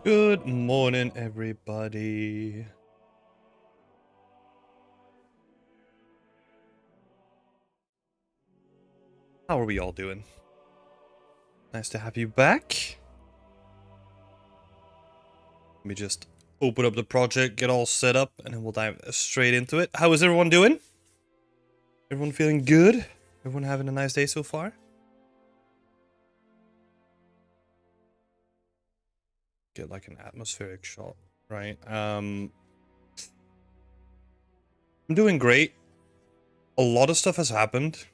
Good morning, everybody. How are we all doing? Nice to have you back. Let me just open up the project, get all set up, and then we'll dive straight into it. How is everyone doing? Everyone feeling good? Everyone having a nice day so far? Get like an atmospheric shot, right? I'm doing great. A lot of stuff has happened.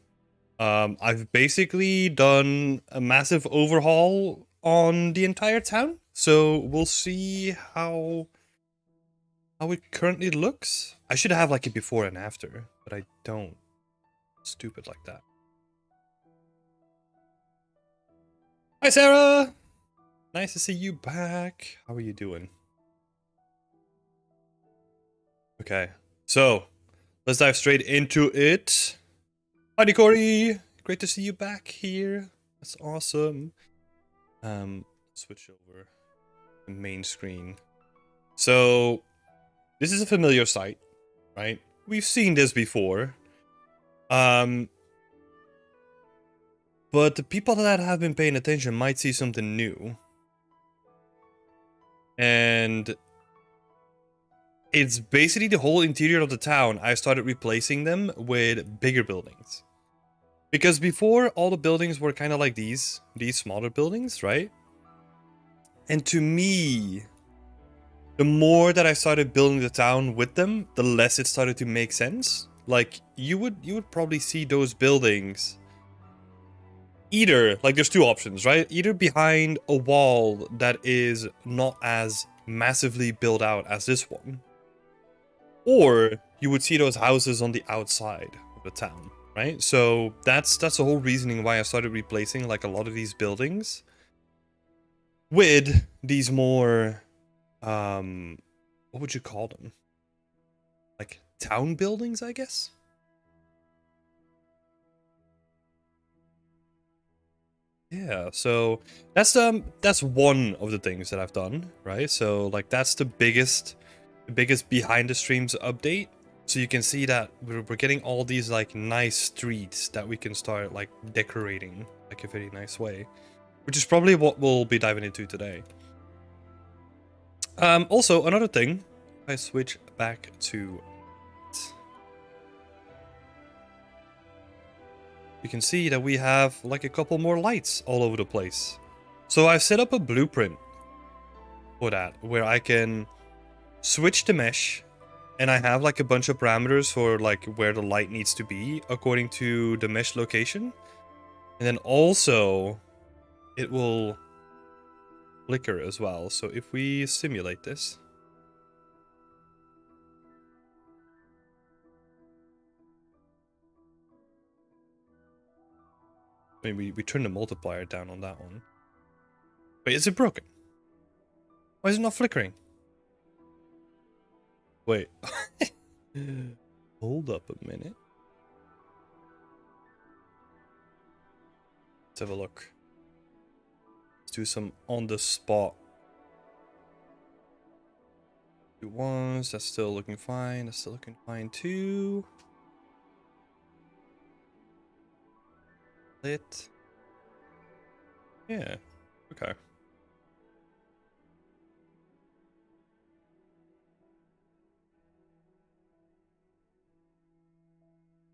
I've basically done a massive overhaul on the entire town, so we'll see how it currently looks. I should have like a before and after, but I don't. Stupid like that. Hi, Sarah! Nice to see you back. How are you doing? Okay, so let's dive straight into it. Howdy, Corey! Great to see you back here. That's awesome. Switch over the main screen. So this is a familiar site, right? We've seen this before. But the people that have been paying attention might see something new. And it's basically the whole interior of the town. I started replacing them with bigger buildings. Because before, all the buildings were kind of like these smaller buildings, right? And to me, the more that I started building the town with them, the less it started to make sense. Like, you would probably see those buildings either, like, there's two options, right? Either behind a wall that is not as massively built out as this one, or you would see those houses on the outside of the town, right? So that's the whole reasoning why I started replacing like a lot of these buildings with these more what would you call them, like town buildings, I guess. Yeah, so that's one of the things that I've done, right? So like that's the biggest behind the streams update. So you can see that we're getting all these like nice streets that we can start like decorating like a very nice way, which is probably what we'll be diving into today. Also another thing, I switch back to, you can see that we have like a couple more lights all over the place. So I've set up a blueprint for that where I can switch the mesh, and I have like a bunch of parameters for like where the light needs to be according to the mesh location. And then also it will flicker as well. So if we simulate this, I mean, we turn the multiplier down on that one. Wait, is it broken? Why is it not flickering? Wait. Hold up a minute. Let's have a look. Let's do some on the spot. Do ones. That's still looking fine. That's still looking fine too. Lit. Yeah. Okay.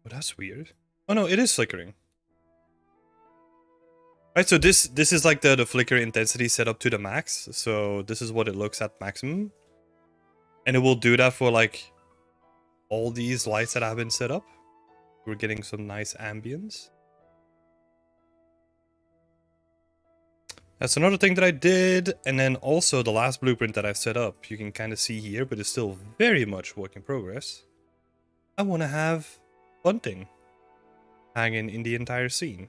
Oh, that's weird. Oh no, it is flickering. Right, so this is like the flicker intensity set up to the max. So this is what it looks at maximum. And it will do that for like all these lights that have been set up. We're getting some nice ambience. That's another thing that I did. And then also the last blueprint that I've set up, you can kind of see here, but it's still very much work in progress. I want to have bunting hanging in the entire scene.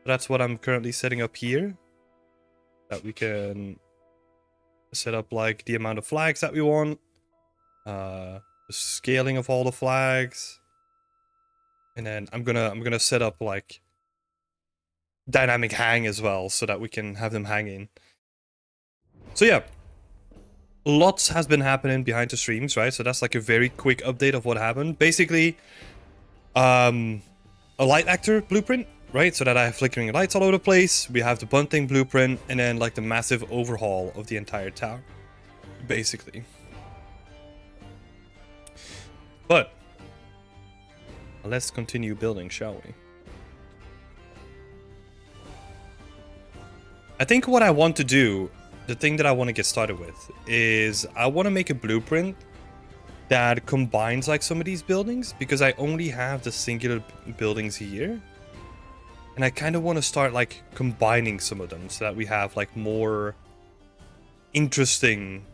That's what I'm currently setting up here. That we can set up like the amount of flags that we want. The scaling of all the flags. And then I'm gonna set up like dynamic hang as well so that we can have them hanging. So yeah, lots has been happening behind the streams, right? So that's like a very quick update of what happened. Basically, a light actor blueprint, right? So that I have flickering lights all over the place. We have the bunting blueprint, and then like the massive overhaul of the entire tower, basically. But let's continue building, shall we? I think what I want to do, the thing that I want to get started with, is I want to make a blueprint that combines like some of these buildings, because I only have the singular buildings here. And I kind of want to start like combining some of them so that we have like more interesting,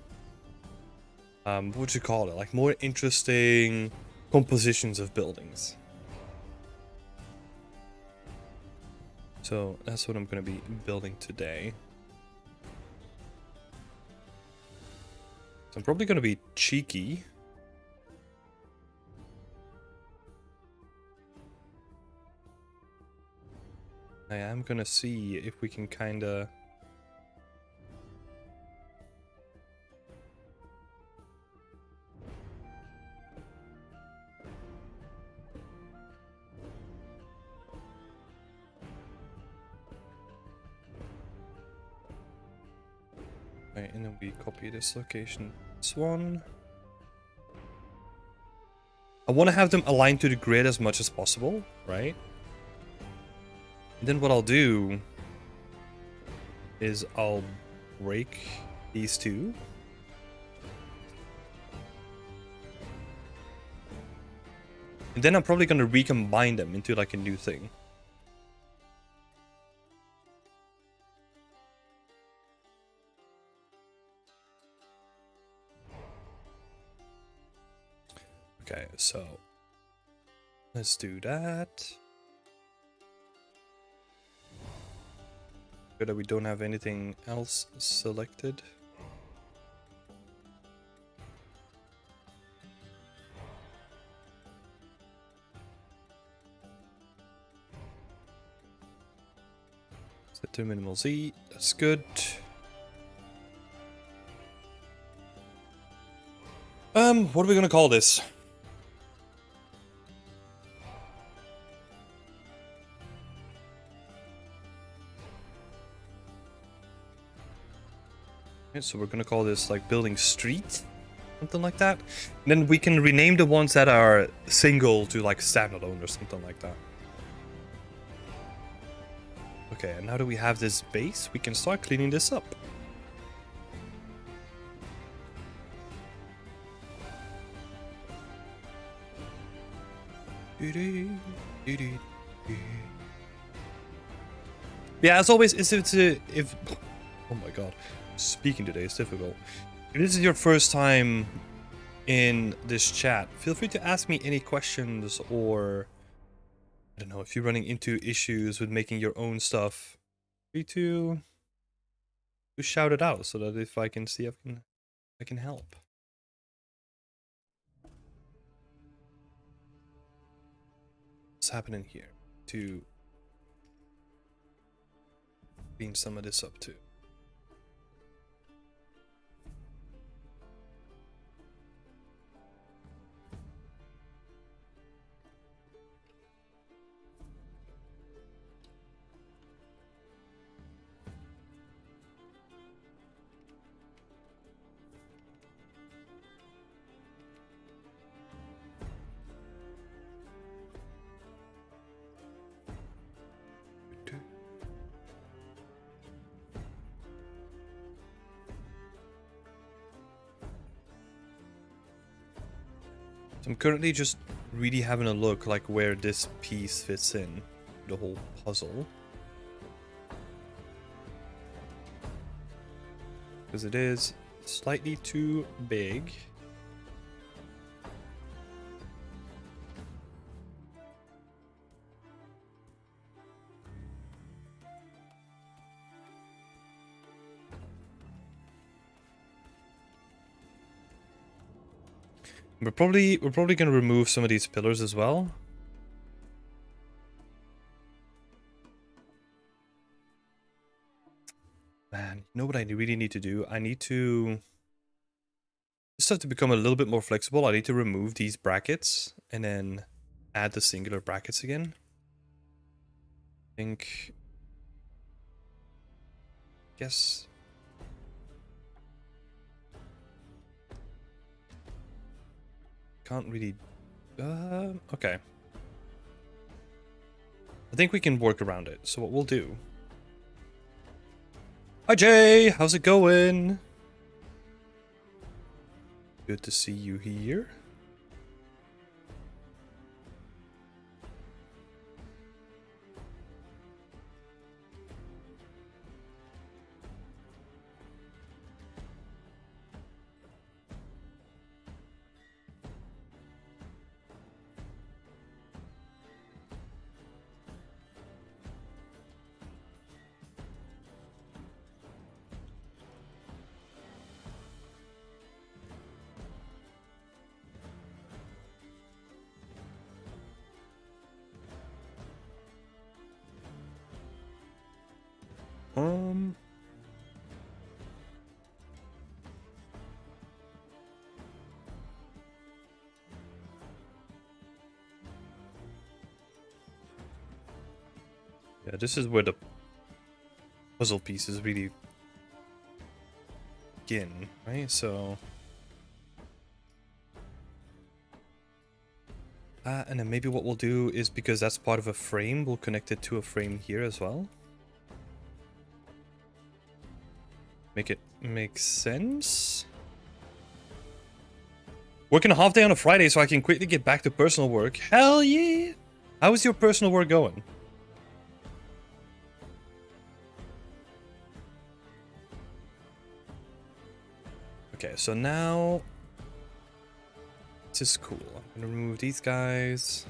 what would you call it? Like more interesting compositions of buildings. So that's what I'm going to be building today. So I'm probably going to be cheeky. I am going to see if we can kind of... Right, and then we copy this location. This one. I want to have them aligned to the grid as much as possible, right? And then what I'll do is I'll break these two. And then I'm probably going to recombine them into like a new thing. Okay, so let's do that. Good that we don't have anything else selected. Set to minimal Z, that's good. What are we gonna call this? Okay, so we're gonna call this like building street, something like that. And then we can rename the ones that are single to like standalone or something like that. Okay, and now that we have this base, we can start cleaning this up. Yeah, as always, if oh my god, speaking today is difficult. If this is your first time in this chat, feel free to ask me any questions, or I don't know, if you're running into issues with making your own stuff, feel free to shout it out so that if I can see, I can help. What's happening here to clean some of this up too? So I'm currently just really having a look like where this piece fits in the whole puzzle, because it is slightly too big. We're probably gonna remove some of these pillars as well. Man, you know what I really need to do? I need to Just have to become a little bit more flexible. I need to remove these brackets and then add the singular brackets again. I think... Guess... Can't really... okay. I think we can work around it. So what we'll do... Hi Jay! How's it going? Good to see you here. Yeah, this is where the puzzle pieces really begin, right? So... and then maybe what we'll do is, because that's part of a frame, we'll connect it to a frame here as well. Make it make sense. Working a half day on a Friday so I can quickly get back to personal work. Hell yeah! How is your personal work going? Okay, so now... This is cool. I'm gonna remove these guys.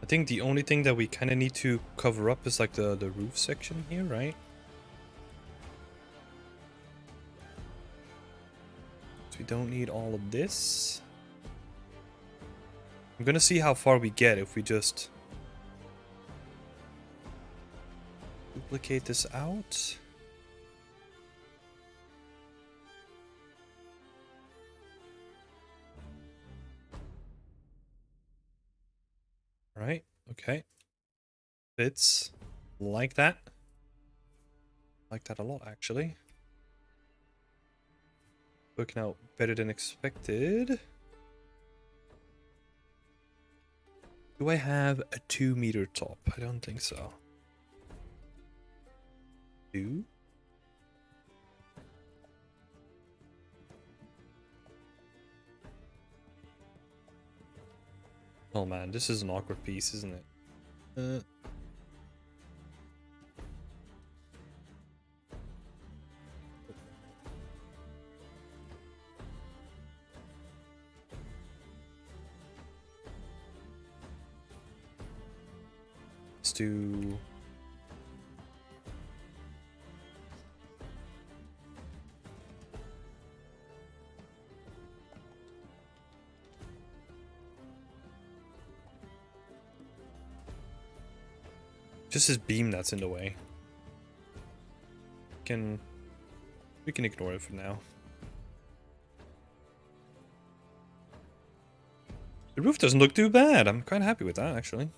I think the only thing that we kind of need to cover up is like the roof section here, right? So we don't need all of this. I'm gonna see how far we get if we just duplicate this out. Right, okay. Fits like that. Like that a lot, actually. Working out better than expected. Do I have a 2-meter top? I don't think so. 2? Oh man, this is an awkward piece, isn't it? Let's do... Just his beam that's in the way. We can ignore it for now. The roof doesn't look too bad. I'm quite happy with that, actually.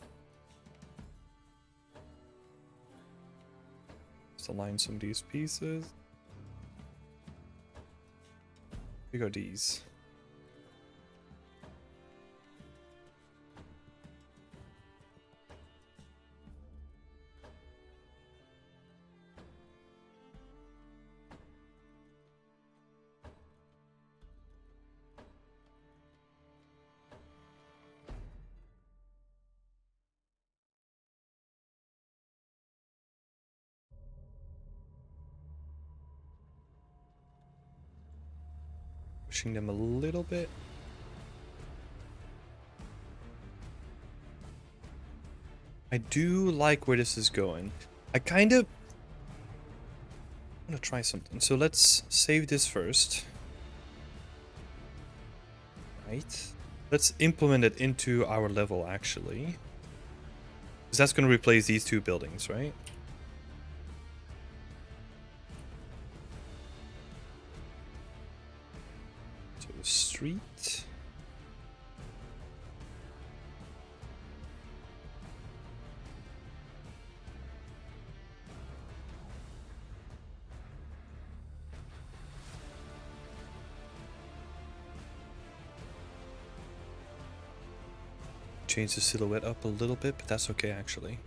Let's align some of these pieces. We got these. Pushing them a little bit. I do like where this is going. I kind of... I'm gonna try something. So let's save this first. Right. Let's implement it into our level, actually. Because that's going to replace these two buildings, right? to the street. Change the silhouette up a little bit, but that's okay actually.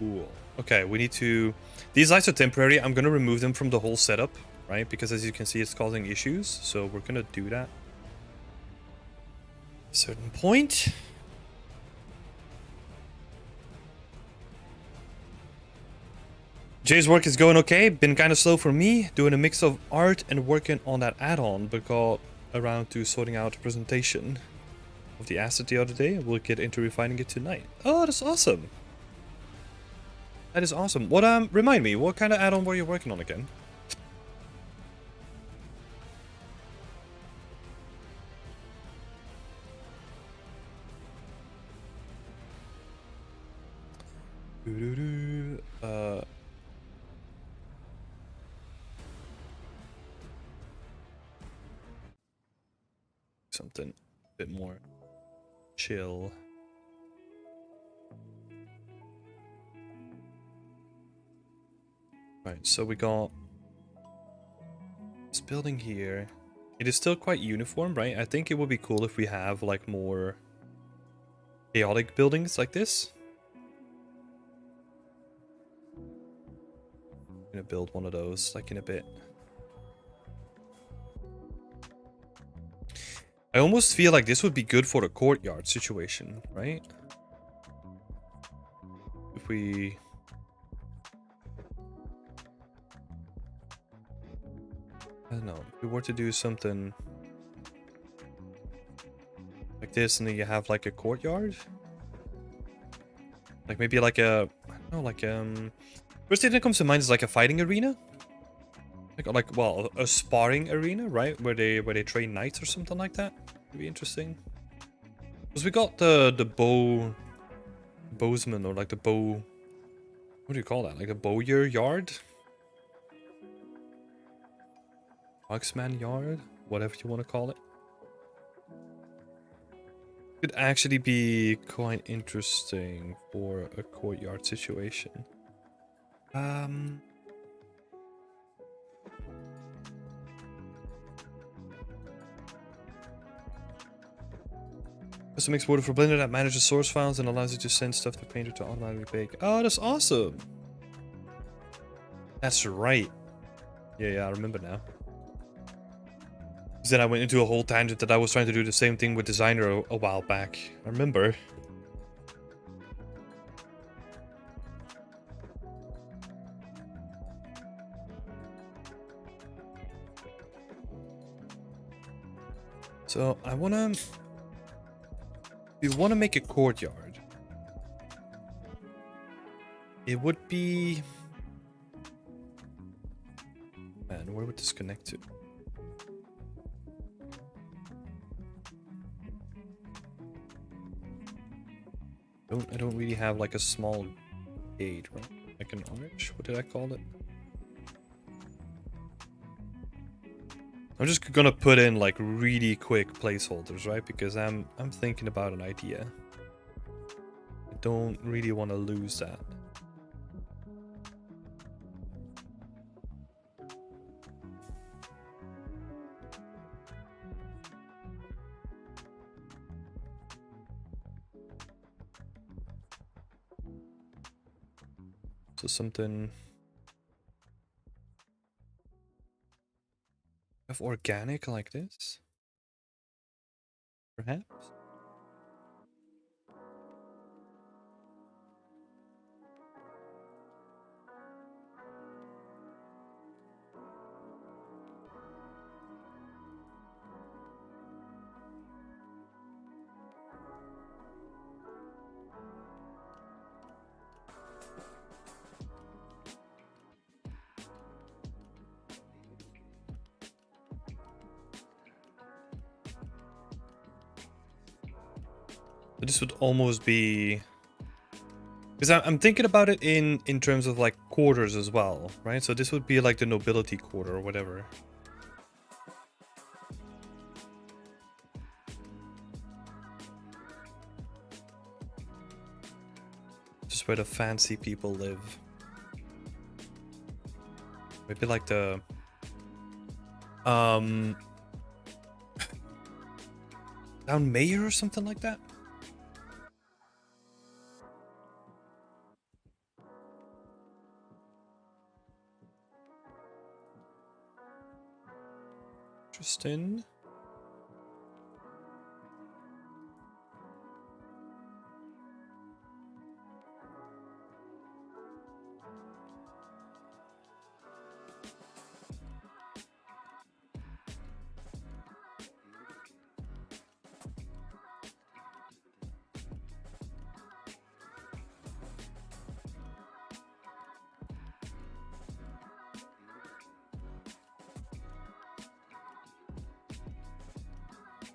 Cool. Okay, we need to... These lights are temporary. I'm going to remove them from the whole setup, right? Because as you can see, it's causing issues. So we're going to do that. A certain point. Jay's work is going okay. Been kind of slow for me. Doing a mix of art and working on that add-on. But got around to sorting out the presentation of the asset the other day. We'll get into refining it tonight. Oh, that's awesome. That is awesome. What, remind me, what kind of add-on were you working on again? Something a bit more chill. Right, so we got this building here. It is still quite uniform, right? I think it would be cool if we have like more chaotic buildings like this. I'm gonna build one of those like in a bit. I almost feel like this would be good for the courtyard situation, right? If we... I don't know, if we were to do something like this and then you have like a courtyard? Like maybe like a... I don't know, like first thing that comes to mind is like a fighting arena? Like well, a sparring arena, right? Where they train knights or something like that. Would be interesting. Because we got the bowsman, or like the bow... What do you call that? Like a bowyer yard? Marksman yard? Whatever you want to call it. Could actually be quite interesting for a courtyard situation. Custom exporter for Blender that manages source files and allows you to send stuff to Painter to automatically bake. Oh, that's awesome! That's right. Yeah, I remember now. Then I went into a whole tangent that I was trying to do the same thing with Designer a while back. I remember. So I wanna... If we wanna make a courtyard, it would be... Man, where would this connect to? I don't really have like a small gate, right? Like an arch? What did I call it? I'm just gonna put in like really quick placeholders, right? Because I'm thinking about an idea. I don't really want to lose that. So something of organic like this, perhaps. This would almost be Because I'm thinking about it in terms of like quarters as well, right? So this would be like the nobility quarter or whatever. Just where the fancy people live. Maybe like the town mayor or something like that. Interesting.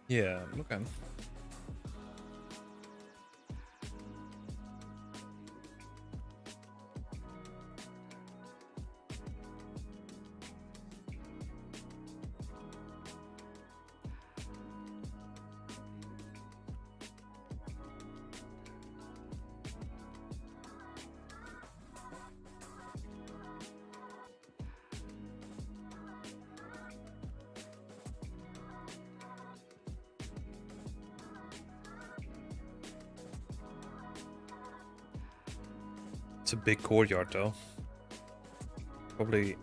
Yeah, okay. It's a big courtyard though. Probably.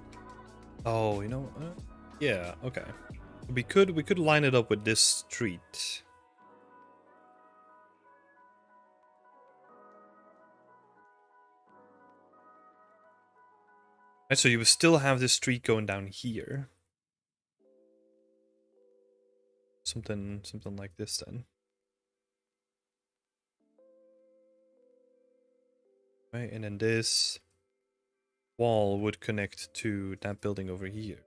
Oh, you know. Yeah. Okay. We could line it up with this street. Right, so you would still have this street going down here. Something like this then. Right, and then this wall would connect to that building over here.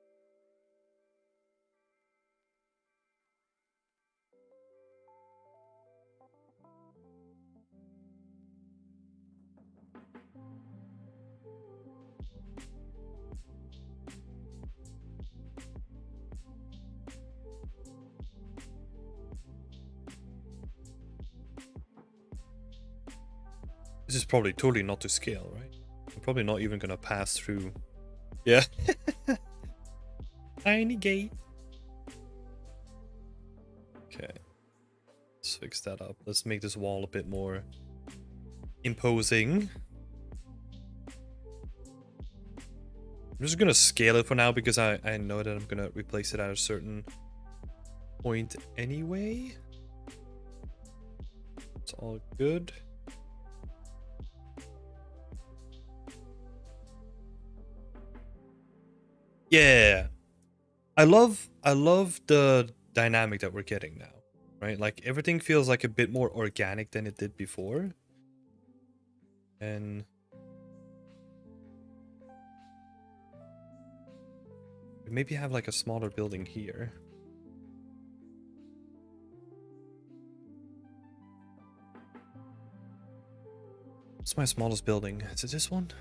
This is probably totally not to scale, right? I'm probably not even gonna pass through. Yeah. Tiny gate. Okay. Let's fix that up. Let's make this wall a bit more imposing. I'm just gonna scale it for now because I know that I'm gonna replace it at a certain point anyway. It's all good. Yeah. I love the dynamic that we're getting now, right? Like everything feels like a bit more organic than it did before. And we maybe have like a smaller building here. What's my smallest building? Is it this one?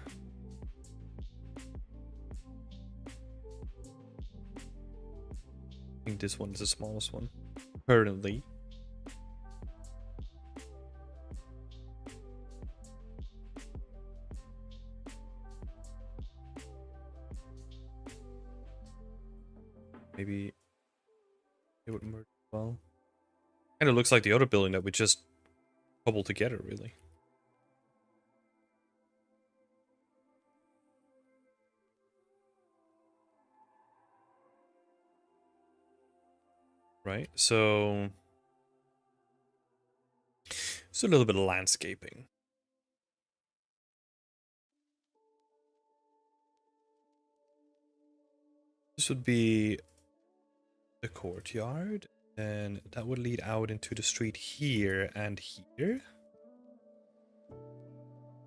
I think this one is the smallest one currently. Maybe it would merge as well. Kind of looks like the other building that we just cobbled together, really. Right, so it's a little bit of landscaping. This would be the courtyard, and that would lead out into the street here and here.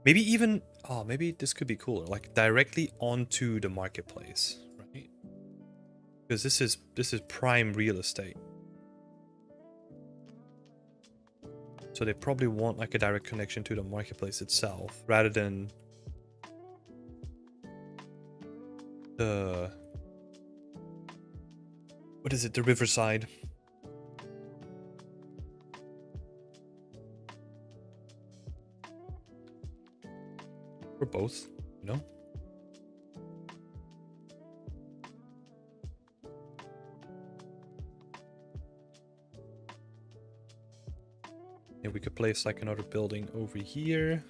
Maybe even, oh, maybe this could be cooler, like directly onto the marketplace, right? Because this is prime real estate. So they probably want like a direct connection to the marketplace itself rather than the, what is it, the riverside. Or both, you know? Yeah, we could place like another building over here.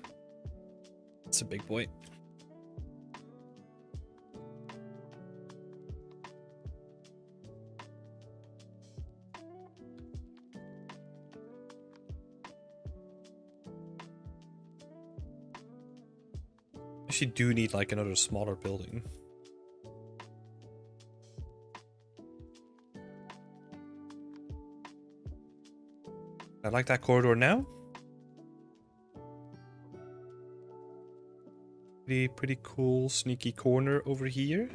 It's a big boy. Actually do need like another smaller building. I like that corridor now. Pretty cool sneaky corner over here.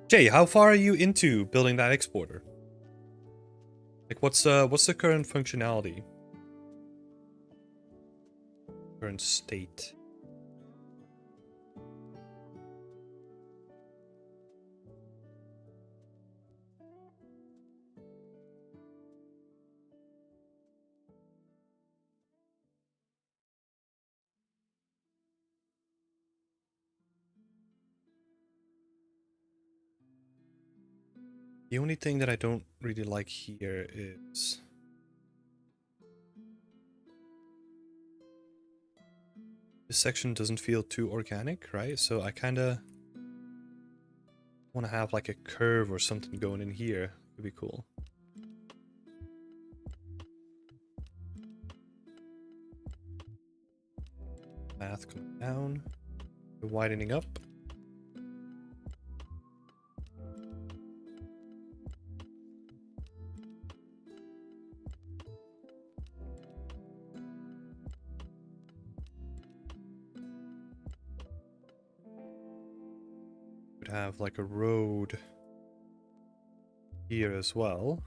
Jay, how far are you into building that exporter? Like, what's the current functionality? Current state. The only thing that I don't really like here is this section doesn't feel too organic, right? So I kind of want to have like a curve or something going in here. It'd be cool. Path coming down, widening up. Could have like a road here as well.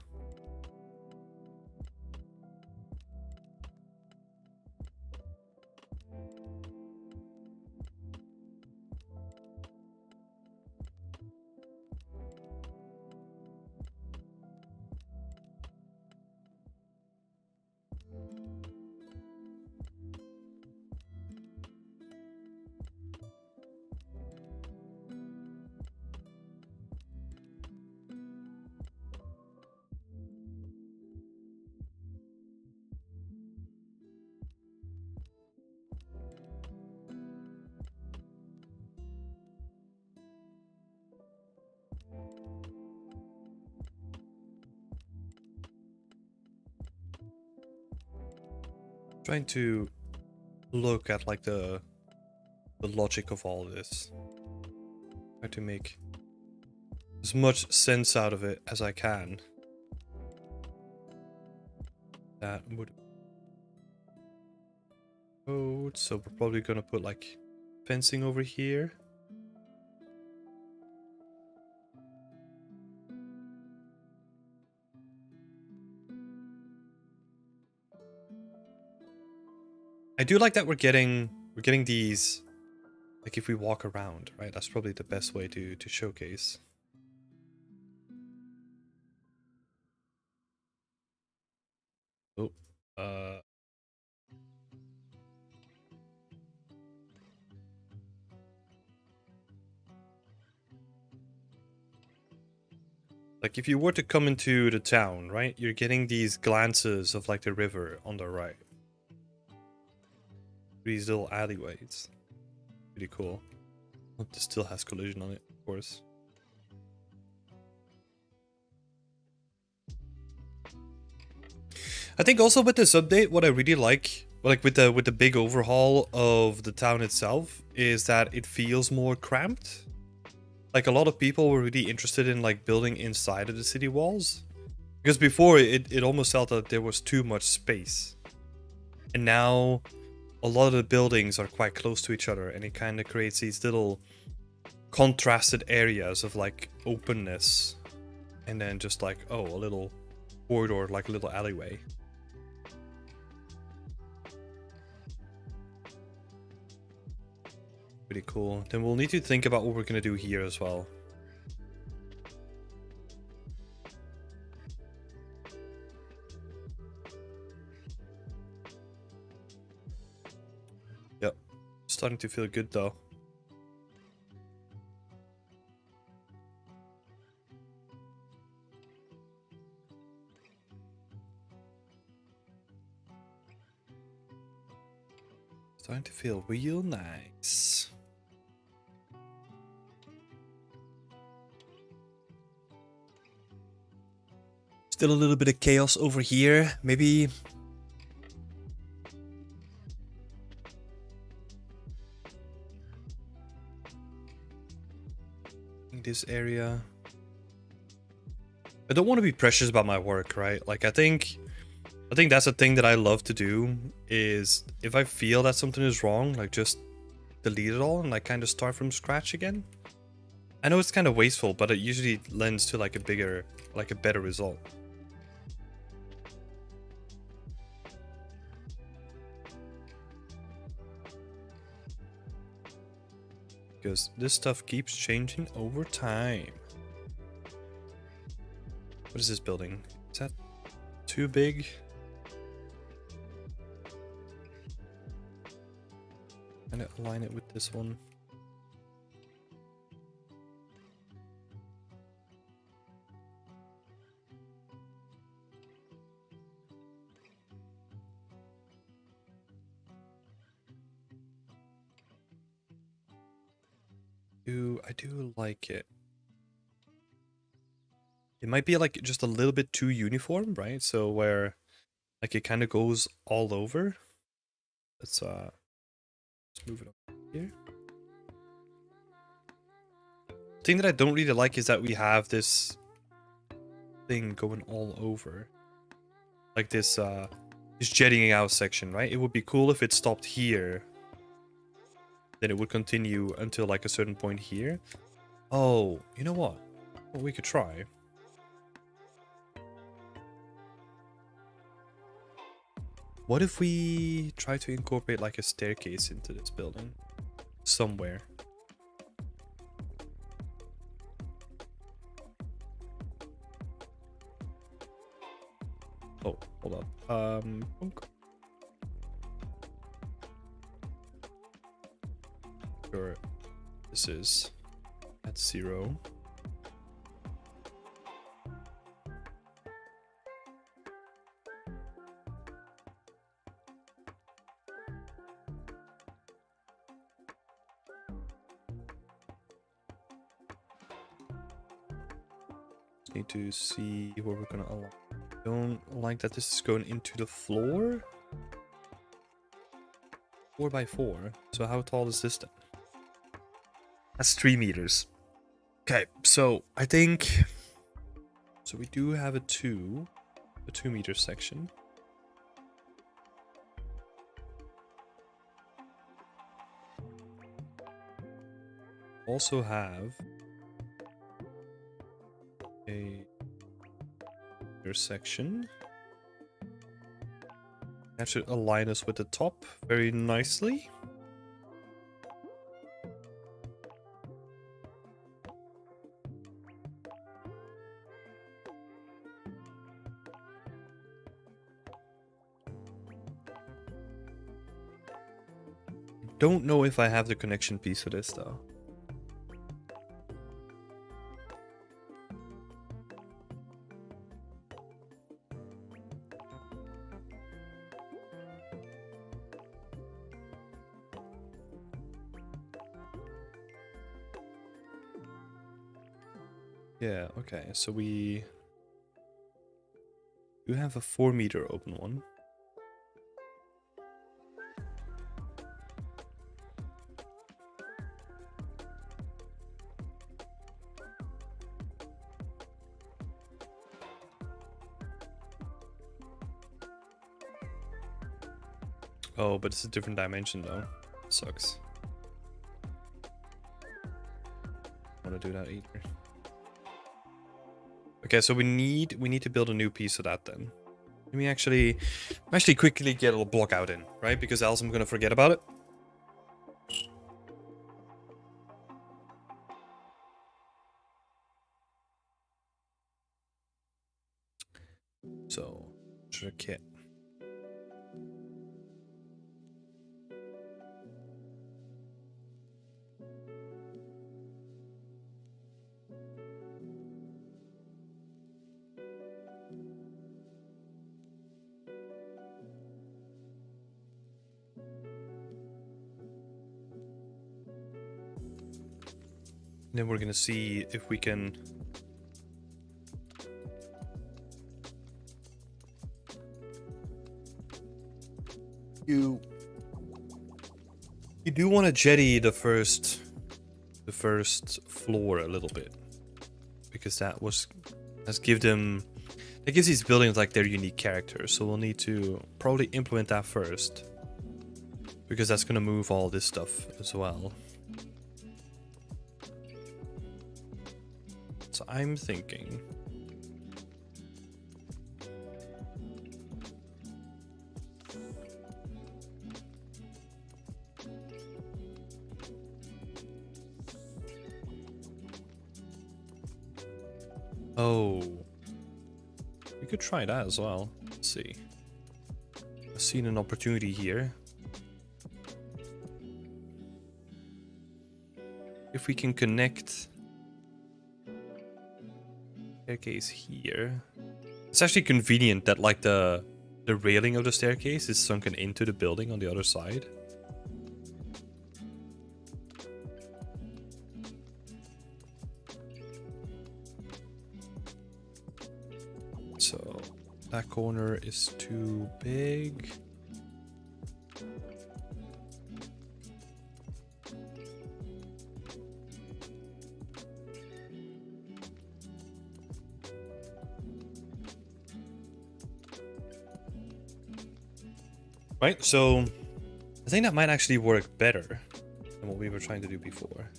Trying to look at like the logic of all this. Try to make as much sense out of it as I can. That would code, so we're probably gonna put like fencing over here. I do like that we're getting these, like if we walk around, right? That's probably the best way to showcase. Oh, like if you were to come into the town, right? You're getting these glances of like the river on the right. These little alleyways. Pretty cool. Hope this still has collision on it, of course. I think also with this update, what I really like with the big overhaul of the town itself, is that it feels more cramped. Like a lot of people were really interested in like building inside of the city walls, because before it almost felt that there was too much space, and now a lot of the buildings are quite close to each other, and it kind of creates these little contrasted areas of like openness, and then just like, oh, a little corridor, like a little alleyway. Pretty cool. Then we'll need to think about what we're gonna do here as well. Yep, starting to feel good though. Starting to feel real nice. Still a little bit of chaos over here. Maybe in this area. I don't want to be precious about my work, right? Like I think that's a thing that I love to do, is if I feel that something is wrong, like just delete it all and like kind of start from scratch again. I know it's kind of wasteful, but it usually lends to like a better result. Because this stuff keeps changing over time. What is this building? Is that too big? I'm gonna align it with this one. I do like it. It might be like just a little bit too uniform, right? So where like it kind of goes all over. Let's move it up here. The thing that I don't really like is that we have this thing going all over. Like this jetting out section, right? It would be cool if it stopped here. Then it would continue until like a certain point here. Oh, you know what? Well, we could try. What if we try to incorporate like a staircase into this building? Somewhere. Oh, hold up. Sure. This is at 0. Need to see where we're gonna align. Don't like that this is going into the floor. 4 by 4. So how tall is this then? That's 3 meters. Okay, so I think so. We do have a 2 meter section. Also have a section that should align us with the top very nicely. Don't know if I have the connection piece for this though. Yeah, okay, so we We have a 4-meter open one. Oh, but it's a different dimension though. Sucks. I want to do that either. Okay, so we need to build a new piece of that then. Let me actually quickly get a little block out in, right? Because else I'm gonna forget about it. So, kit. Then we're gonna see if we can you do want to jetty the first floor a little bit, because that gives these buildings like their unique character. So we'll need to probably implement that first, because that's gonna move all this stuff as well. So I'm thinking oh, we could try that as well. Let's see. I've seen an opportunity here. If we can connect staircase here, it's actually convenient that like the railing of the staircase is sunken into the building on the other side. So that corner is too big. Right, so I think that might actually work better than what we were trying to do before.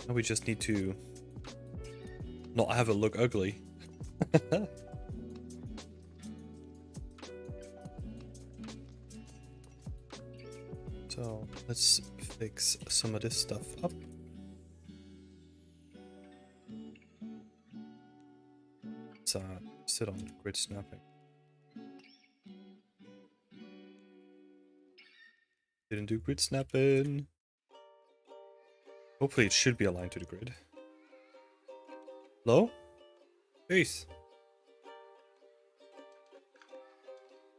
Now we just need to not have it look ugly. So let's fix some of this stuff up. Sit on grid snapping. Didn't do grid snapping. Hopefully it should be aligned to the grid. Hello? Peace.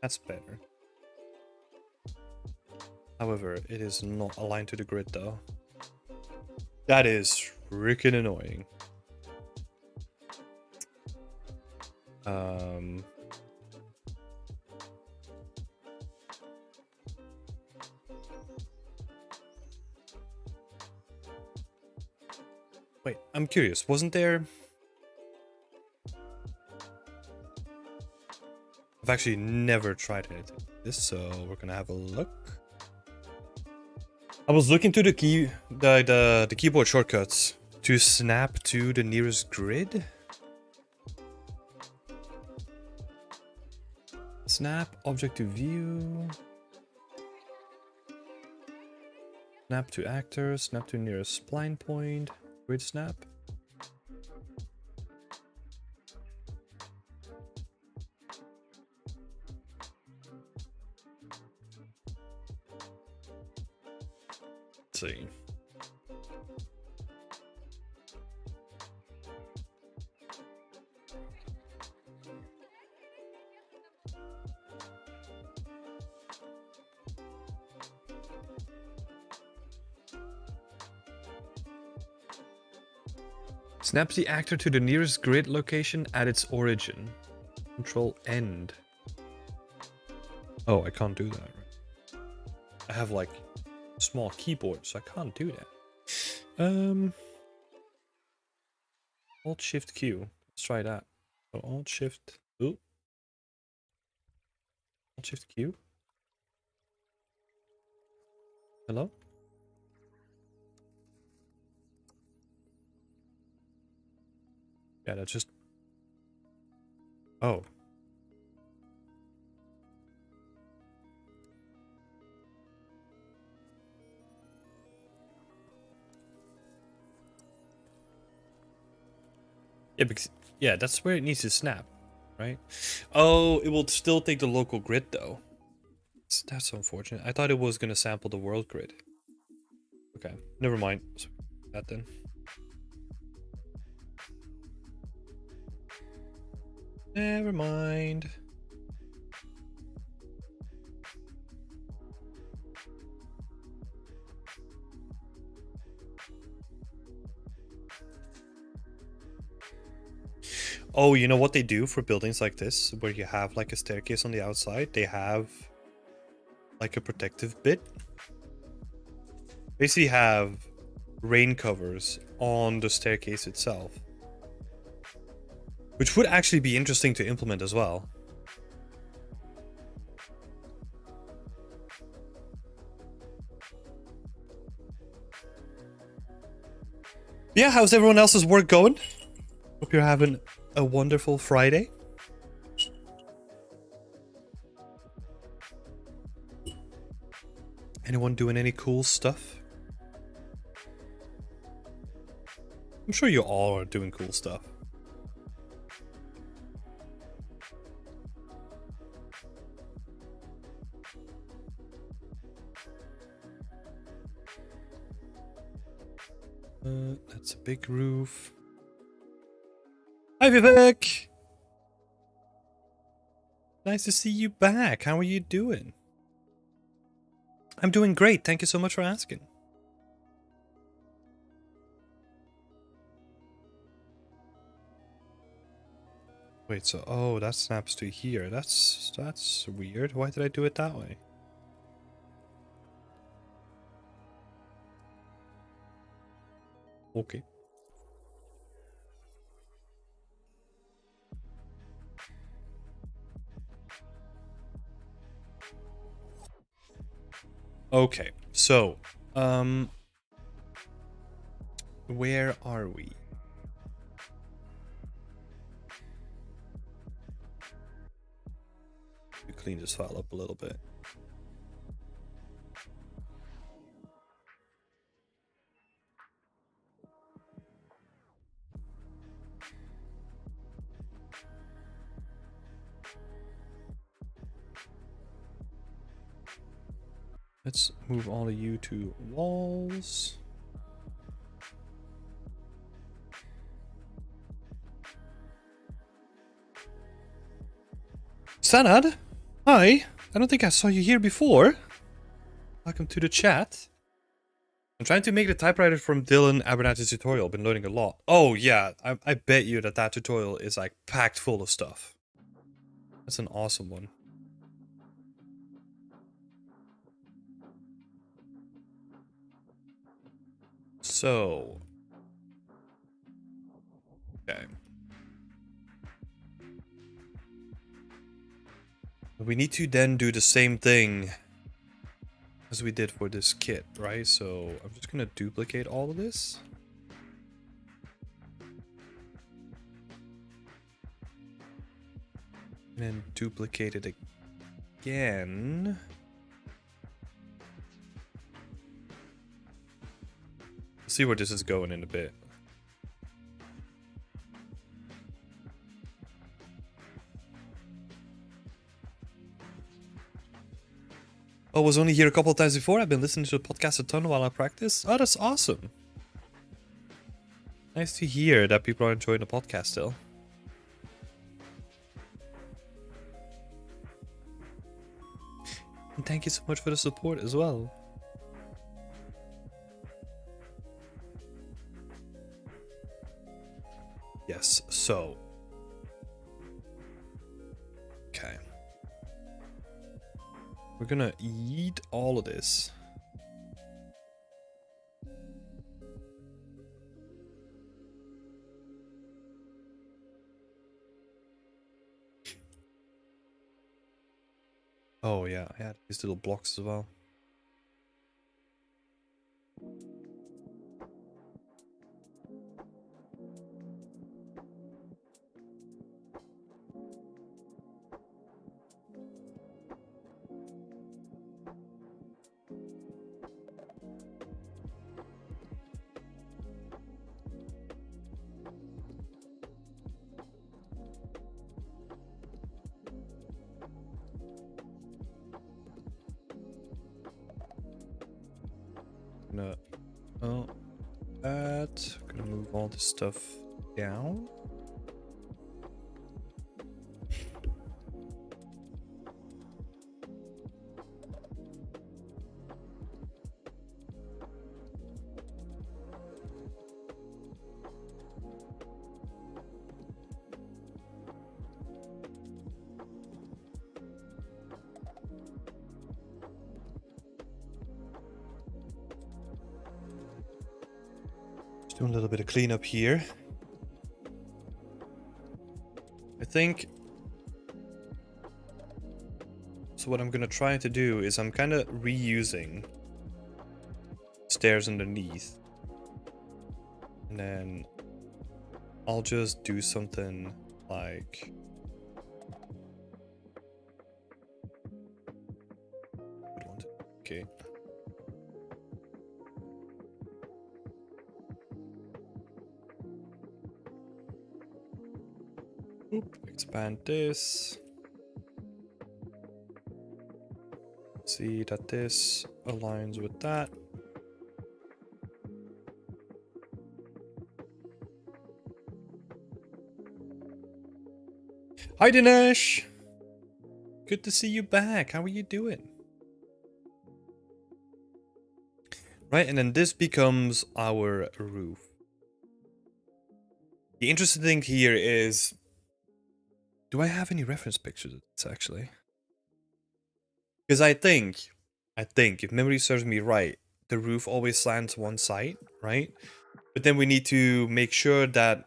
That's better. However, it is not aligned to the grid though. That is freaking annoying. Wait, I'm curious. Wasn't there... I've actually never tried anything like this, so we're gonna have a look. I was looking to the keyboard shortcuts to snap to the nearest grid. Snap, object to view. Snap to actor, snap to nearest spline point, grid snap. Let's see. Snaps the actor to the nearest grid location at its origin. Control end. Oh, I can't do that. I have like a small keyboard, so I can't do that. Alt Shift Q. Let's try that. So Alt Shift. Ooh. Alt Shift Q. Hello? Yeah, that's just... Oh. Yeah, because... Yeah, that's where it needs to snap, right? Oh, it will still take the local grid, though. That's unfortunate. I thought it was going to sample the world grid. Okay, never mind. That then. Never mind. Oh, you know what they do for buildings like this, where you have like a staircase on the outside? They have like a protective bit. Basically have rain covers on the staircase itself. Which would actually be interesting to implement as well. Yeah, how's everyone else's work going? Hope you're having a wonderful Friday. Anyone doing any cool stuff? I'm sure you all are doing cool stuff. That's a big roof. Hi Vivek! Nice to see you back. How are you doing? I'm doing great. Thank you so much for asking. Wait, so oh, that snaps to here. That's weird. Why did I do it that way? Okay. Okay, so, where are we? We clean this file up a little bit. Let's move all of you to walls. Sanad, hi. I don't think I saw you here before. Welcome to the chat. I'm trying to make the typewriter from Dylan Abernathy's tutorial. Been learning a lot. Oh yeah, I bet you that tutorial is like packed full of stuff. That's an awesome one. So, okay. We need to then do the same thing as we did for this kit, right? So I'm just gonna duplicate all of this. And then duplicate it again. See where this is going in a bit. Oh, I was only here a couple of times before. I've been listening to the podcast a ton while I practice. Oh, that's awesome. Nice to hear that people are enjoying the podcast still. And thank you so much for the support as well. Yes, so. Okay. We're gonna eat all of this. Oh yeah, I had these little blocks as well. Gonna that. Gonna move all this stuff down. Just doing a little bit of cleanup here. I think. So what I'm gonna try to do is I'm kind of reusing stairs underneath, and then I'll just do something like. Okay. Oop, expand this. See that this aligns with that. Hi Dinesh! Good to see you back. How are you doing? Right, and then this becomes our roof. The interesting thing here is, do I have any reference pictures of this actually? Because I think, if memory serves me right, the roof always slants one side, right? But then we need to make sure that,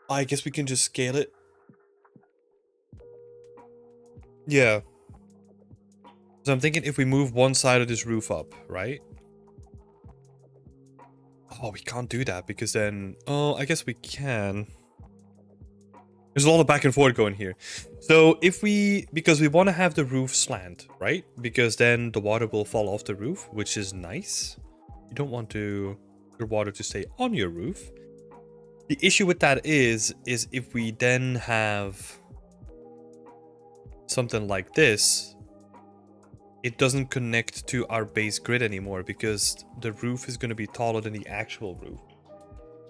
I guess we can just scale it. Yeah. So I'm thinking if we move one side of this roof up, right? Oh, we can't do that because then, oh, I guess we can. There's a lot of back and forth going here. So if because we want to have the roof slant, right? Because then the water will fall off the roof, which is nice. You don't want your water to stay on your roof. The issue with that is if we then have something like this, it doesn't connect to our base grid anymore because the roof is going to be taller than the actual roof.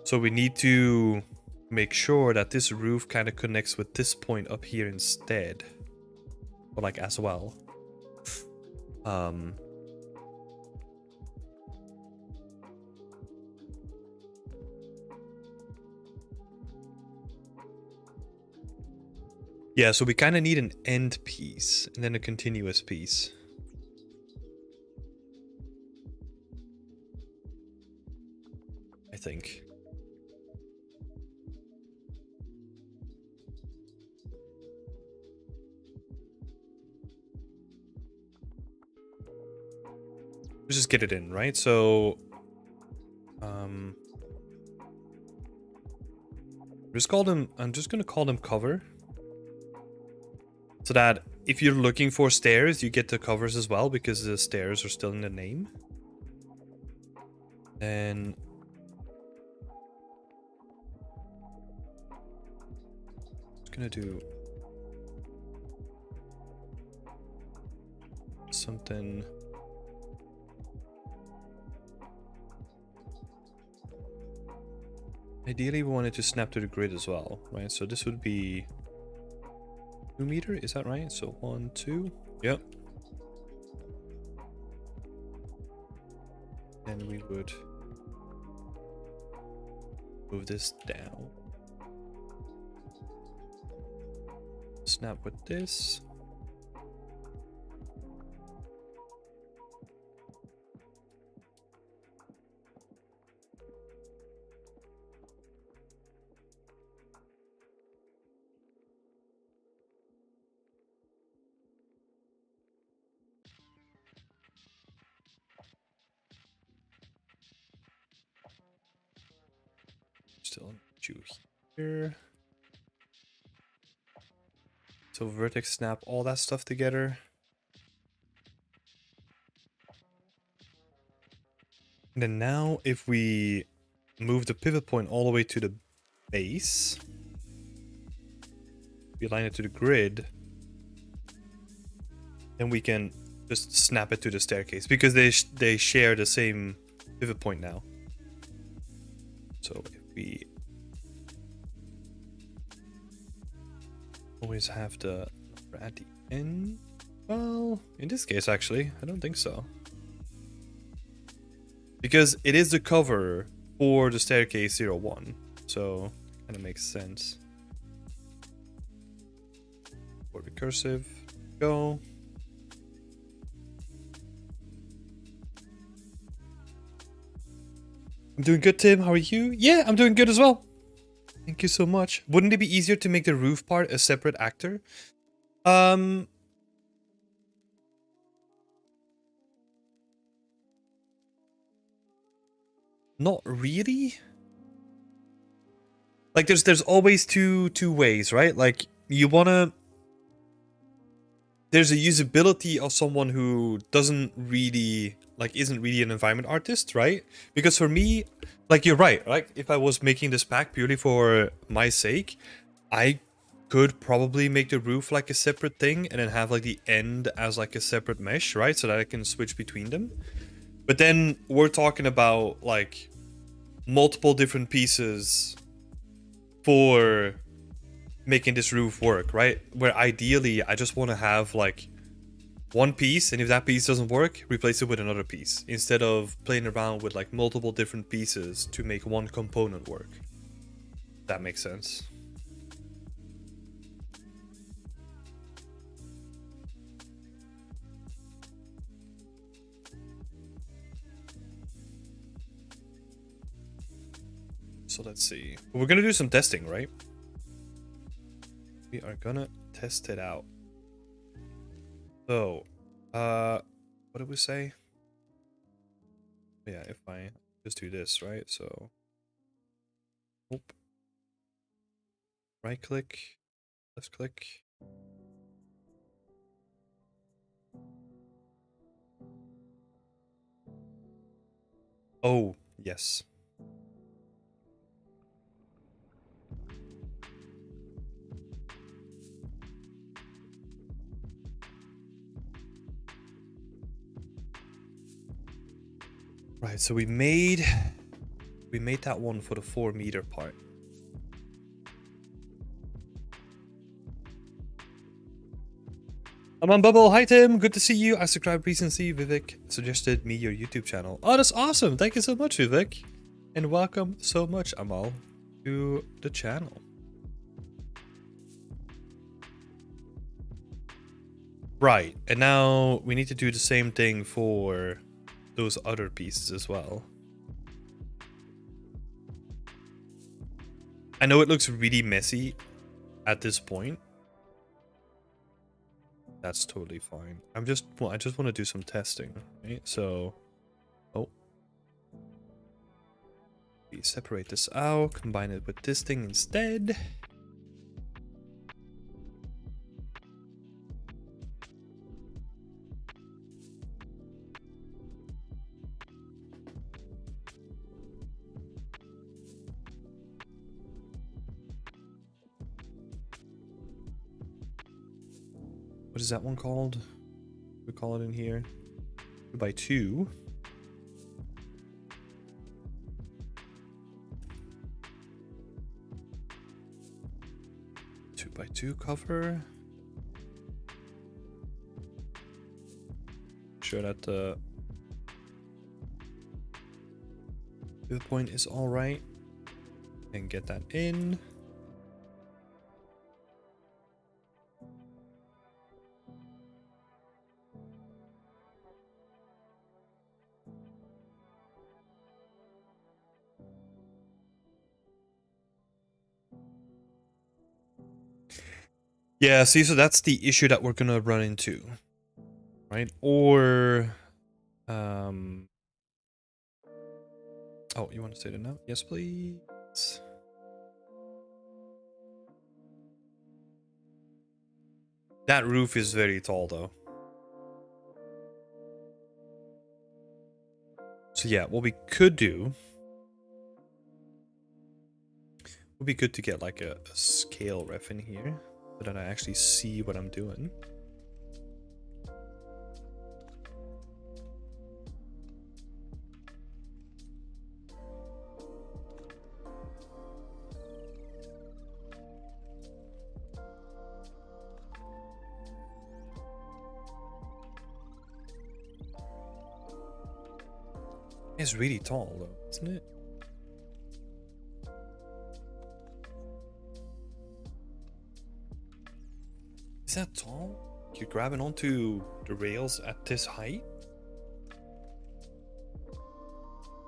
So we need to make sure that this roof kind of connects with this point up here instead, or like as well. Yeah, so we kind of need an end piece and then a continuous piece. I think. Let's just get it in, right? So, I'm just gonna call them cover. So that if you're looking for stairs, you get the covers as well because the stairs are still in the name. And I'm gonna do something. Ideally, we want it to snap to the grid as well, right? So this would be 2 meter, is that right? So 1, 2, yep. Then we would Move this down. Snap with this. Still you here. So vertex snap all that stuff together. And then now if we move the pivot point all the way to the base, we align it to the grid, then we can just snap it to the staircase because they share the same pivot point now. So if we always have the number at the end, well, in this case actually, I don't think so. Because it is the cover for the staircase 01, so kind of makes sense. For recursive, go. I'm doing good, Tim. How are you? Yeah, I'm doing good as well. Thank you so much. Wouldn't it be easier to make the roof part a separate actor? Not really. Like there's always two ways, right? Like you wanna, there's a usability of someone who doesn't really isn't really an environment artist, right? Because for me, like you're right, like if I was making this pack purely for my sake, I could probably make the roof like a separate thing and then have like the end as like a separate mesh, right? So that I can switch between them. But then we're talking about like multiple different pieces for making this roof work, right? Where ideally I just want to have like one piece, and if that piece doesn't work, replace it with another piece instead of playing around with like multiple different pieces to make one component work. That makes sense. So let's see. We're gonna do some testing, right? We are gonna test it out. So, what did we say? Yeah, if I just do this, right? So, right click, left click. Oh, yes. Right, so we made that one for the 4-meter part. I'm on Bubble. Hi Tim, good to see you. I subscribed recently. Vivek suggested me your YouTube channel. Oh, that's awesome. Thank you so much, Vivek. And welcome so much, Amal, to the channel. Right, and now we need to do the same thing for those other pieces as well. I know it looks really messy at this point. That's totally fine. I just want to do some testing, right? So, we separate this out, combine it with this thing instead. What is that one called? We call it in here 2x2. 2x2 cover. Make sure that the pivot point is all right. And get that in. Yeah, see, so that's the issue that we're gonna run into, right? Or, oh, you want to say that now? Yes, please. That roof is very tall, though. So yeah, what we could do would be good to get like a scale ref in here so that I actually see what I'm doing. It's really tall though, isn't it? Is that tall? You're grabbing onto the rails at this height?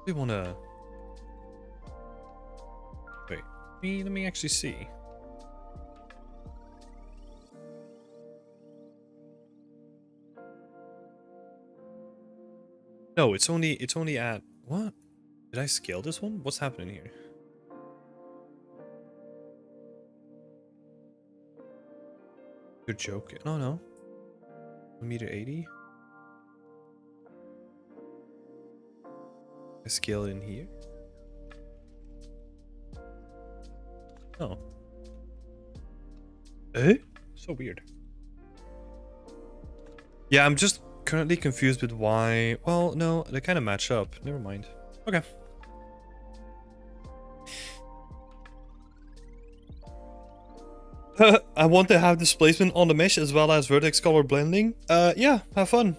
We wanna... Wait, let me actually see. No, it's only at... What? Did I scale this one? What's happening here? You're joking. Oh no. 1.80 m. I scale it in here. Oh. Eh? So weird. Yeah, I'm just currently confused with why... Well, no, they kind of match up. Never mind. Okay. I want to have displacement on the mesh as well as vertex color blending. Yeah, have fun.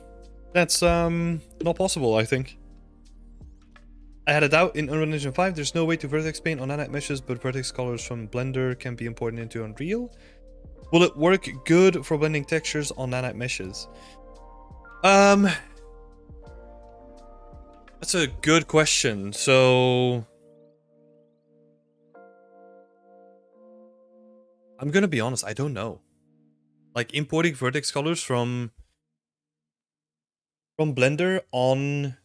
That's not possible, I think. I had a doubt in Unreal Engine 5. There's no way to vertex paint on nanite meshes, but vertex colors from Blender can be imported into Unreal. Will it work good for blending textures on nanite meshes? That's a good question. So I'm gonna be honest, I don't know. Like importing vertex colors from Blender onto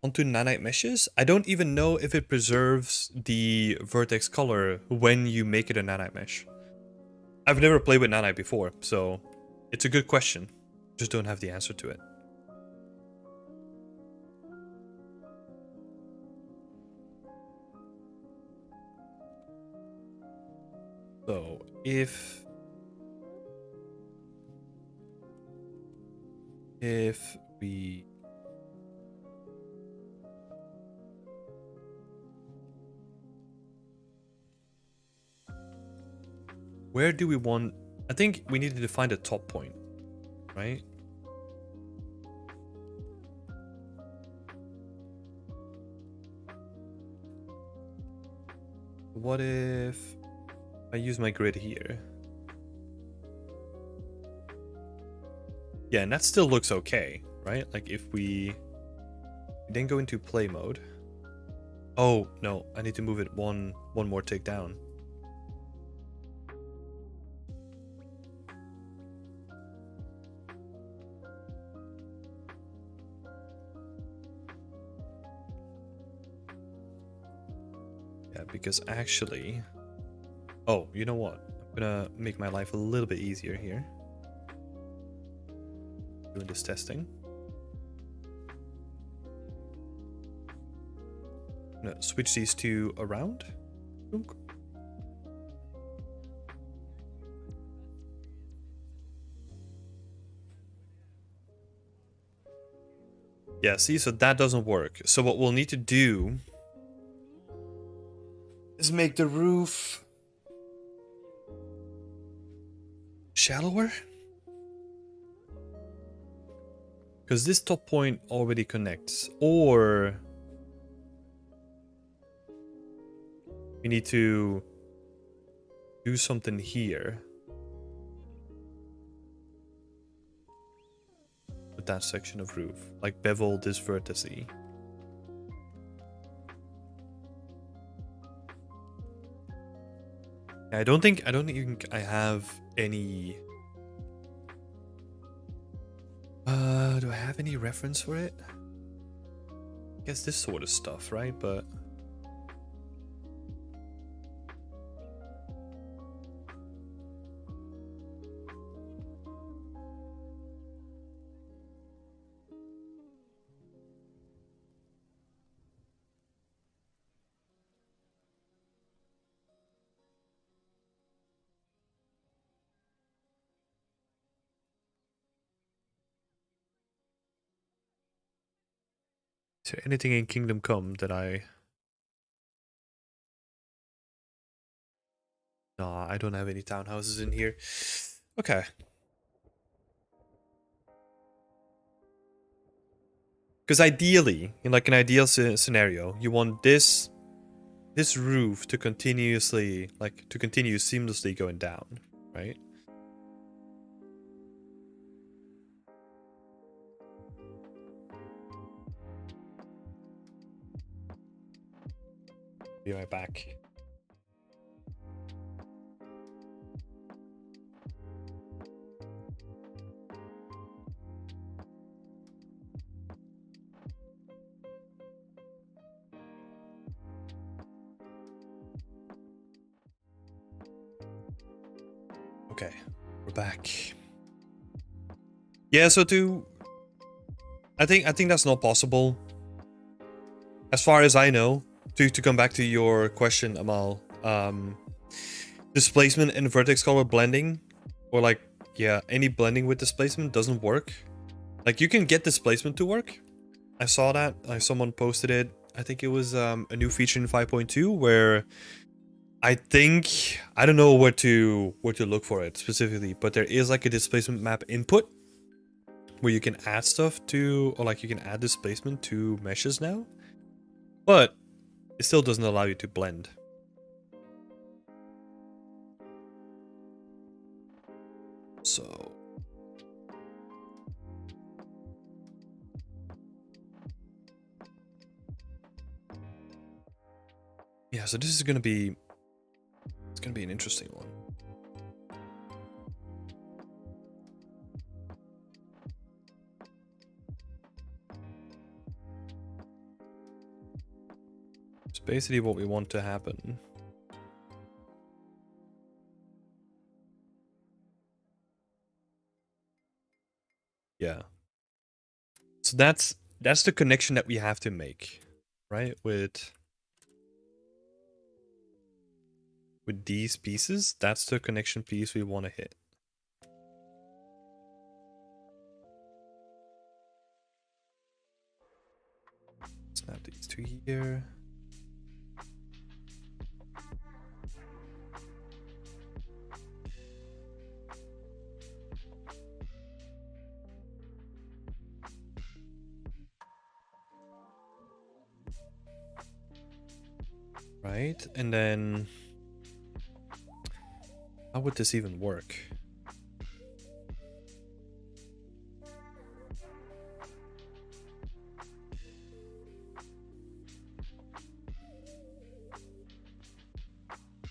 nanite meshes, I don't even know if it preserves the vertex color when you make it a nanite mesh. I've never played with nanite before, so it's a good question. Just don't have the answer to it. So if we where do we want... I think we need to define the top point, right? What if I use my grid here? Yeah, and that still looks okay, right? Like if we then go into play mode. Oh, no, I need to move it one more tick down. Yeah, because actually... Oh, you know what? I'm gonna make my life a little bit easier here. Doing this testing. I'm gonna switch these two around. Oop. Yeah, see, so that doesn't work. So what we'll need to do is make the roof shallower. Because this top point already connects. Or we need to do something here with that section of roof, like bevel this vertice. I don't think I have any. Do I have any reference for it? I guess this sort of stuff, right? But is there anything in Kingdom Come that I... No, I don't have any townhouses in here. Okay. Because ideally, in like an ideal scenario, you want this roof to continue seamlessly going down, right? Be right back. Okay, we're back. Yeah, so I think that's not possible. As far as I know, to come back to your question, Amal, displacement and vertex color blending, or like, yeah, any blending with displacement doesn't work. Like, you can get displacement to work. I saw that. Someone posted it. I think it was a new feature in 5.2 where I don't know where to look for it specifically, but there is like a displacement map input where you can add stuff to, or like you can add displacement to meshes now, but it still doesn't allow you to blend. So yeah, so this is gonna be an interesting one. It's basically what we want to happen. Yeah. So that's the connection that we have to make, right? With these pieces, that's the connection piece we want to hit. Snap these two here. Right, and then how would this even work?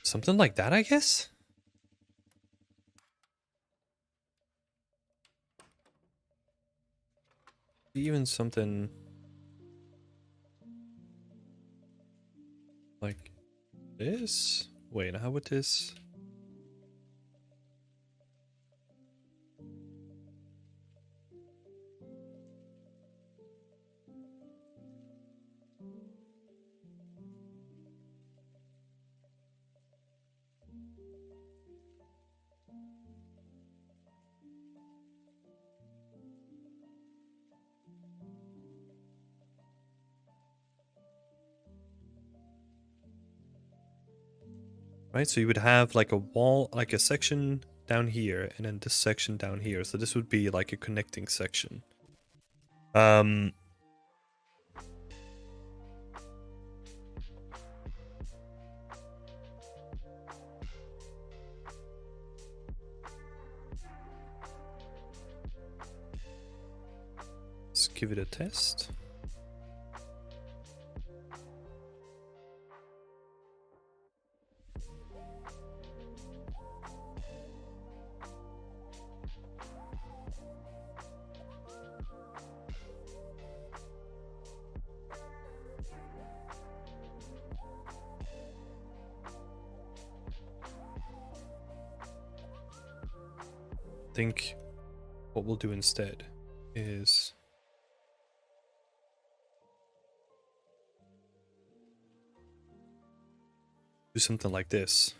Something like that, I guess? Even something like this? Wait, how would this... Right, so you would have like a wall, like a section down here, and then this section down here. So this would be like a connecting section. give it a test. I think what we'll do instead is do something like this.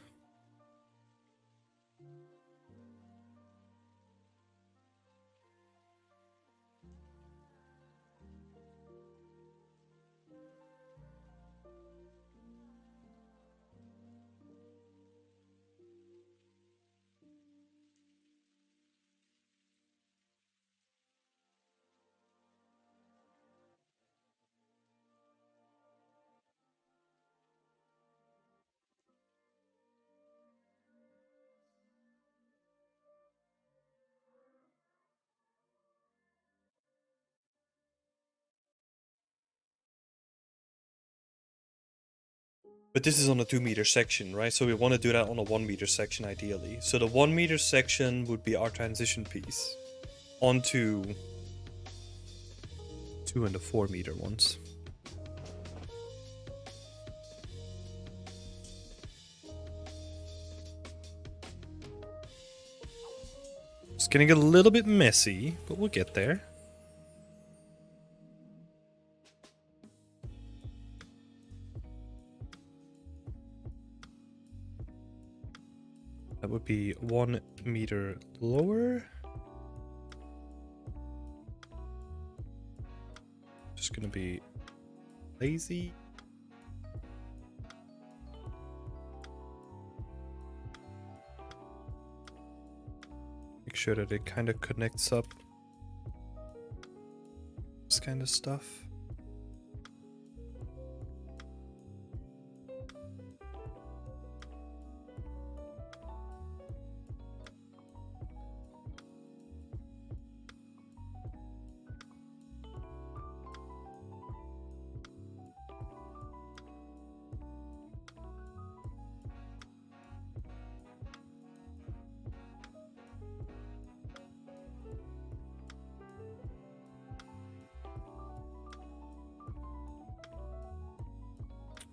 But this is on a 2-meter section, right? So we want to do that on a 1-meter section ideally. So the 1-meter section would be our transition piece onto 2 and the 4-meter ones. It's getting a little bit messy, but we'll get there. That would be 1 meter lower. Just gonna be lazy. Make sure that it kind of connects up. This kind of stuff.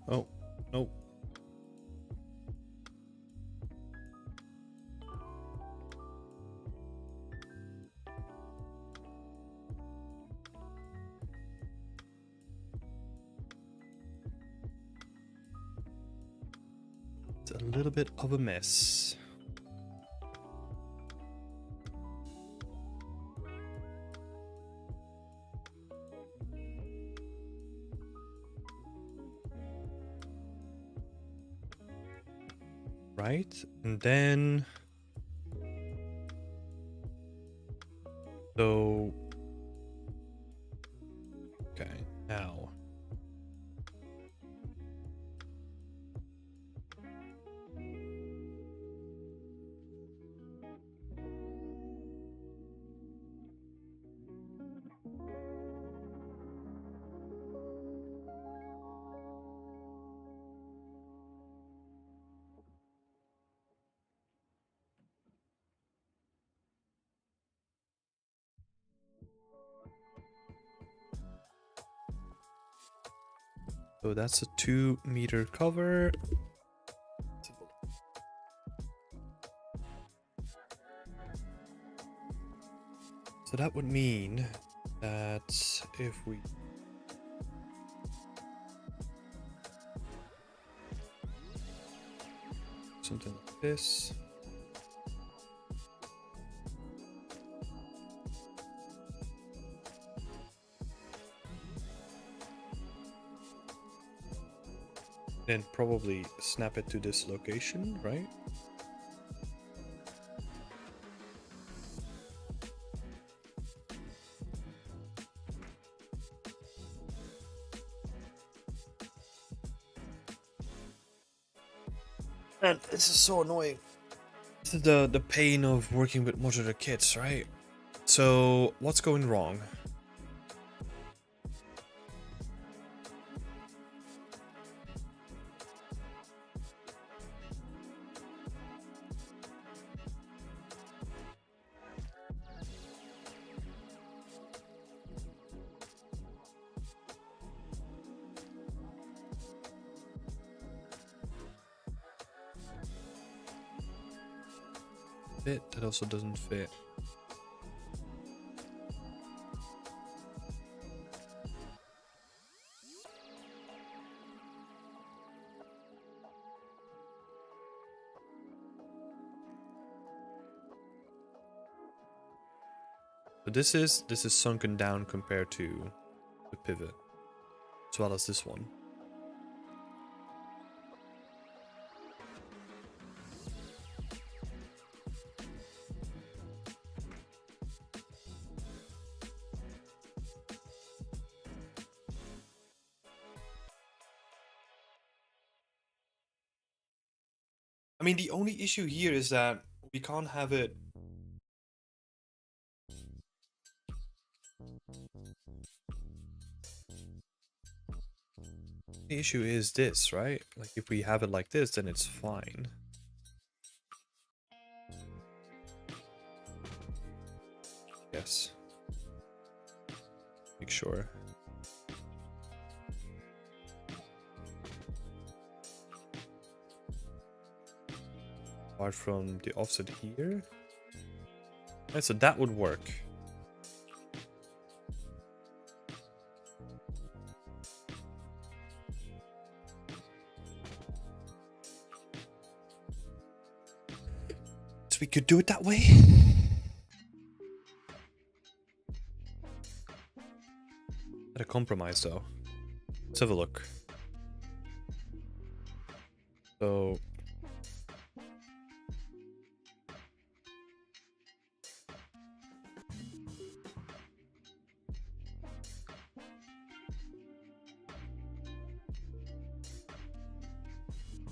Oh, no. It's a little bit of a mess. Right, and then so okay, now so that's a 2-meter cover. So that would mean that if we something like this, then probably snap it to this location, right? Man, this is so annoying. This is the pain of working with modular kits, right? So what's going wrong? fit. That also doesn't fit. So this is sunken down compared to the pivot, as well as this one. I mean, the only issue here is that we can't have it. The issue is this, right? Like, if we have it like this, then it's fine. Yes. Make sure. Apart from the offset here. Right, so that would work. So we could do it that way. At a compromise though. Let's have a look. So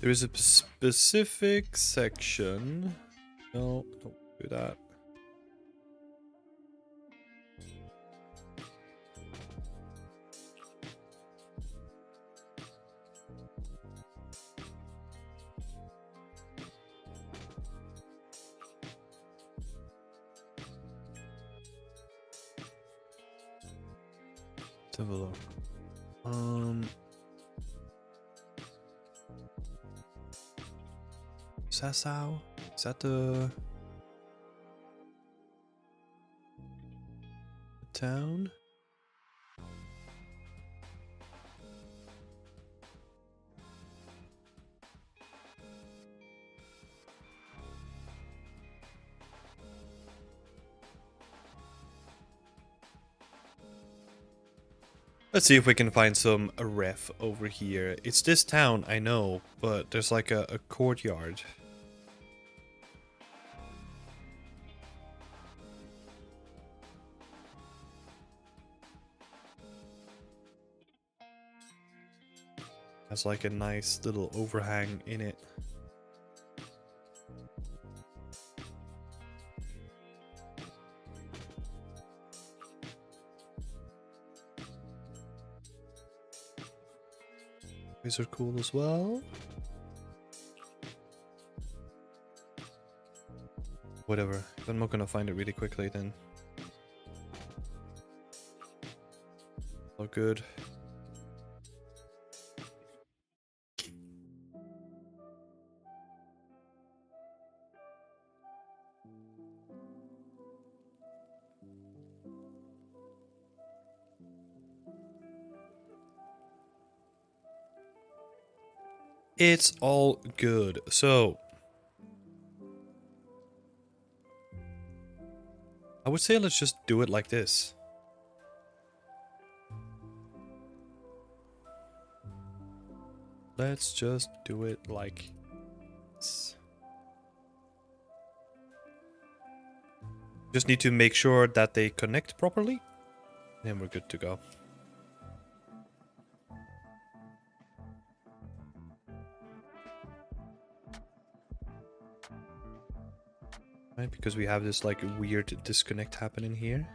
there is a specific section. No, don't do that. Let's have a look. Sassau? Is that the town? Let's see if we can find some ref over here. It's this town, I know, but there's like a courtyard. Has like a nice little overhang in it. These are cool as well. Whatever. I'm not gonna find it really quickly then. All good. It's all good. So I would say let's just do it like this. Let's just do it like this. Just need to make sure that they connect properly, and we're good to go. Right, because we have this like weird disconnect happening here.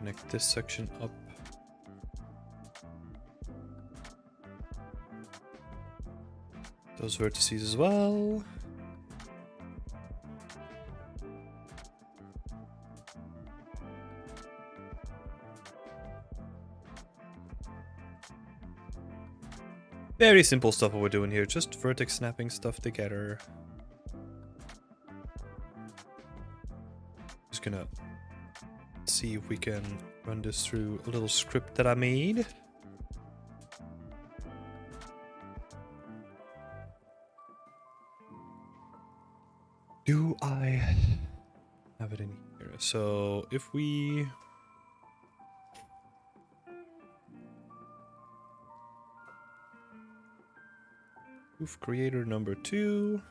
Connect this section up. Those vertices as well. Very simple stuff what we're doing here, just vertex snapping stuff together. Just gonna see if we can run this through a little script that I made. Do I have it in here? So if we move creator number 2.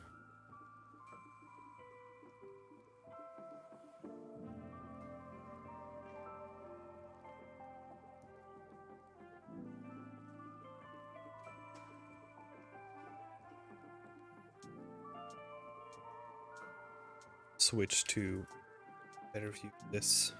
Switch to better view this.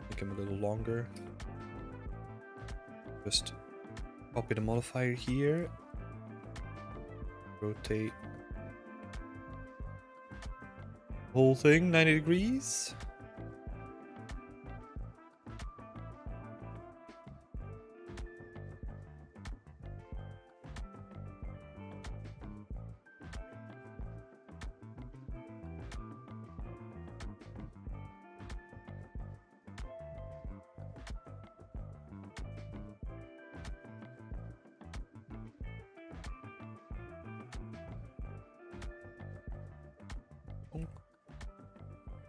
Make them a little longer. Just copy the modifier here. Rotate the whole thing 90 degrees.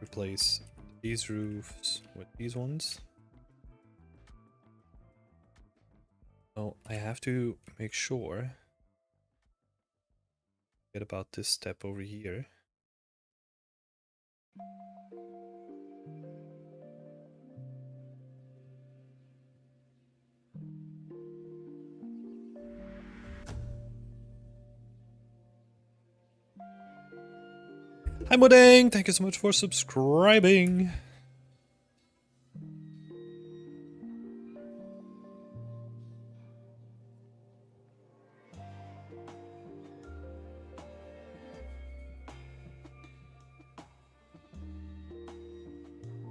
Replace these roofs with these ones. Oh, I have to make sure. Forget about this step over here. Hi Modeng, thank you so much for subscribing.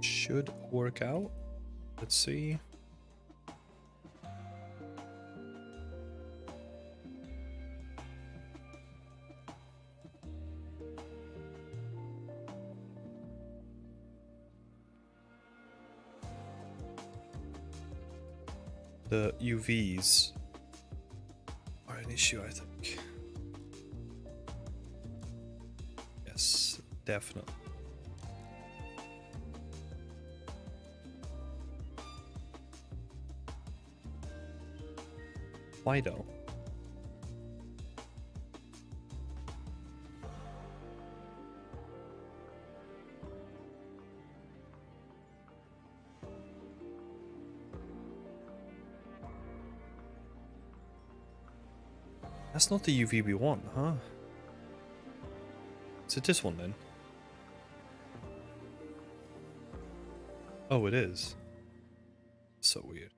Should work out. Let's see. The UVs are an issue, I think. Yes, definitely. Why though? That's not the UV we want, huh? Is it this one then? Oh, it is. So weird.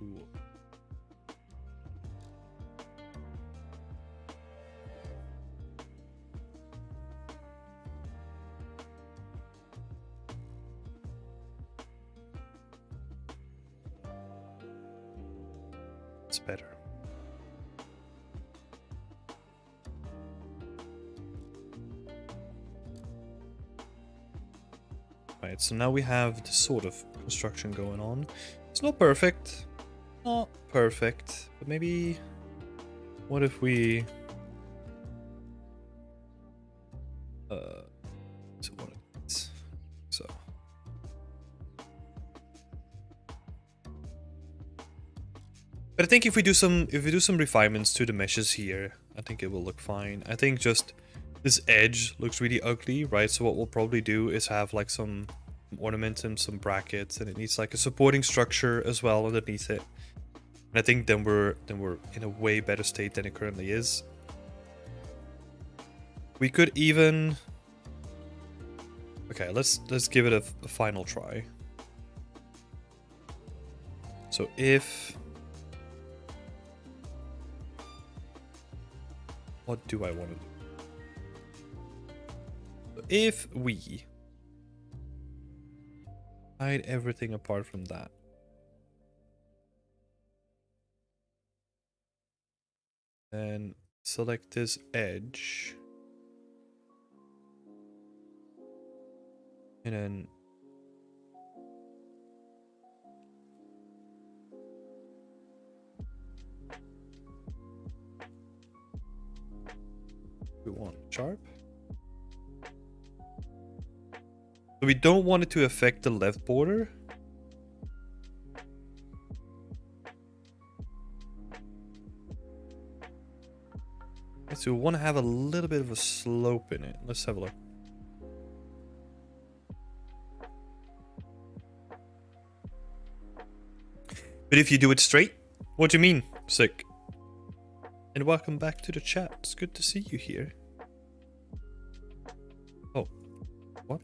Ooh. It's better. Right, so now we have this sort of construction going on. It's not perfect. Not perfect. But maybe... What if we... But I think if we do some refinements to the meshes here, I think it will look fine. I think just this edge looks really ugly, right? So what we'll probably do is have like some ornaments and some brackets, and it needs like a supporting structure as well underneath it. And I think then we're in a way better state than it currently is. We could even... Okay, let's give it a final try. So if... What do I want to do? If we hide everything apart from that. Then select this edge. And then we want sharp. So we don't want it to affect the left border. So we want to have a little bit of a slope in it. Let's have a look. But if you do it straight, what do you mean? Sick. And welcome back to the chat. It's good to see you here. Oh, what?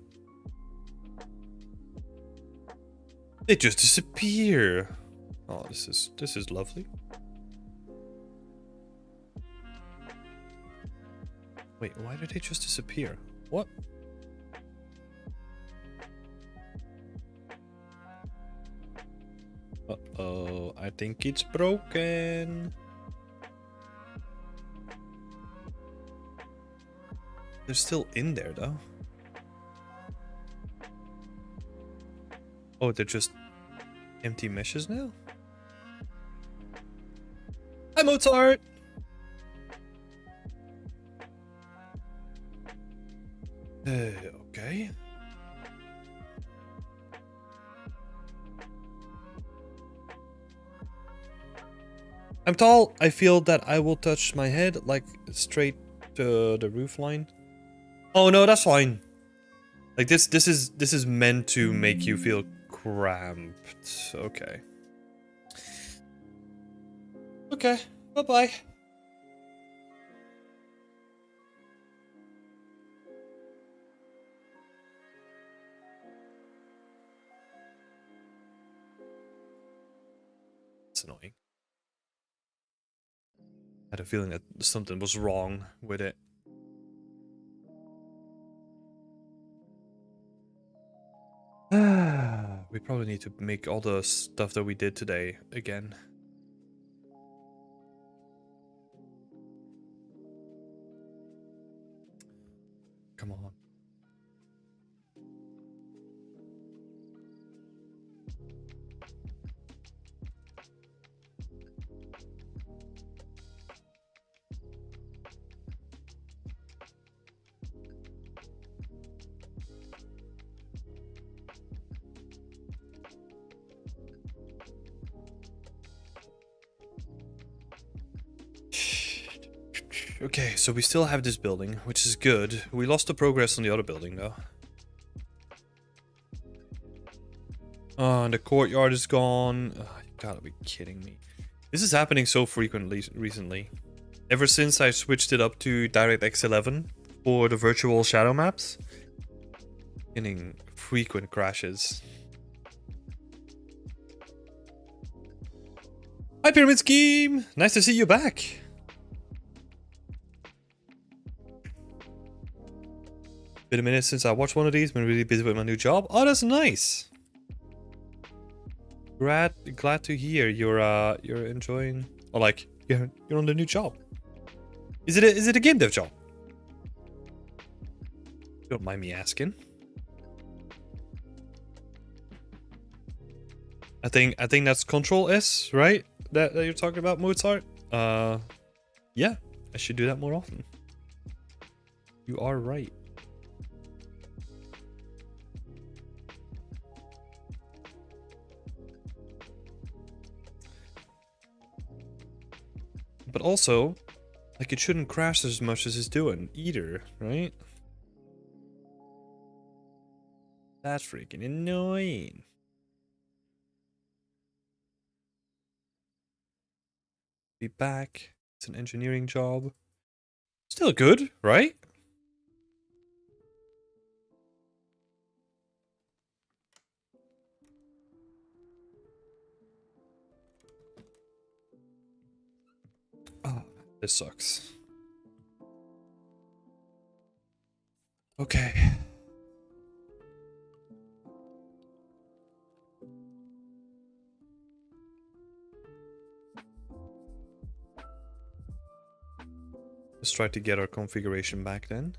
They just disappear. Oh, this is lovely. Wait, why did they just disappear? What? Uh-oh, I think it's broken. They're still in there, though. Oh, they're just empty meshes now? Hi, Mozart! Okay. I'm tall. I feel that I will touch my head like straight to the roof line. Oh no, that's fine. Like this is meant to make you feel cramped. Okay. Okay. Bye-bye. It's annoying. I had a feeling that something was wrong with it. We probably need to make all the stuff that we did today again. Come on. Okay, so we still have this building, which is good. We lost the progress on the other building, though. Oh, and the courtyard is gone. Oh, you gotta be kidding me. This is happening so frequently recently. Ever since I switched it up to DirectX 11 for the virtual shadow maps. Getting frequent crashes. Hi, Pyramid Scheme! Nice to see you back. Been a minute since I watched one of these. Been really busy with my new job. Oh, that's nice. Glad to hear you're enjoying, or like you're on the new job. Is it a game dev job? Don't mind me asking. I think that's Control S, right? That you're talking about, Mozart. Yeah, I should do that more often. You are right. But also, like, it shouldn't crash as much as it's doing either, right? That's freaking annoying. Be back. It's an engineering job. Still good, right? Oh, this sucks. Okay. Let's try to get our configuration back then.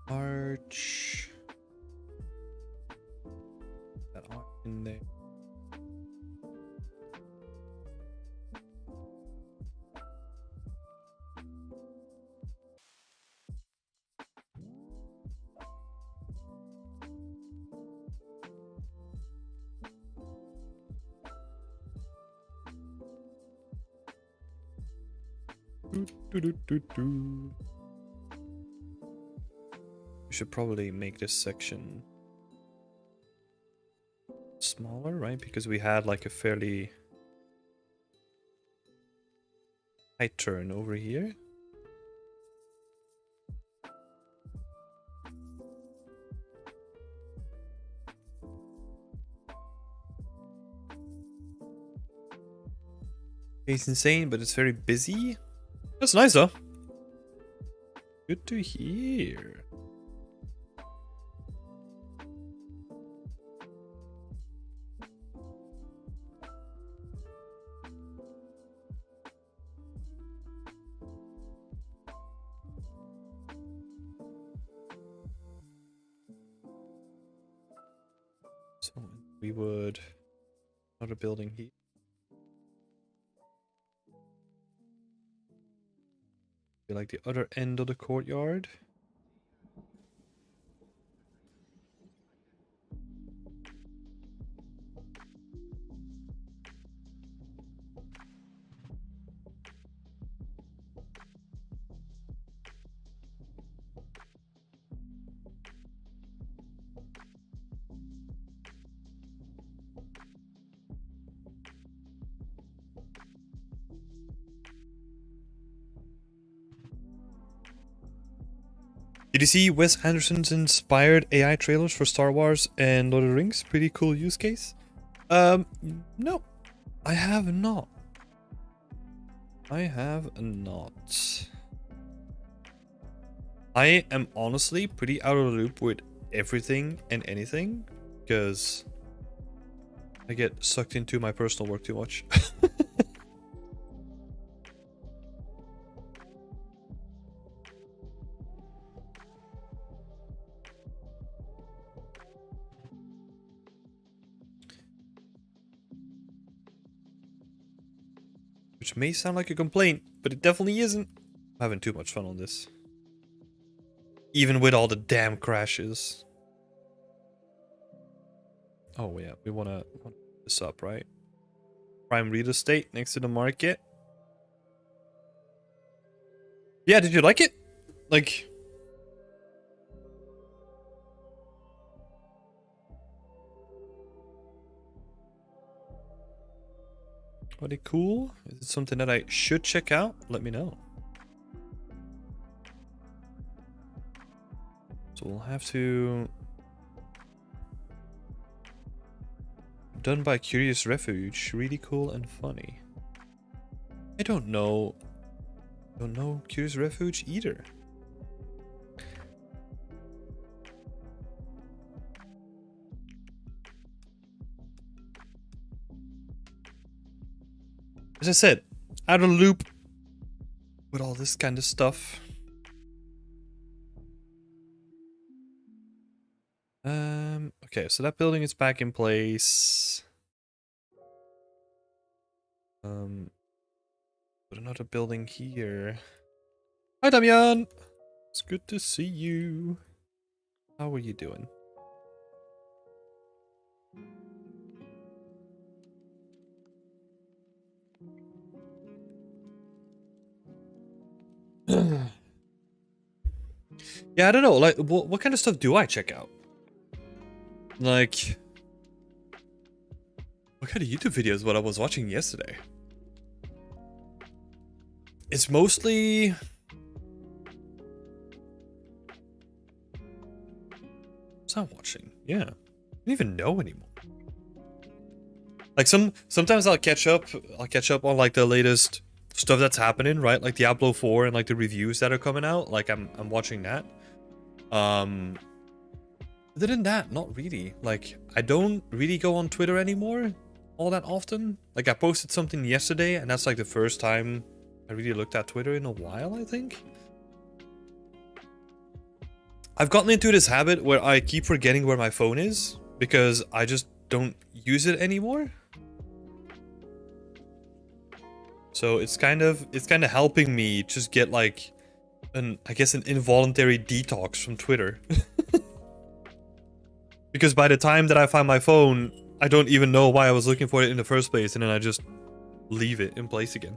Arch. That arch in there. We should probably make this section smaller, right? Because we had like a fairly high turn over here. It's insane, but it's very busy. That's nice though. Good to hear. So we would another building here. Be like the other end of the courtyard. Did you see Wes Anderson's inspired AI trailers for Star Wars and Lord of the Rings? Pretty cool use case. No, I have not. I have not. I am honestly pretty out of the loop with everything and anything because I get sucked into my personal work too much. Which may sound like a complaint, but it definitely isn't. I'm having too much fun on this. Even with all the damn crashes. Oh yeah, we wanna put this up, right? Prime real estate next to the market. Yeah, did you like it? Like... Are they cool? Is it something that I should check out? Let me know. So we'll have to... Done by Curious Refuge. Really cool and funny. I don't know. Don't know Curious Refuge either. As I said, out of the loop with all this kind of stuff. Okay, so that building is back in place. Put another building here. Hi, Damian! It's good to see you. How are you doing? Yeah, I don't know. Like, what kind of stuff do I check out? Like, what kind of YouTube videos what I was watching yesterday? It's mostly... What's I watching? Yeah. I don't even know anymore. Like sometimes I'll catch up on like the latest stuff that's happening, right? Like Diablo 4 and like the reviews that are coming out. Like I'm watching that. Other than that, not really. Like I don't really go on Twitter anymore all that often. Like I posted something yesterday and that's like the first time I really looked at Twitter in a while, I think. I've gotten into this habit where I keep forgetting where my phone is because I just don't use it anymore. So it's kind of helping me just get like I guess an involuntary detox from Twitter. Because by the time that I find my phone, I don't even know why I was looking for it in the first place, and then I just leave it in place again.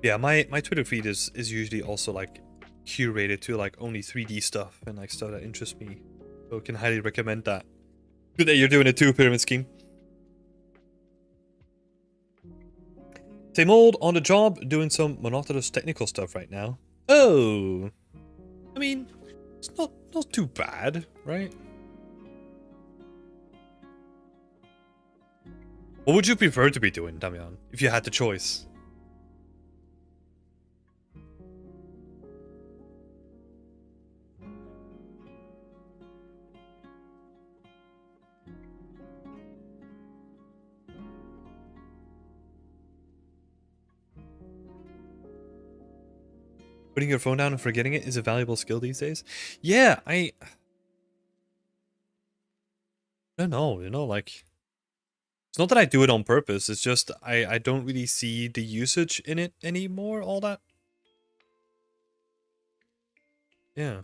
Yeah, my Twitter feed is usually also like curated to like only 3D stuff and like stuff that interests me. So I can highly recommend that. Good that you're doing it too, Pyramid Scheme. Same old, on the job, doing some monotonous technical stuff right now. Oh, I mean, it's not too bad, right? What would you prefer to be doing, Damian, if you had the choice? Putting your phone down and forgetting it is a valuable skill these days. Yeah, I don't know, you know, like... It's not that I do it on purpose, it's just I don't really see the usage in it anymore, all that. Yeah.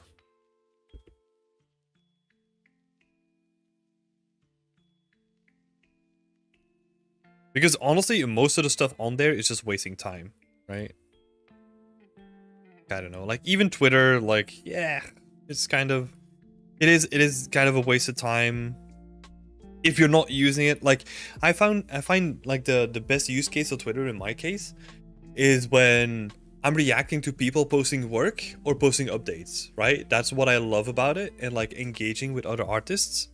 Because honestly, most of the stuff on there is just wasting time, right? I don't know, like even Twitter, like, yeah, it's kind of... It is kind of a waste of time if you're not using it. Like, I find like the best use case of Twitter in my case is when I'm reacting to people posting work or posting updates, right? That's what I love about it, and like engaging with other artists.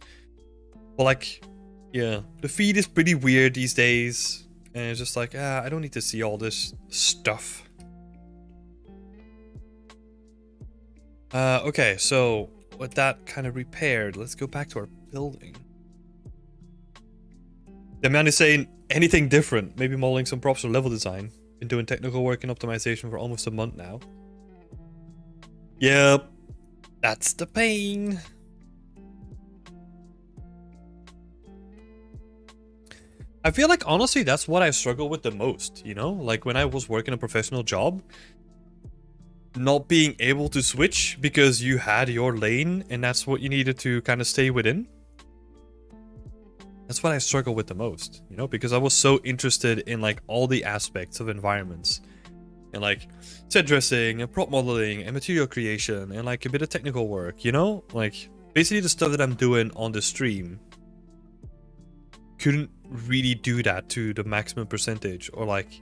But like, yeah, the feed is pretty weird these days, and it's just like, I don't need to see all this stuff. Okay, so with that kind of repaired, let's go back to our building. The man is saying anything different, maybe modeling some props or level design. Been doing technical work and optimization for almost a month now. Yep, that's the pain. I feel like honestly that's what I struggle with the most, you know? Like when I was working a professional job, not being able to switch because you had your lane and that's what you needed to kind of stay within. That's what I struggle with the most, you know, because I was so interested in like all the aspects of environments and like set dressing and prop modeling and material creation and like a bit of technical work, you know, like basically the stuff that I'm doing on the stream. Couldn't really do that to the maximum percentage or like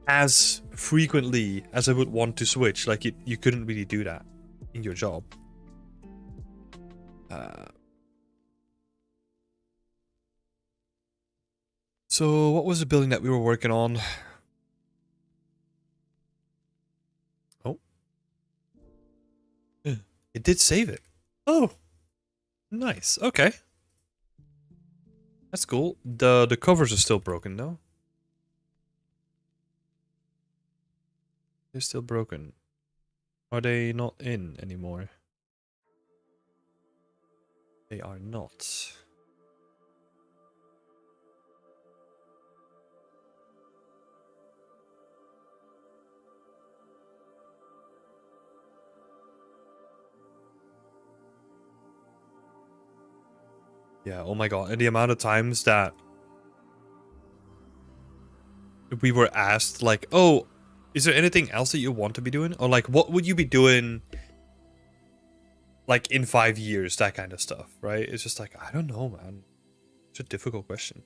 as frequently as I would want to switch. Like you couldn't really do that in your job. So what was the building that we were working on? It did save it. Oh, nice. Okay. That's cool. The covers are still broken, though. They're still broken. Are they not in anymore? They are not. Yeah, oh my god. And the amount of times that we were asked, like, oh, is there anything else that you want to be doing? Or like, what would you be doing, like, in 5 years? That kind of stuff, right? It's just like, I don't know, man. It's a difficult question.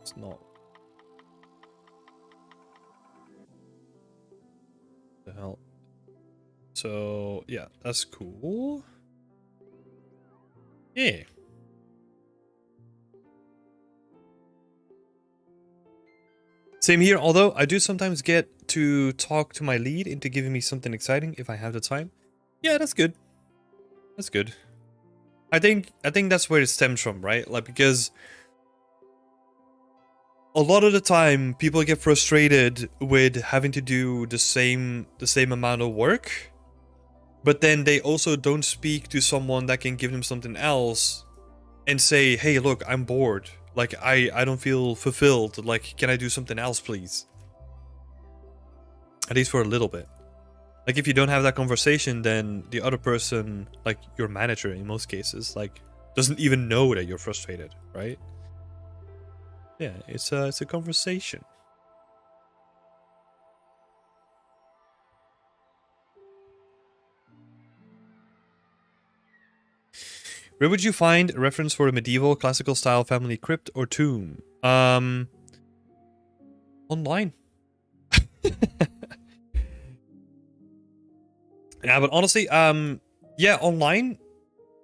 It's not. The hell. So yeah, that's cool. Yeah. Same here, although I do sometimes get to talk to my lead into giving me something exciting if I have the time. Yeah, that's good. That's good. I think that's where it stems from, right? Like, because a lot of the time people get frustrated with having to do the same amount of work, but then they also don't speak to someone that can give them something else and say, hey, look, I'm bored. Like, I don't feel fulfilled. Like, can I do something else, please? At least for a little bit. Like, if you don't have that conversation, then the other person, like your manager in most cases, like, doesn't even know that you're frustrated, right? Yeah, it's a conversation. Where would you find a reference for a medieval classical style family crypt or tomb? Online. Yeah, but honestly, yeah, online,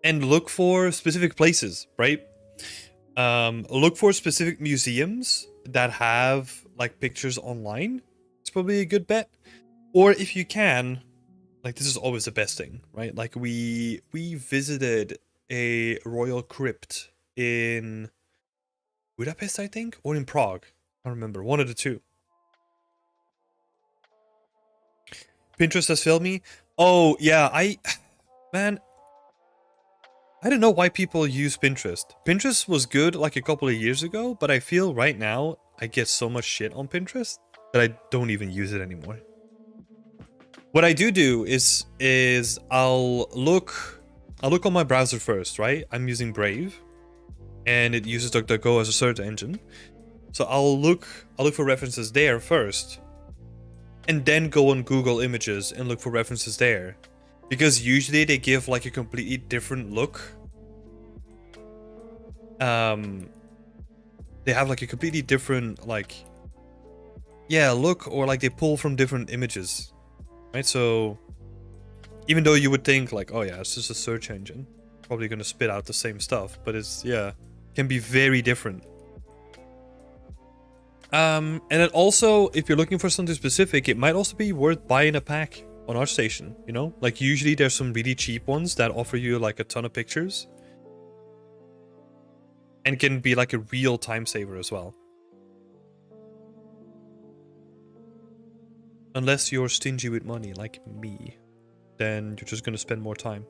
and look for specific places, right? Look for specific museums that have like pictures online. It's probably a good bet. Or if you can, like, this is always the best thing, right? Like, we visited a royal crypt in Budapest, I think, or in Prague. I don't remember, one of the two. Pinterest has failed me. Oh yeah, man, I don't know why people use Pinterest. Pinterest was good like a couple of years ago, but I feel right now I get so much shit on Pinterest that I don't even use it anymore. What I do is I'll look on my browser first, right? I'm using Brave, and it uses DuckDuckGo as a search engine. So I'll look for references there first, and then go on Google Images and look for references there. Because usually they give like a completely different look. They have like a completely different like, yeah, look, or like they pull from different images, right? So even though you would think like, oh yeah, it's just a search engine, probably gonna spit out the same stuff, but it's, yeah, can be very different. And then also, if you're looking for something specific, it might also be worth buying a pack on ArtStation, you know? Like, usually there's some really cheap ones that offer you like a ton of pictures. And can be like a real time saver as well. Unless you're stingy with money, like me, then you're just gonna spend more time.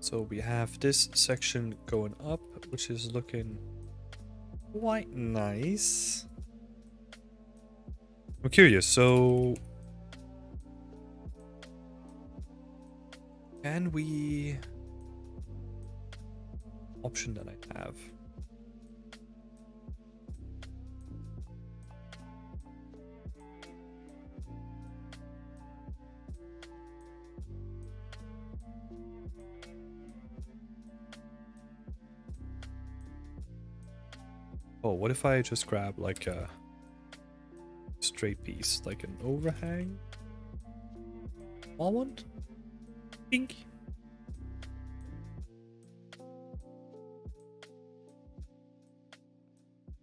So we have this section going up, which is looking quite nice. I'm curious, so can we option that I have? Oh, what if I just grab like a straight piece, like an overhang? Small one? Pink.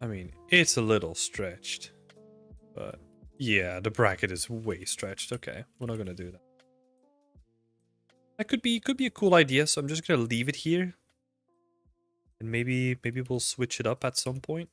I mean, it's a little stretched, but yeah, the bracket is way stretched. Okay, we're not gonna do that. That could be a cool idea, so I'm just gonna leave it here. And maybe we'll switch it up at some point.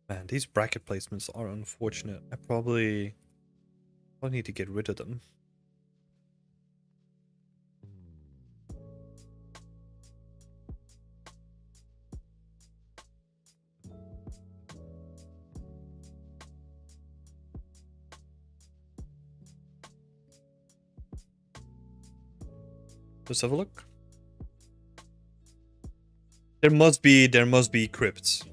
Man, these bracket placements are unfortunate. I probably need to get rid of them. Let's have a look. There must be crypts.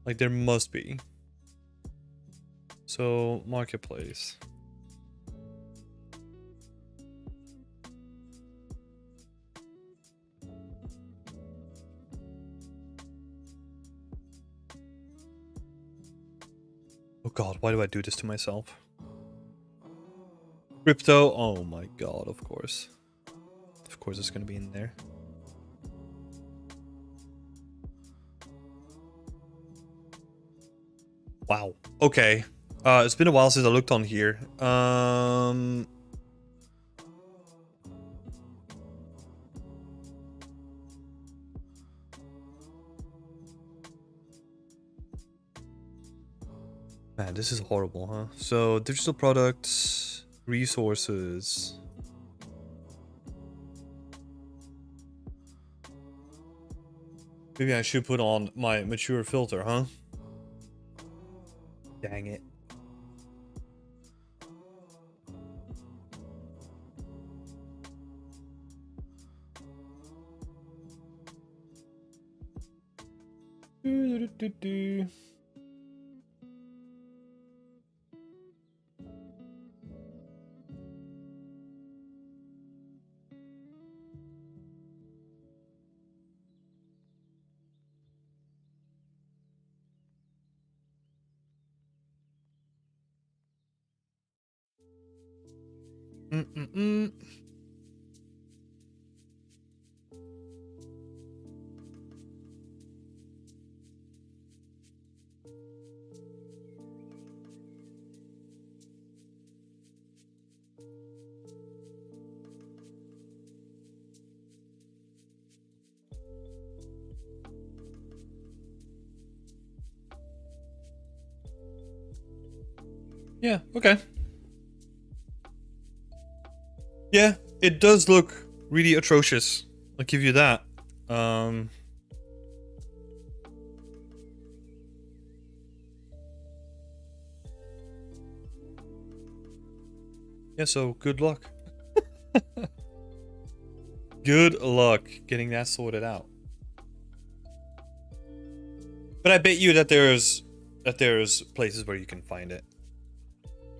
Like there must be. So marketplace. Oh god, why do I do this to myself? Crypto, oh my god, of course. Of course it's gonna be in there. Wow, okay. It's been a while since I looked on here. Man, this is horrible, huh? So, digital products, resources. Maybe I should put on my mature filter, huh? Dang it. Yeah, okay. Yeah, it does look really atrocious. I'll give you that. Yeah, so good luck. Good luck getting that sorted out. But I bet you that there's places where you can find it.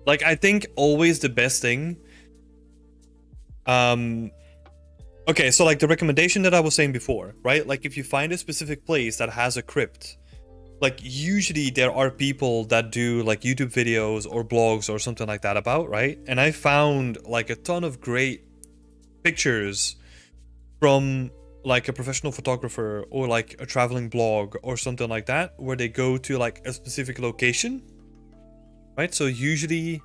Like, I think always the best thing. Okay, so like the recommendation that I was saying before, right? Like if you find a specific place that has a crypt, like usually there are people that do like YouTube videos or blogs or something like that about, right? And I found like a ton of great pictures from like a professional photographer or like a traveling blog or something like that, where they go to like a specific location, right? So usually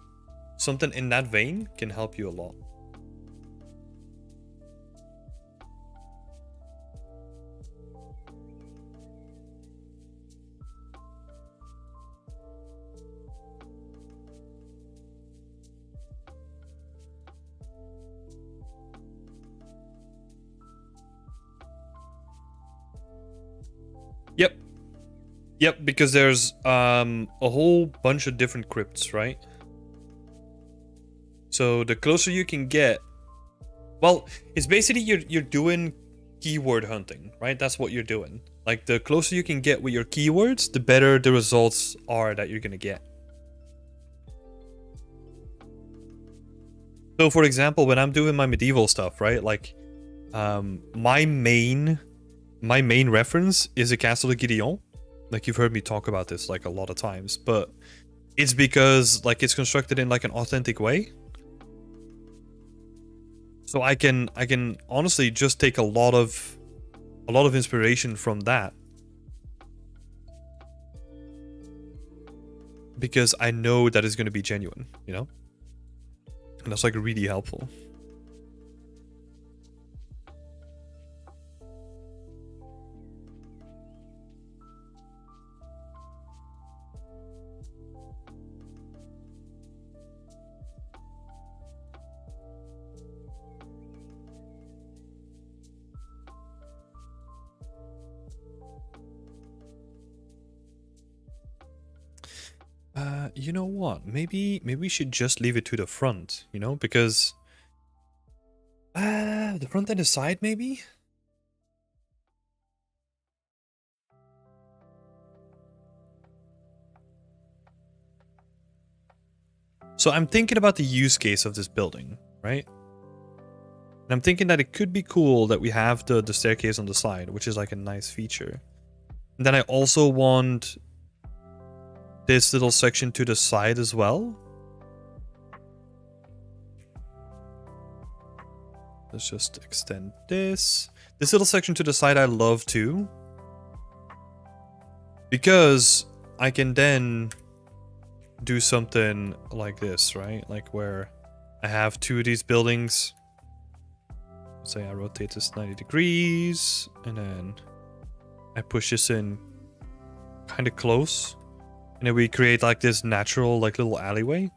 something in that vein can help you a lot. Yep. Yep, because there's a whole bunch of different crypts, right? So the closer you can get... Well, it's basically you're doing keyword hunting, right? That's what you're doing. Like, the closer you can get with your keywords, the better the results are that you're gonna get. So, for example, when I'm doing my medieval stuff, right? Like, my main reference is a Castle de Gideon. Like, you've heard me talk about this like a lot of times, but it's because like it's constructed in like an authentic way. So I can honestly just take a lot of inspiration from that, because I know that it's going to be genuine, you know? And that's like really helpful. You know what? Maybe we should just leave it to the front, you know, because the front and the side maybe? So I'm thinking about the use case of this building, right? And I'm thinking that it could be cool that we have the staircase on the side, which is like a nice feature. And then I also want this little section to the side as well. Let's just extend this. This little section to the side I love too, because I can then do something like this, right? Like where I have two of these buildings. Say I rotate this 90 degrees, and then I push this in kind of close. And then we create like this natural like little alleyway,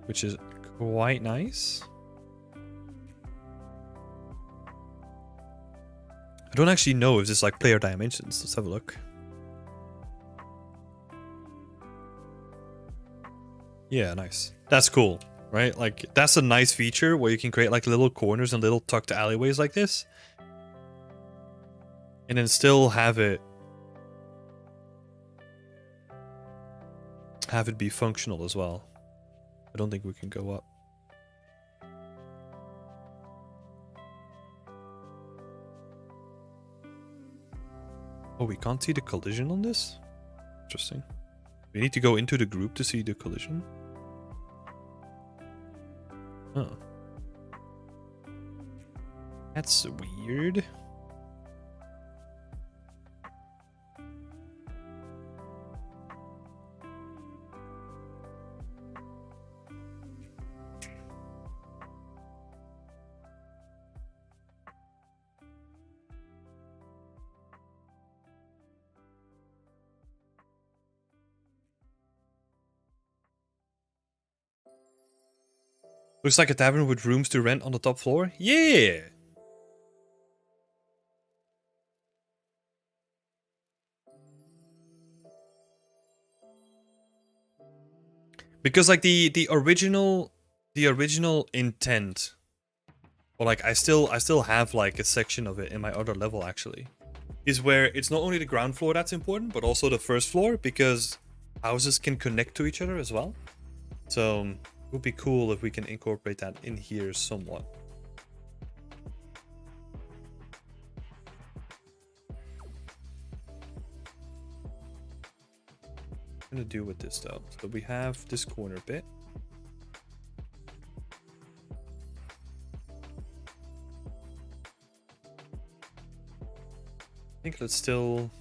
which is quite nice. I don't actually know if this is like player dimensions. Let's have a look. Yeah, nice. That's cool, right? Like, that's a nice feature where you can create like little corners and little tucked alleyways like this, and then still have it be functional as well. I don't think we can go up. Oh, we can't see the collision on this? Interesting. We need to go into the group to see the collision. Huh. That's weird. Looks like a tavern with rooms to rent on the top floor. Yeah! Because like the original intent, or like I still have like a section of it in my other level actually, is where it's not only the ground floor that's important, but also the first floor, because houses can connect to each other as well. So it would be cool if we can incorporate that in here somewhat. I'm gonna do with this though. So we have this corner bit. I think let's still.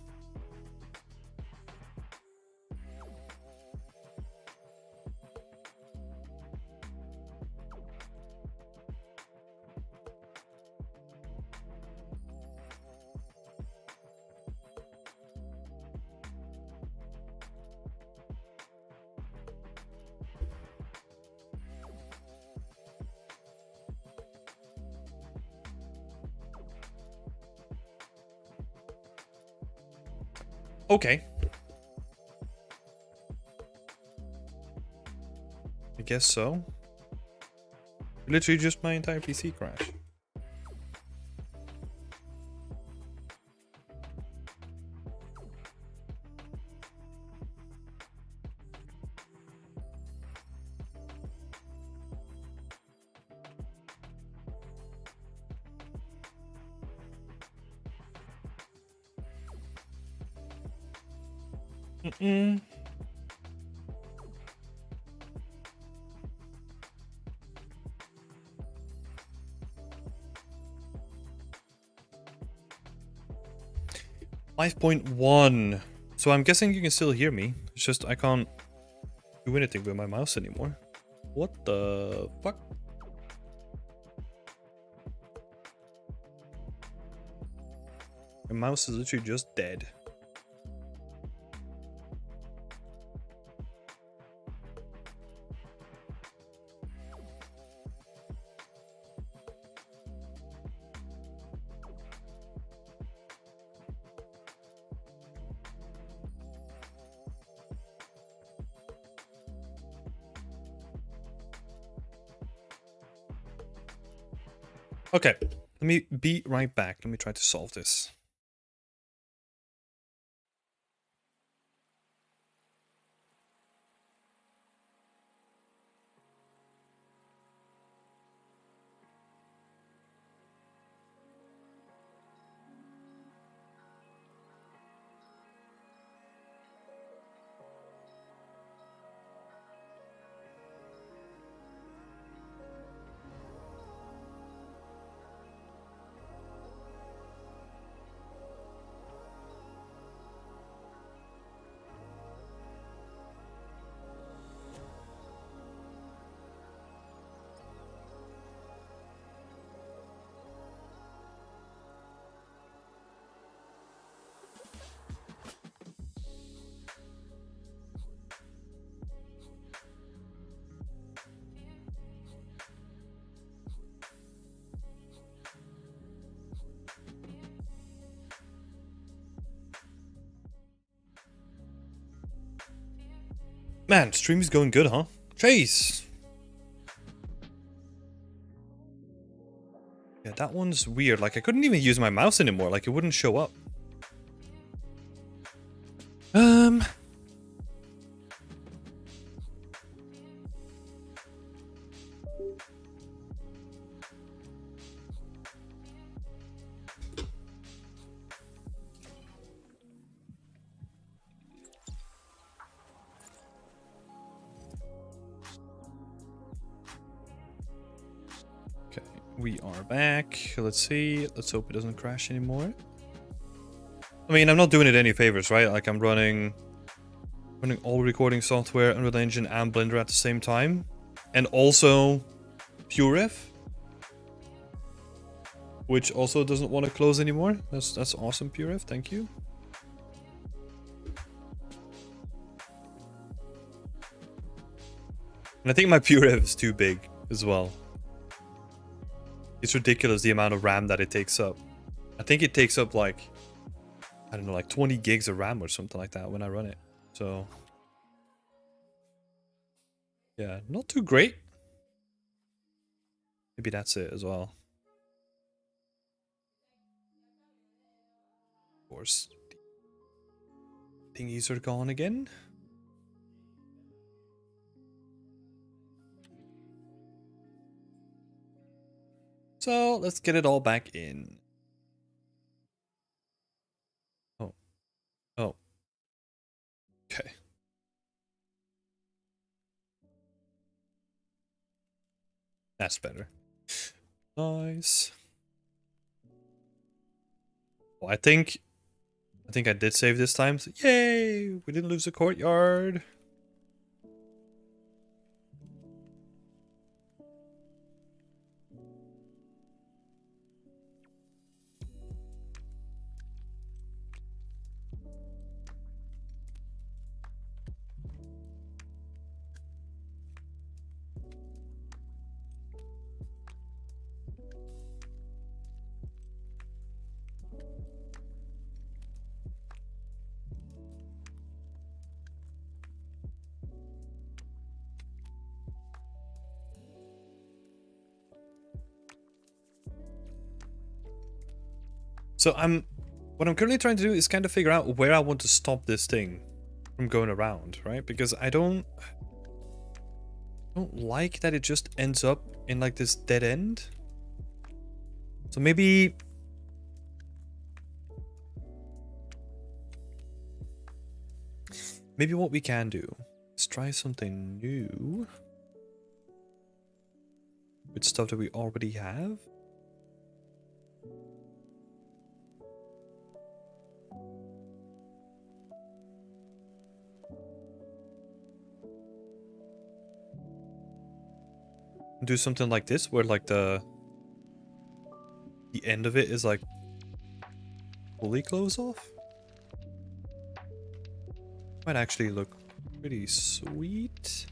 Okay. I guess so. Literally just my entire PC crashed. Mm-mm. .1. So I'm guessing you can still hear me. It's just I can't do anything with my mouse anymore. What the fuck? My mouse is literally just dead. Okay, let me be right back. Let me try to solve this. Man, stream is going good, huh? Chase! Yeah, that one's weird. Like, I couldn't even use my mouse anymore. Like, it wouldn't show up. We are back. Let's see. Let's hope it doesn't crash anymore. I mean, I'm not doing it any favors, right? Like, I'm running all recording software, Unreal Engine, and Blender at the same time. And also PureRef, which also doesn't want to close anymore. That's awesome, PureRef. Thank you. And I think my PureRef is too big as well. It's ridiculous the amount of RAM that it takes up. I think it takes up like, I don't know, like 20 gigs of RAM or something like that when I run it. So, yeah, not too great. Maybe that's it as well. Of course. Thingies are gone again. So, let's get it all back in. Oh. Okay. That's better. Nice. Well, I think I did save this time. So yay! We didn't lose the courtyard. So what I'm currently trying to do is kind of figure out where I want to stop this thing from going around, right? Because I don't like that it just ends up in like this dead end. So maybe what we can do is try something new with stuff that we already have. Do something like this where like the end of it is like fully closed off. Might actually look pretty sweet.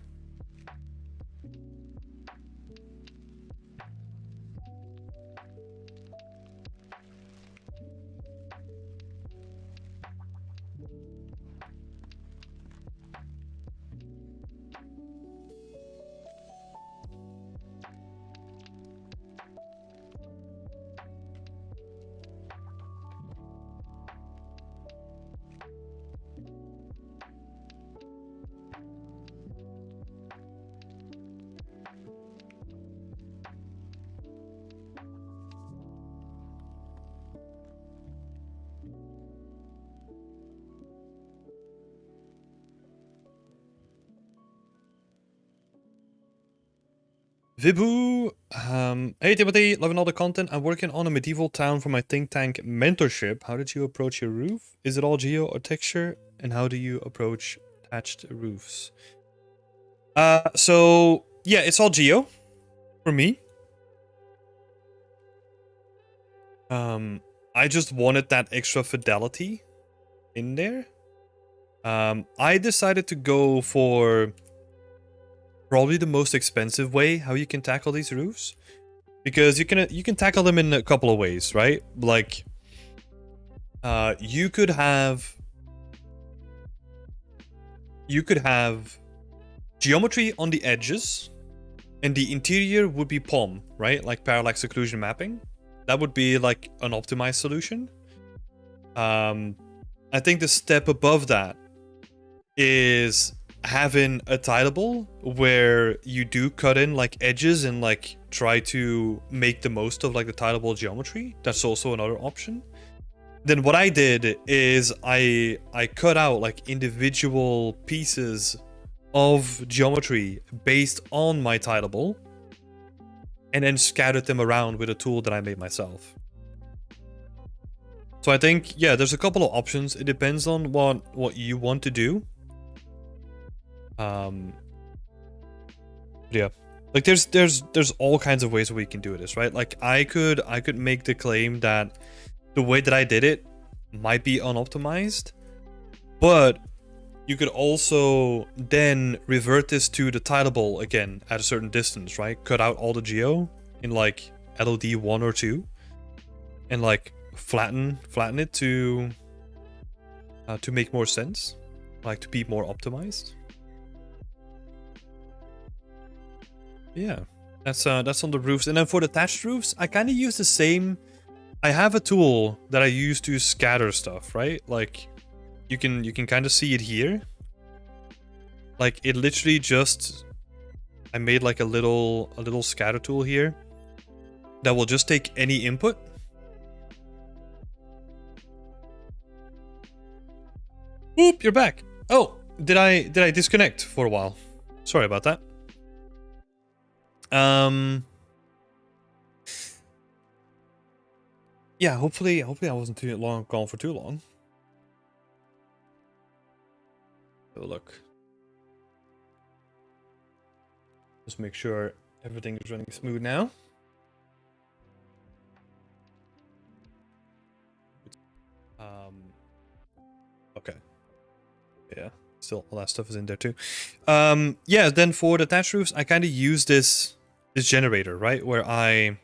Vibu, hey Timothy, loving all the content. I'm working on a medieval town for my think tank mentorship. How did you approach your roof? Is it all geo or texture? And how do you approach thatched roofs? So yeah, it's all geo for me. I just wanted that extra fidelity in there. I decided to go for probably the most expensive way how you can tackle these roofs, because you can tackle them in a couple of ways, right? Like you could have geometry on the edges and the interior would be POM, right? Like parallax occlusion mapping. That would be like an optimized solution. I think the step above that is having a tileable where you do cut in like edges and like try to make the most of like the tileable geometry. That's also another option. Then what I did is I cut out like individual pieces of geometry based on my tileable and then scattered them around with a tool that I made myself. So I think, yeah, there's a couple of options. It depends on what you want to do. Yeah, like there's all kinds of ways that we can do this, right? Like I could make the claim that the way that I did it might be unoptimized, but you could also then revert this to the tileable again at a certain distance, right? Cut out all the geo in like LOD 1 or 2 and like flatten it to make more sense, like to be more optimized. Yeah, that's on the roofs. And then for the thatched roofs, I kind of use the same. I have a tool that I use to scatter stuff, right? Like you can kind of see it here. Like it literally just, I made like a little scatter tool here that will just take any input. Oop, you're back. Oh, did I disconnect for a while? Sorry about that. Yeah, hopefully I wasn't gone for too long. So look. Just make sure everything is running smooth now. Okay. Yeah, still all that stuff is in there too. Yeah, then for the thatch roofs, I kind of use this generator, right? Where I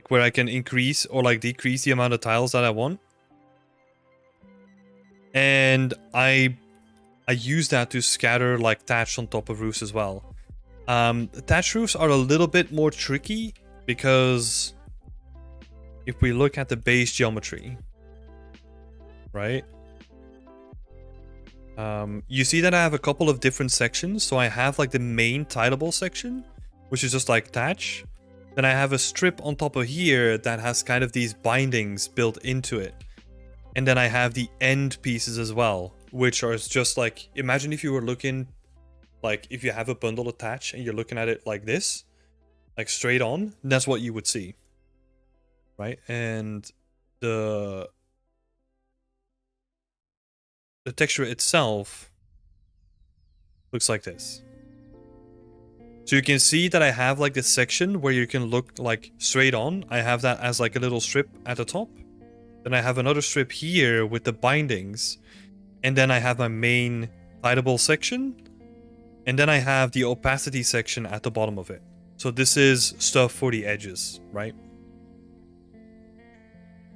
where I can increase or like decrease the amount of tiles that I want. And I use that to scatter like thatch on top of roofs as well. Thatch roofs are a little bit more tricky because if we look at the base geometry, right? You see that I have a couple of different sections. So I have like the main tileable section, which is just like thatch. Then I have a strip on top of here that has kind of these bindings built into it. And then I have the end pieces as well, which are just like, imagine if you were looking, like if you have a bundle of thatch and you're looking at it like this, like straight on, that's what you would see. Right? And the texture itself looks like this. So you can see that I have like this section where you can look like straight on. I have that as like a little strip at the top. Then I have another strip here with the bindings. And then I have my main tileable section. And then I have the opacity section at the bottom of it. So this is stuff for the edges, right?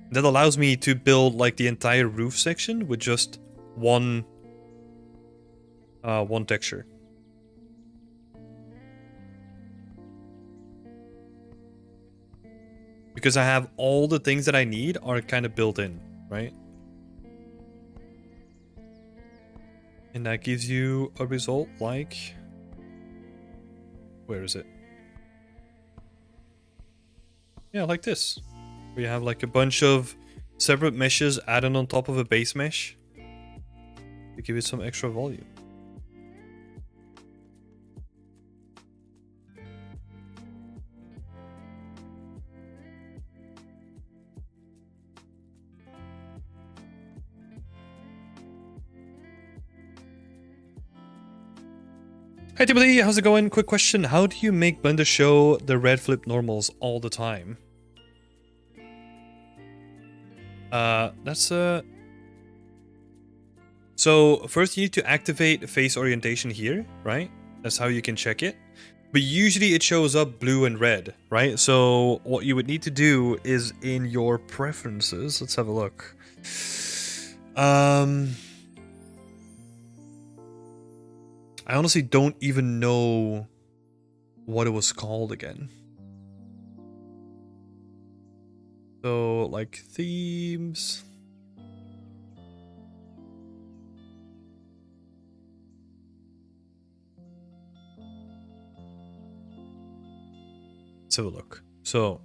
That allows me to build like the entire roof section with just one texture. Because I have all the things that I need are kind of built in, right? And that gives you a result like... Where is it? Yeah, like this. We have like a bunch of separate meshes added on top of a base mesh to give it some extra volume. Hi Timothy, how's it going? Quick question. How do you make Blender show the red flip normals all the time? So first you need to activate face orientation here, right? That's how you can check it. But usually it shows up blue and red, right? So what you would need to do is in your preferences, let's have a look. I honestly don't even know what it was called again. So, like, themes. Let's have a look. So,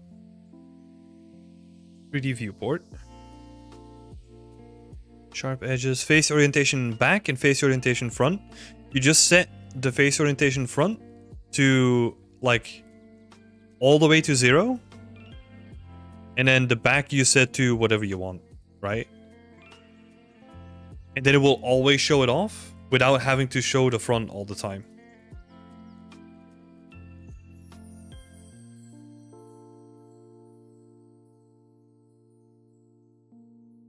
3D viewport. Sharp edges, face orientation back and face orientation front. You just set the face orientation front to like all the way to 0. And then the back you set to whatever you want, right? And then it will always show it off without having to show the front all the time.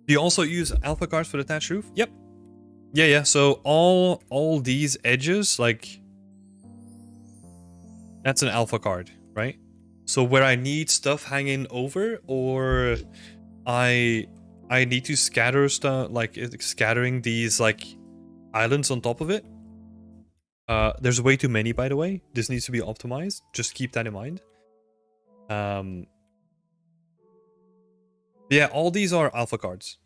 Do you also use alpha cards for the thatch roof? Yep. Yeah. So all these edges, like, that's an alpha card, right? So where I need stuff hanging over, or I need to scatter stuff, like scattering these like islands on top of it. There's way too many, by the way. This needs to be optimized. Just keep that in mind. Yeah, all these are alpha cards.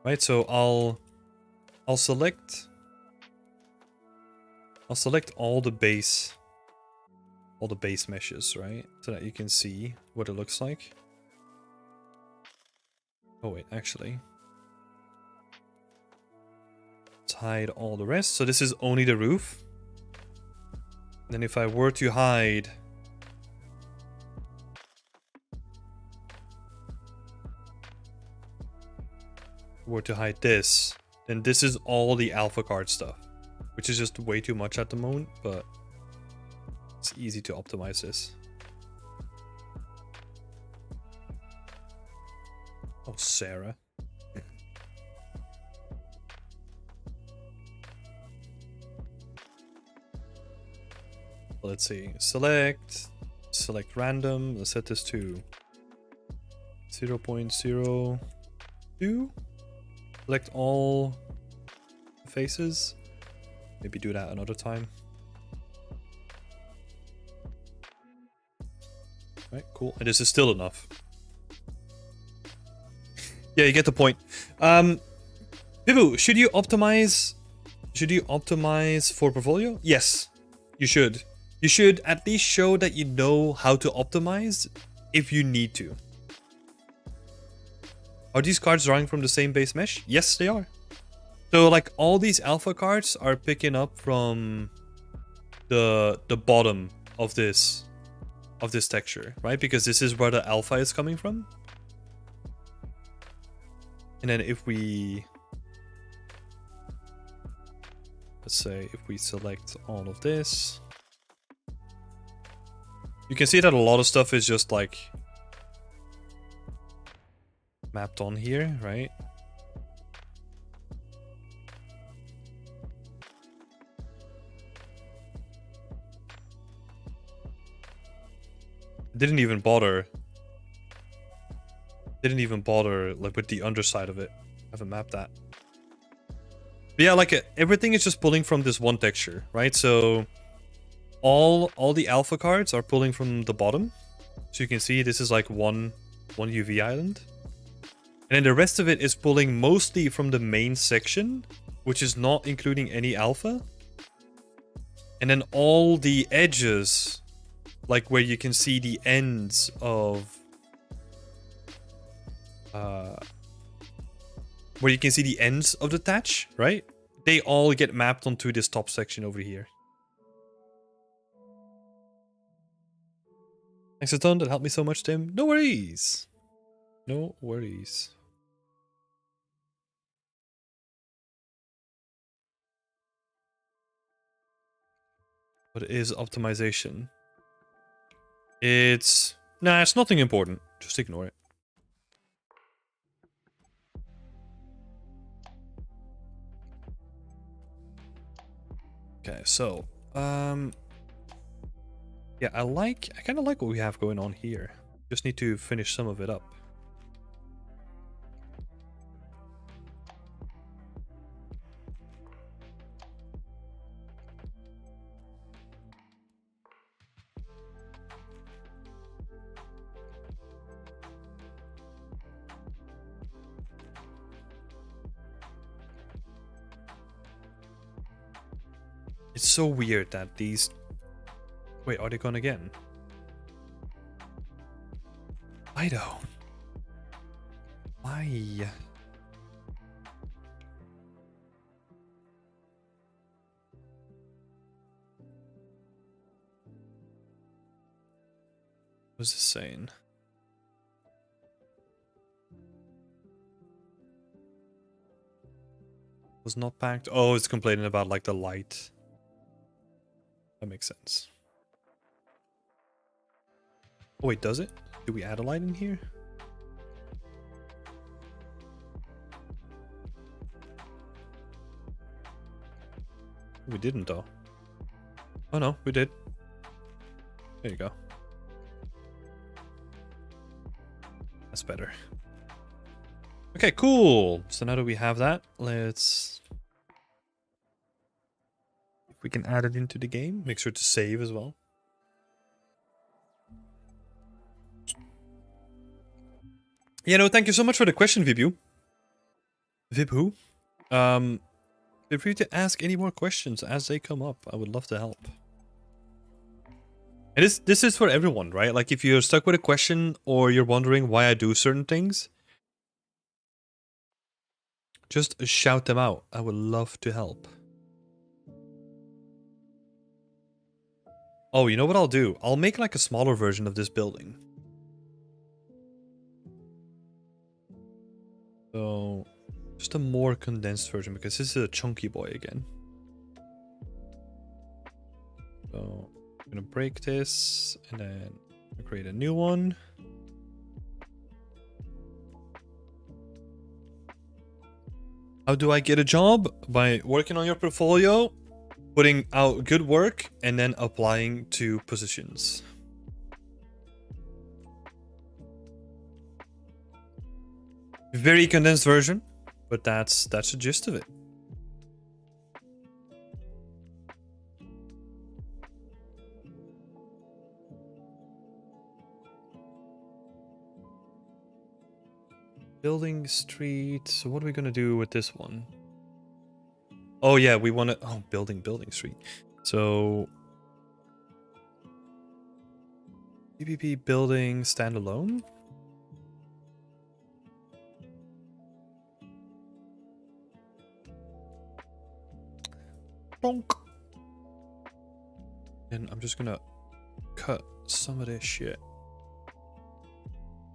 Right, so I'll select all the base meshes, right? So that you can see what it looks like. Oh wait, actually. Let's hide all the rest. So this is only the roof. Then if I were to hide this, then this is all the alpha card stuff, which is just way too much at the moment, but it's easy to optimize this. Oh, Sarah. Let's see. Select random. Let's set this to 0.0. 2. Select all faces. Maybe do that another time. Right, cool. And this is still enough. Yeah, you get the point. Vivu, should you optimize for portfolio? Yes, you should. You should at least show that you know how to optimize if you need to. Are these cards drawing from the same base mesh? Yes, they are. So like all these alpha cards are picking up from the bottom of this texture, right? Because this is where the alpha is coming from. And then if we, let's say if we select all of this, you can see that a lot of stuff is just like mapped on here, right? Didn't even bother like with the underside of it. I haven't mapped that. But yeah, like everything is just pulling from this one texture, right? So all the alpha cards are pulling from the bottom. So you can see this is like one UV island. And then the rest of it is pulling mostly from the main section, which is not including any alpha. And then all the edges, like where you can see the ends of the thatch, right? They all get mapped onto this top section over here. Thanks a ton, that helped me so much, Tim. No worries. No worries. What is optimization? It's nothing important. Just ignore it. Okay, so yeah, I kind of like what we have going on here. Just need to finish some of it up. It's so weird that these... Wait, are they gone again? I don't. Why? What's this saying? Was not packed. Oh, it's complaining about like the light. That makes sense. Oh wait, does it? Do we add a light in here? We didn't though. Oh no, we did. There you go. That's better. Okay, cool. So now that we have that, let's... If we can add it into the game, make sure to save as well. Yeah, no, thank you so much for the question, Vibu. Vibhu. Feel free to ask any more questions as they come up. I would love to help. And this is for everyone, right? Like if you're stuck with a question or you're wondering why I do certain things, just shout them out. I would love to help. Oh, you know what I'll do? I'll make like a smaller version of this building. So, just a more condensed version because this is a chunky boy again. So, I'm gonna break this and then create a new one. How do I get a job? By working on your portfolio, putting out good work, and then applying to positions. Very condensed version, but that's the gist of it. Building street. So what are we gonna do with this one? Oh yeah, we want to. Oh, building street. So PPP building standalone. Bonk. And I'm just gonna cut some of this shit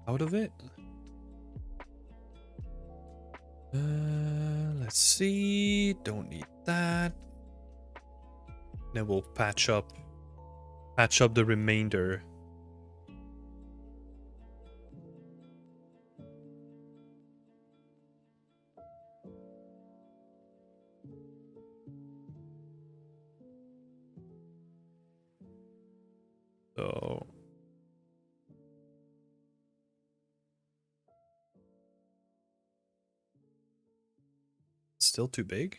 out of it. Let's see. Don't need that. Then we'll patch up the remainder. So still too big.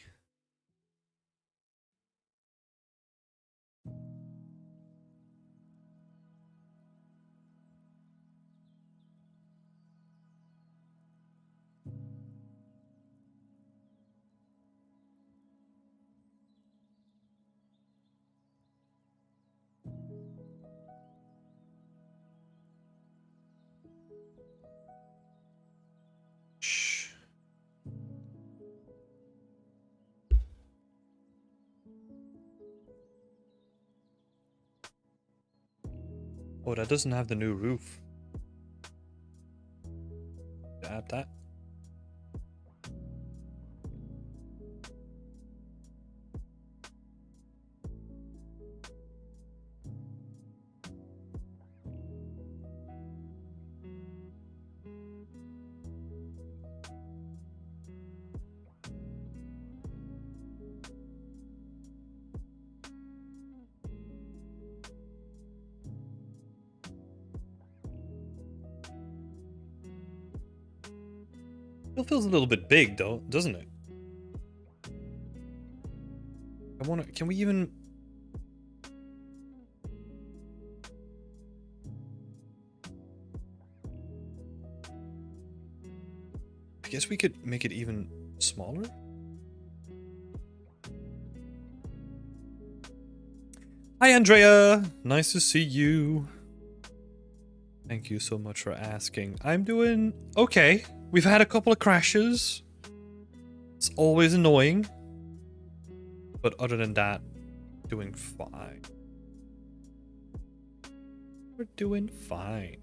Shh. Oh, that doesn't have the new roof. Add that. Still feels a little bit big though, doesn't it? Can we even... I guess we could make it even smaller? Hi Andrea! Nice to see you. Thank you so much for asking. I'm doing okay. We've had a couple of crashes. It's always annoying. But other than that, doing fine. We're doing fine.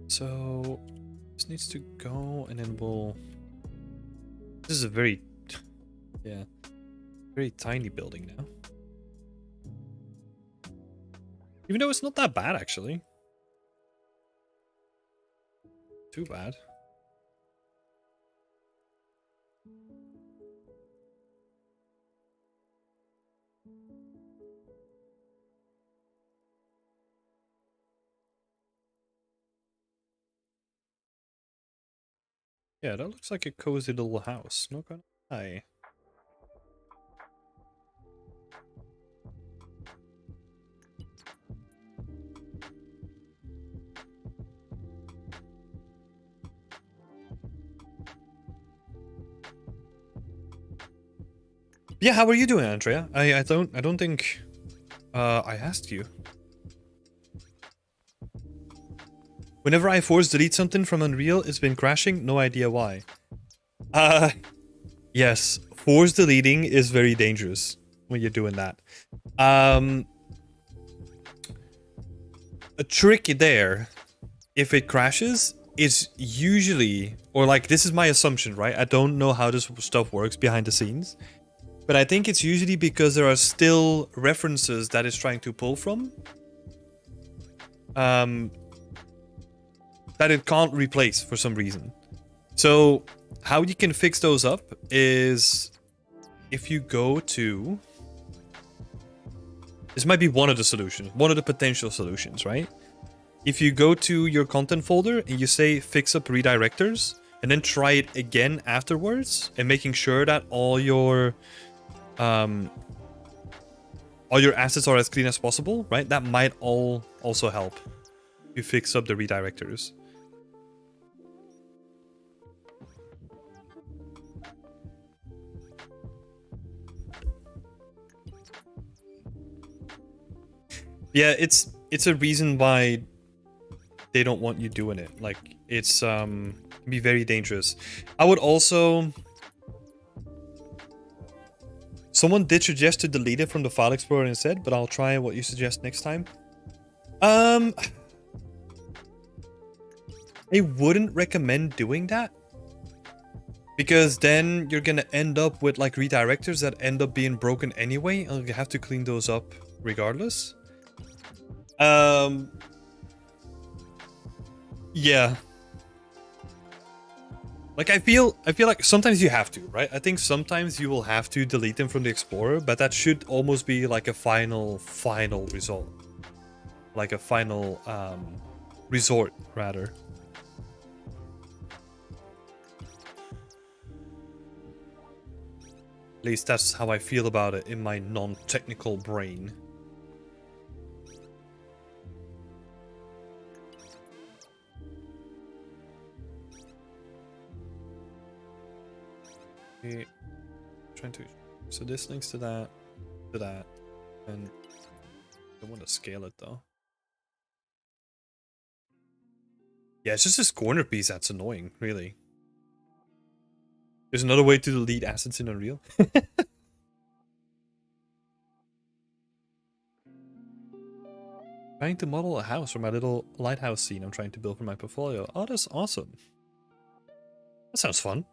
So this needs to go, and then we'll... This is a very... Yeah. Very tiny building now. Even though it's not that bad, actually. Too bad. Yeah, that looks like a cozy little house. Not gonna lie. Yeah, how are you doing, Andrea? I don't think I asked you. Whenever I force delete something from Unreal, it's been crashing. No idea why. Yes, force deleting is very dangerous when you're doing that. A trick there, if it crashes, is usually, or like this is my assumption, right? I don't know how this stuff works behind the scenes. But I think it's usually because there are still references that it's trying to pull from. That it can't replace for some reason. So how you can fix those up is if you go to This might be one of the solutions, one of the potential solutions, right? If you go to your content folder and you say fix up redirectors, and then try it again afterwards, and making sure that all your assets are as clean as possible, right? That might also help you fix up the redirectors. Yeah, it's a reason why they don't want you doing it. Like, it's can be very dangerous. I would also... Someone did suggest to delete it from the file explorer instead, but I'll try what you suggest next time. I wouldn't recommend doing that, because then you're gonna end up with like redirectors that end up being broken anyway, and you have to clean those up regardless. Yeah. Like, I feel like sometimes you have to, right? I think sometimes you will have to delete them from the Explorer, but that should almost be like a final result. Like a final resort, rather. At least that's how I feel about it in my non-technical brain. Okay. Trying to... So this links to that, and I want to scale it though. Yeah, it's just this corner piece that's annoying, really. There's another way to delete assets in Unreal. Trying to model a house for my little lighthouse scene I'm trying to build for my portfolio. Oh, that's awesome. That sounds fun.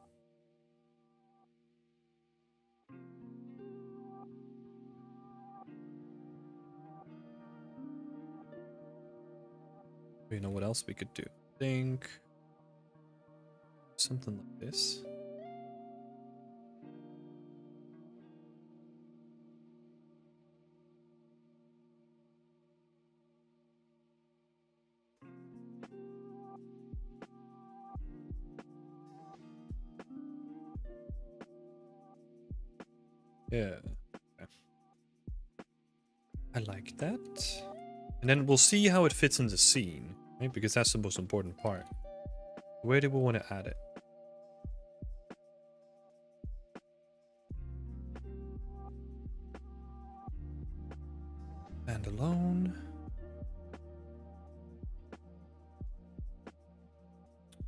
You know what else we could do? Think something like this. Yeah. Okay. I like that. And then we'll see how it fits in the scene, right? Because that's the most important part. Where do we want to add it? Standalone.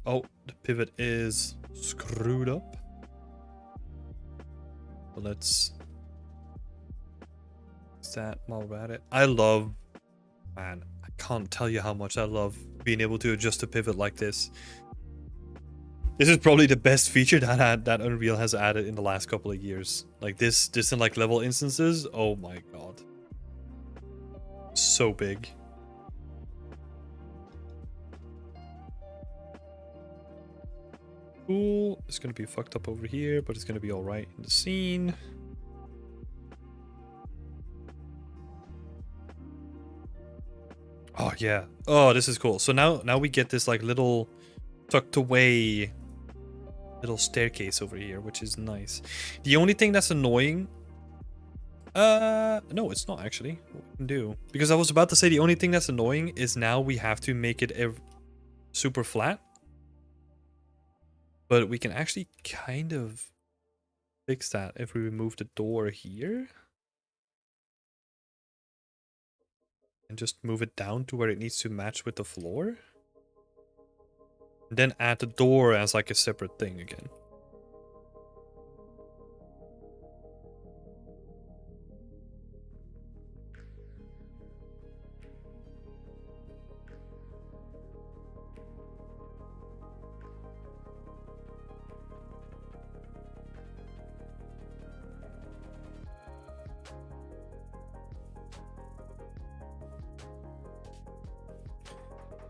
Oh, the pivot is screwed up. So let's... Is that while we're at it? I love... Man, I can't tell you how much I love being able to adjust a pivot like this. This is probably the best feature that Unreal has added in the last couple of years. Like this in like level instances. Oh my god. So big. Cool. It's gonna be fucked up over here, but it's gonna be alright in the scene. Oh yeah. Oh, this is cool. So now we get this like little tucked away little staircase over here, which is nice. The only thing that's annoying... no, it's not actually what we can do. Because I was about to say the only thing that's annoying is now we have to make it super flat. But we can actually kind of fix that if we remove the door here. And just move it down to where it needs to match with the floor. And then add the door as like a separate thing again.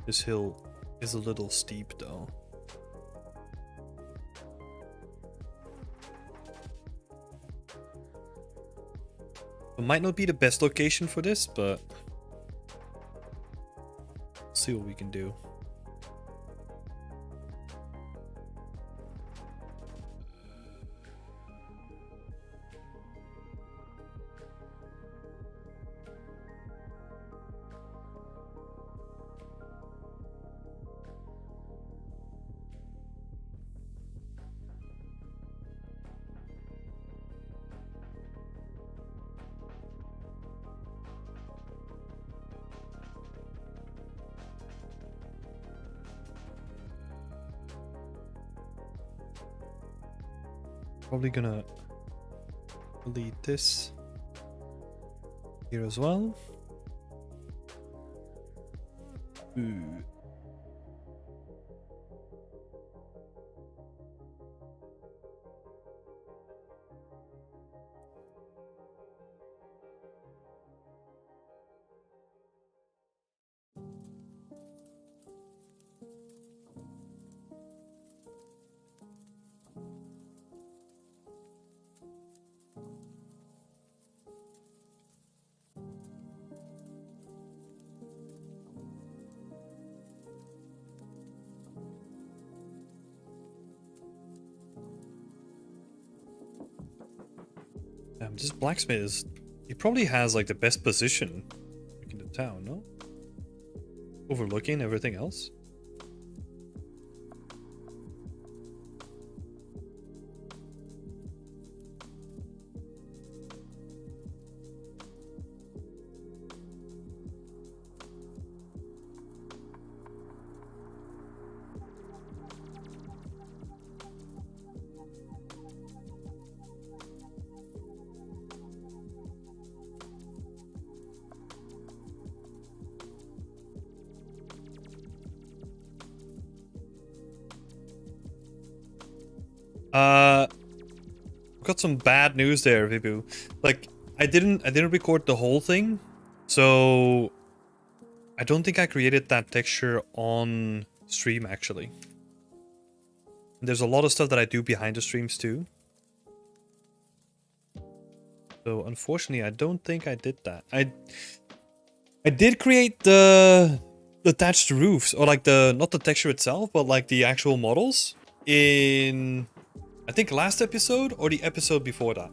This hill is a little steep though. It might not be the best location for this, but see what we can do. Probably gonna delete this here as well. Ooh. This blacksmith is... He probably has like the best position in the town, no? Overlooking everything else. Got some bad news there, Vibu. Like, I didn't record the whole thing, so I don't think I created that texture on stream actually. There's a lot of stuff that I do behind the streams too. So unfortunately, I don't think I did that. I did create the attached roofs, or like the, not the texture itself, but like the actual models in, I think, last episode or the episode before that.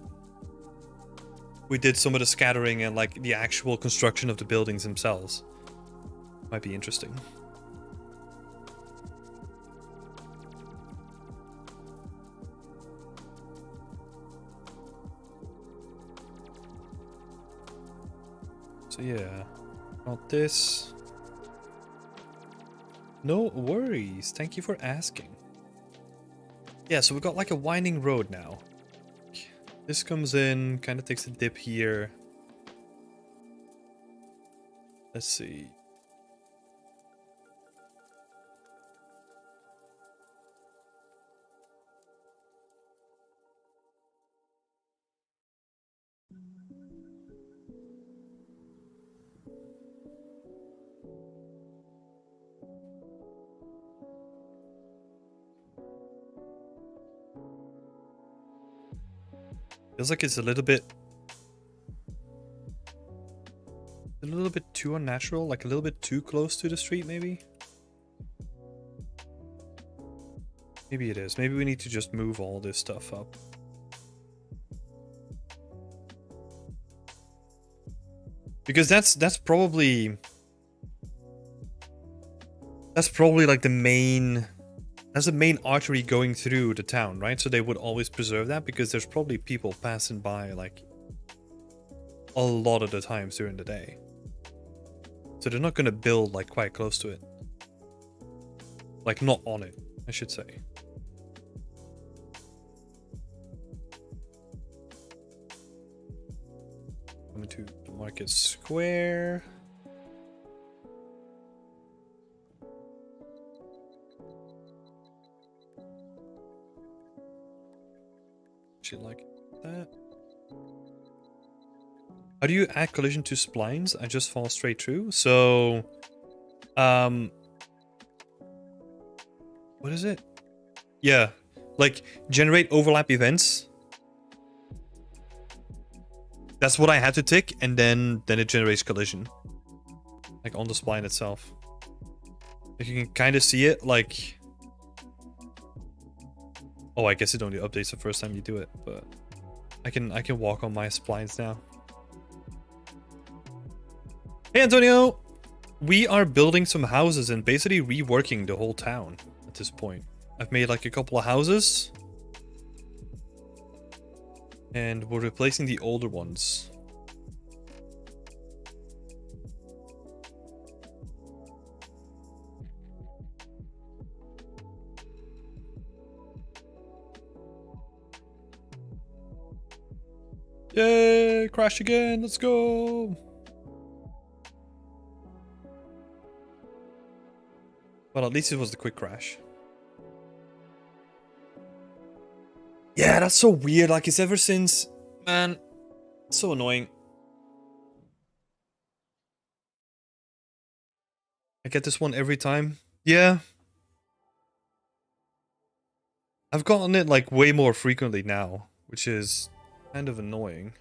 We did some of the scattering and like the actual construction of the buildings themselves. Might be interesting. So yeah, not this. No worries. Thank you for asking. Yeah, so we've got like a winding road now. This comes in, kind of takes a dip here. Let's see. Feels like it's a little bit too unnatural, like a little bit too close to the street, maybe? Maybe it is. Maybe we need to just move all this stuff up. Because that's probably like the main, that's the main artery going through the town, right? So they would always preserve that because there's probably people passing by like a lot of the times during the day. So they're not going to build like quite close to it. Like not on it, I should say. Coming to the market square. Shit like that. How do you add collision to splines? I just fall straight through. So, what is it? Yeah, like generate overlap events. That's what I had to tick, and then it generates collision. Like on the spline itself. Like you can kind of see it, like... Oh, I guess it only updates the first time you do it, but... I can walk on my splines now. Hey, Antonio! We are building some houses and basically reworking the whole town at this point. I've made like a couple of houses. And we're replacing the older ones. Yay! Crash again! Let's go! Well, at least it was the quick crash. Yeah, that's so weird. Like, it's ever since... Man, it's so annoying. I get this one every time. Yeah. I've gotten it, like, way more frequently now, which is kind of annoying.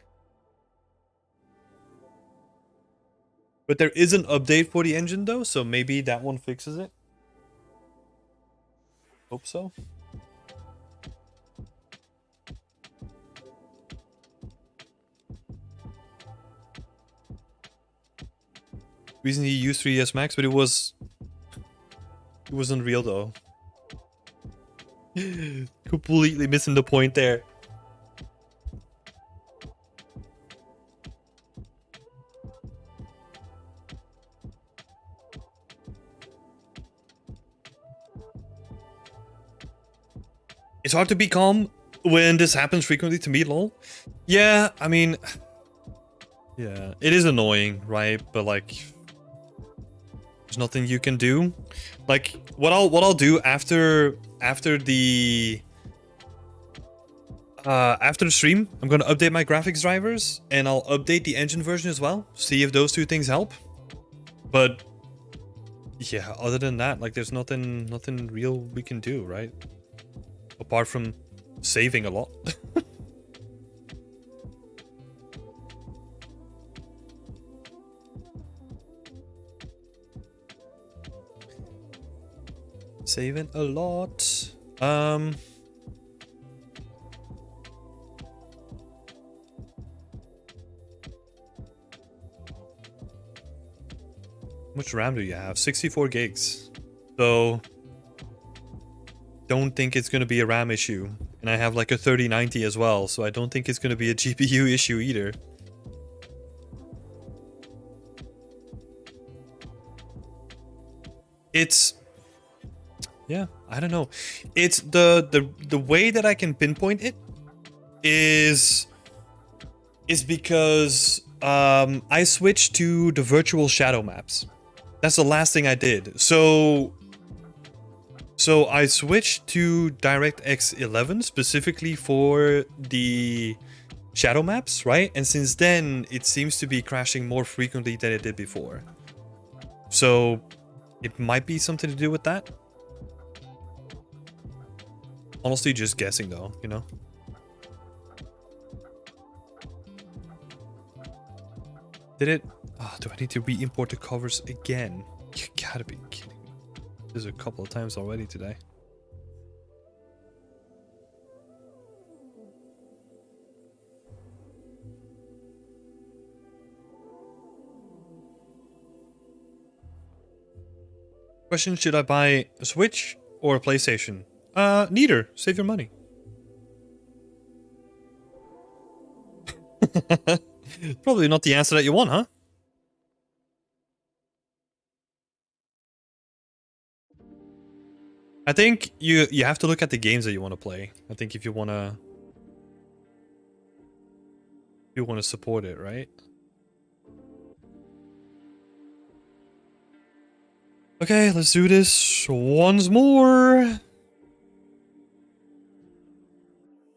But there is an update for the engine, though, so maybe that one fixes it. Hope so. Recently used 3ds Max, but it was unreal though. Completely missing the point there. It's hard to be calm when this happens frequently to me, lol. Yeah, I mean, yeah, it is annoying, right? But like, there's nothing you can do. Like, what I'll do after the stream, I'm gonna update my graphics drivers and I'll update the engine version as well. See if those two things help. But yeah, other than that, like, there's nothing real we can do, right? Apart from saving a lot. Saving a lot. How much RAM do you have? 64 gigs. So don't think it's going to be a RAM issue. And I have like a 3090 as well, so I don't think it's going to be a GPU issue either. It's... yeah, I don't know. It's the way that I can pinpoint it is because I switched to the virtual shadow maps. That's the last thing I did. So I switched to DirectX 11 specifically for the shadow maps, right? And since then, it seems to be crashing more frequently than it did before. So it might be something to do with that. Honestly, just guessing though, you know? Did it? Oh, do I need to re-import the covers again? You gotta be kidding me. This is a couple of times already today. Question, should I buy a Switch or a PlayStation? Neither. Save your money. Probably not the answer that you want, huh? I think you have to look at the games that you want to play. I think if you want to support it, right? Okay, let's do this once more.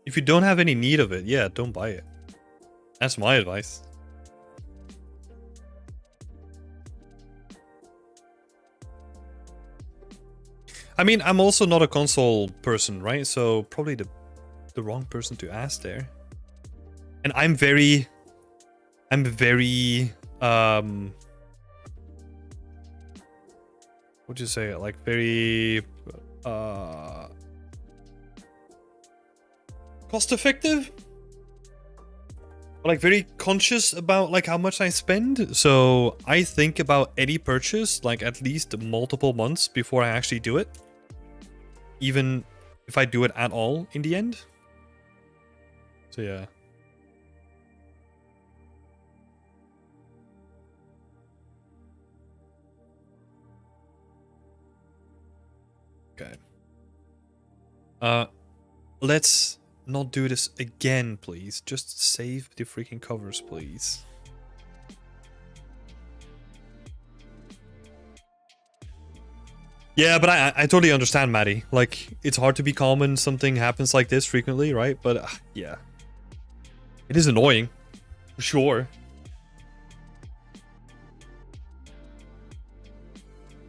If you don't have any need of it, yeah, don't buy it. That's my advice. I mean, I'm also not a console person, right? So probably the wrong person to ask there. And I'm very I'm very what'd you say? Like very cost effective? Like very conscious about like how much I spend. So I think about any purchase like at least multiple months before I actually do it. Even if I do it at all in the end. So yeah. Okay. Let's not do this again, please. Just save the freaking covers, please. Yeah, but I totally understand, Maddie. Like, it's hard to be calm when something happens like this frequently, right? But yeah. It is annoying. For sure.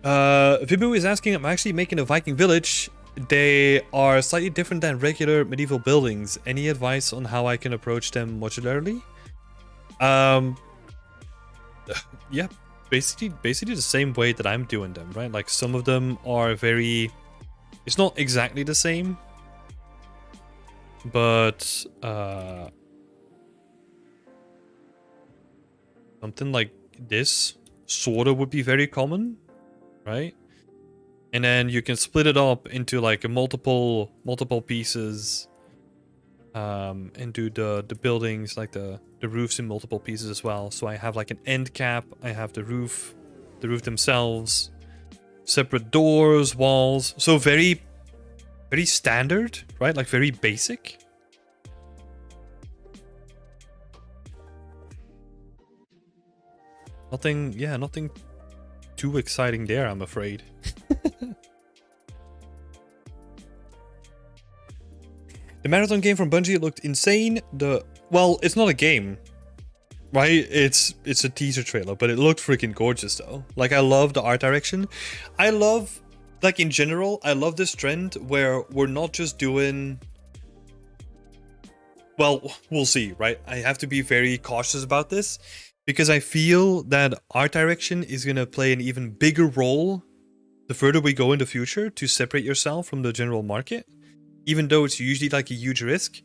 Vibu is asking, I'm actually making a Viking village. They are slightly different than regular medieval buildings. Any advice on how I can approach them modularly? Yeah, basically the same way that I'm doing them, right? Like some of them are very, it's not exactly the same, but something like this sort of would be very common, right? And then you can split it up into like a multiple pieces, and do the buildings, like the roofs in multiple pieces as well. So I have like an end cap, I have the roof themselves, separate doors, walls. So very standard, right? Like very basic. Nothing too exciting there, I'm afraid. The marathon game from Bungie looked insane. Well, it's not a game, right? It's a teaser trailer, but it looked freaking gorgeous though. Like I love the art direction. I love, like in general, I love this trend where we're not just doing, well, we'll see, right? I have to be very cautious about this because I feel that art direction is going to play an even bigger role the further we go in the future to separate yourself from the general market, even though it's usually like a huge risk.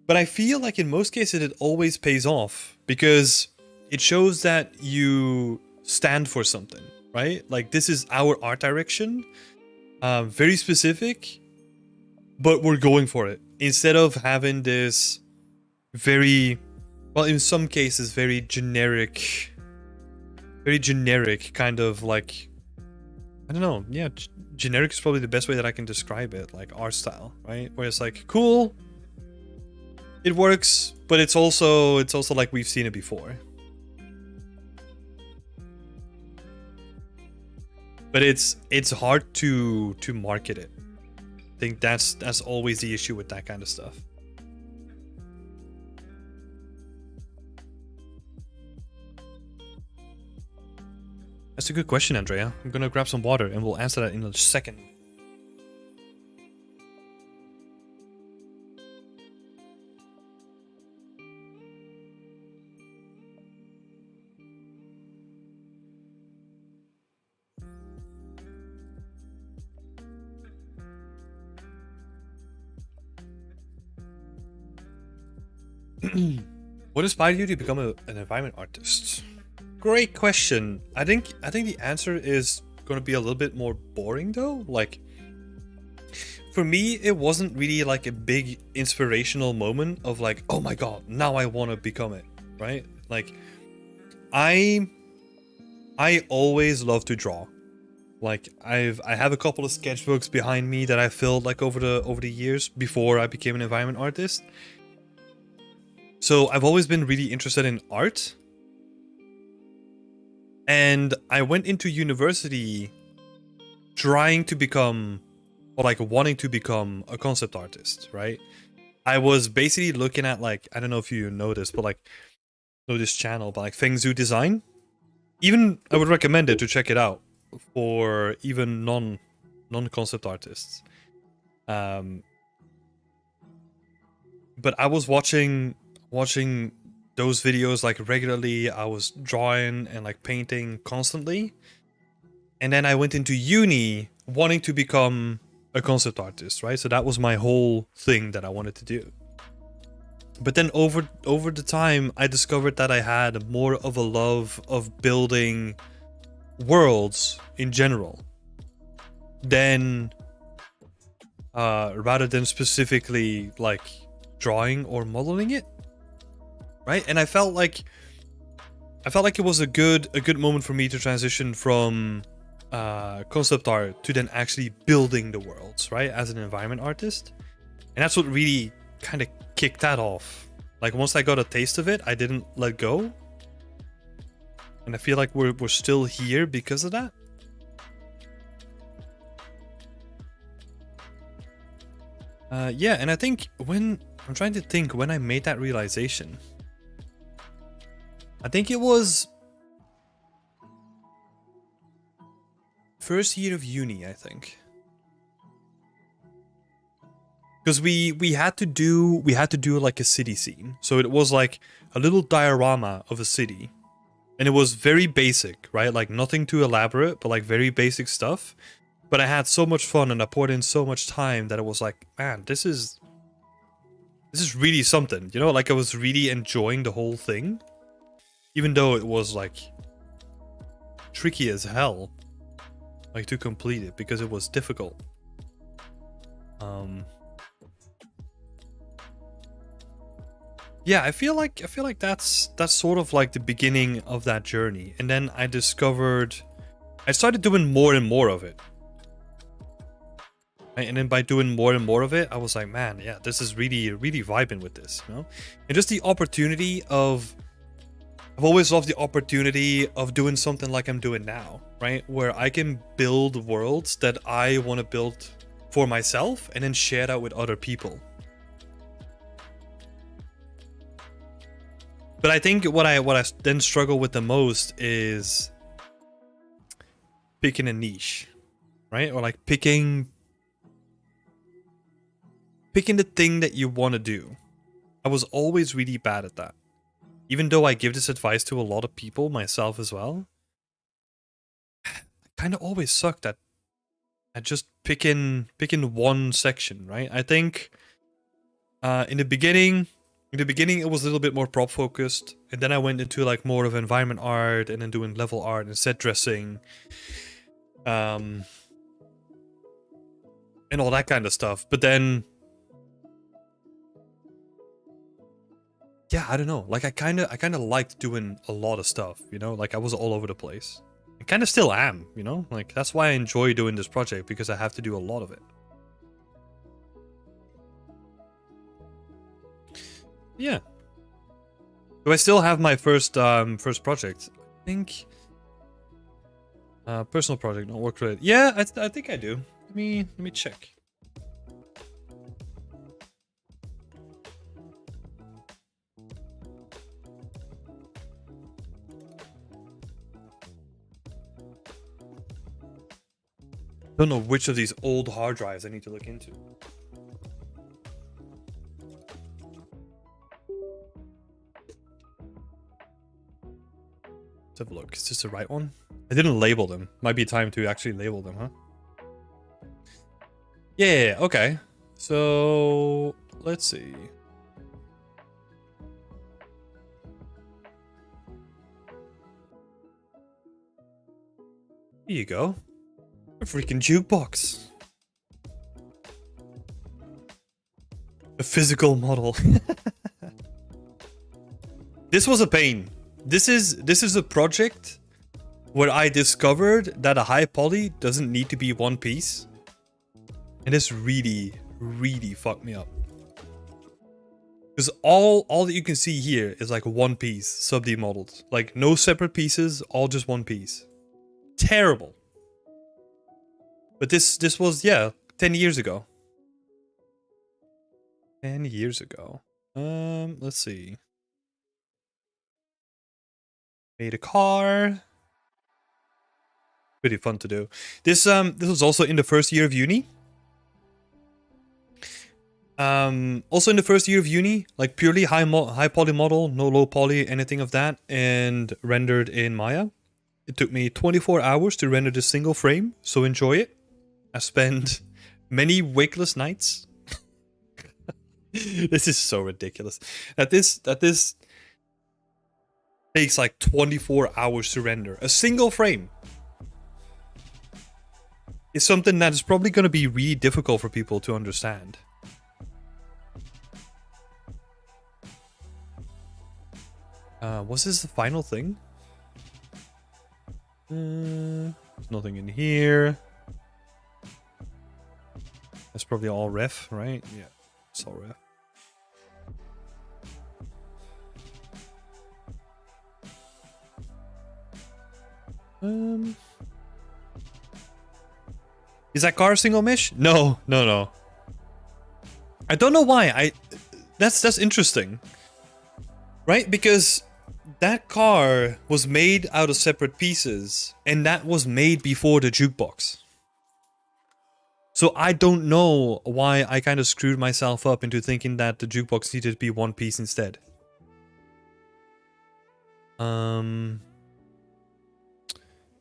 But I feel like in most cases it always pays off because it shows that you stand for something, right? Like this is our art direction, very specific, but we're going for it. Instead of having this very, well, in some cases, very generic kind of like, I don't know. Yeah, generic is probably the best way that I can describe it. Like art style, right? Where it's like cool, it works, but it's also like we've seen it before. But it's hard to market it. I think that's always the issue with that kind of stuff. That's a good question, Andrea. I'm gonna grab some water and we'll answer that in a second. What inspired you to become an environment artist? Great question. I think the answer is going to be a little bit more boring though. Like for me, it wasn't really like a big inspirational moment of like, oh my god, now I want to become it, right? Like I always love to draw. Like I have a couple of sketchbooks behind me that I filled like over the years before I became an environment artist. So I've always been really interested in art. And I went into university trying to become, or like wanting to become a concept artist, right? I was basically looking at like, I don't know if you know this, but like, know this channel, but like Feng Zhu Design. Even, I would recommend it to check it out for even non-concept artists. But I was watching those videos like regularly. I was drawing and like painting constantly. And then I went into uni wanting to become a concept artist, right? So that was my whole thing that I wanted to do. But then over the time, I discovered that I had more of a love of building worlds in general than rather than specifically like drawing or modeling it, right? And I felt like it was a good moment for me to transition from concept art to then actually building the worlds, right, as an environment artist. And that's what really kind of kicked that off. Like once I got a taste of it, I didn't let go, and I feel like we're still here because of that. Yeah, and I think when I'm trying to think when I made that realization, I think it was first year of uni, I think. Because we had to do like a city scene. So it was like a little diorama of a city. And it was very basic, right? Like nothing too elaborate, but like very basic stuff. But I had so much fun and I poured in so much time that it was like, man, this is really something, you know? Like I was really enjoying the whole thing. Even though it was like tricky as hell, like to complete it because it was difficult. Yeah, I feel like that's sort of like the beginning of that journey. And then I started doing more and more of it. Right? And then by doing more and more of it, I was like, man, yeah, this is really vibing with this, you know? And just the opportunity of, I've always loved the opportunity of doing something like I'm doing now, right? Where I can build worlds that I want to build for myself and then share that with other people. But I think what I then struggle with the most is picking a niche, right? Or like picking the thing that you want to do. I was always really bad at that. Even though I give this advice to a lot of people, myself as well, I kind of always sucked at just picking one section, right? I think in the beginning it was a little bit more prop focused, and then I went into like more of environment art and then doing level art and set dressing, and all that kind of stuff. But then, yeah, I don't know. Like I kind of liked doing a lot of stuff, you know? Like I was all over the place. I kind of still am, you know? Like that's why I enjoy doing this project, because I have to do a lot of it. Yeah. Do I still have my first project? I think personal project, not work related. Yeah, I think I do. Let me check. Don't know which of these old hard drives I need to look into. Let's have a look. Is this the right one? I didn't label them. Might be time to actually label them, huh? Yeah, okay. So, let's see. Here you go. A freaking jukebox. A physical model. This was a pain. This is a project where I discovered that a high poly doesn't need to be one piece. And this really fucked me up. Because all that you can see here is like one piece, sub-D modeled. Like no separate pieces, all just one piece. Terrible. But this was, yeah, 10 years ago. 10 years ago. Let's see. Made a car. Pretty fun to do. This was also in the first year of uni. Also in the first year of uni, like purely high poly model, no low poly, anything of that, and rendered in Maya. It took me 24 hours to render this single frame, so enjoy it. I spent many wakeless nights. This is so ridiculous. That this takes like 24 hours to render. A single frame is something that is probably going to be really difficult for people to understand. Was this the final thing? There's nothing in here. That's probably all ref, right? Yeah, it's all ref. Is that car single mesh? No. I don't know why. That's interesting. Right? Because that car was made out of separate pieces, and that was made before the jukebox. So I don't know why I kind of screwed myself up into thinking that the jukebox needed to be one piece instead.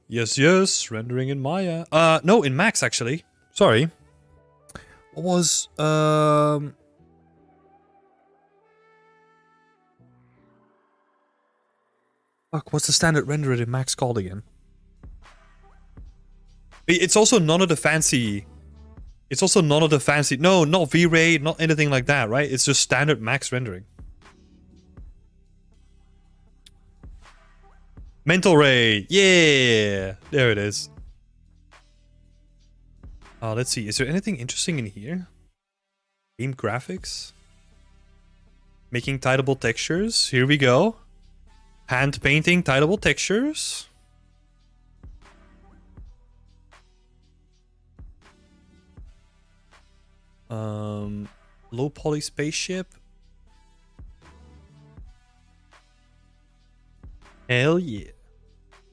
Yes, rendering in Maya. No, in Max actually. Sorry. What was Fuck, what's the standard renderer in Max called again? It's also none of the fancy... No, not V-Ray, not anything like that, right? It's just standard Max rendering. Mental Ray! Yeah! There it is. Let's see. Is there anything interesting in here? Game graphics? Making tileable textures. Here we go. Hand painting tileable textures. Low poly spaceship. Hell yeah.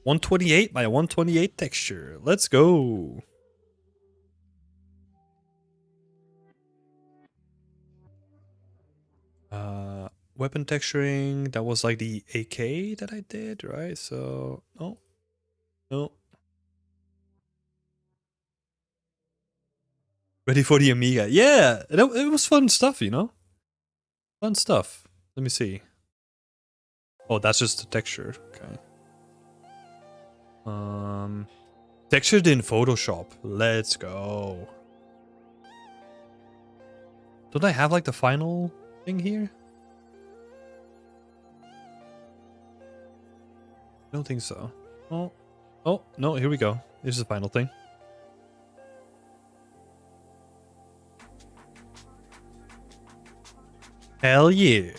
128 by 128 texture. Let's go. Weapon texturing. That was like the AK that I did, right? So, no. Ready for the Amiga. Yeah, it was fun stuff, you know? Fun stuff. Let me see. Oh, that's just the texture. Okay. Textured in Photoshop. Let's go. Don't I have like the final thing here? I don't think so. Oh, no, here we go. This is the final thing. Hell yeah.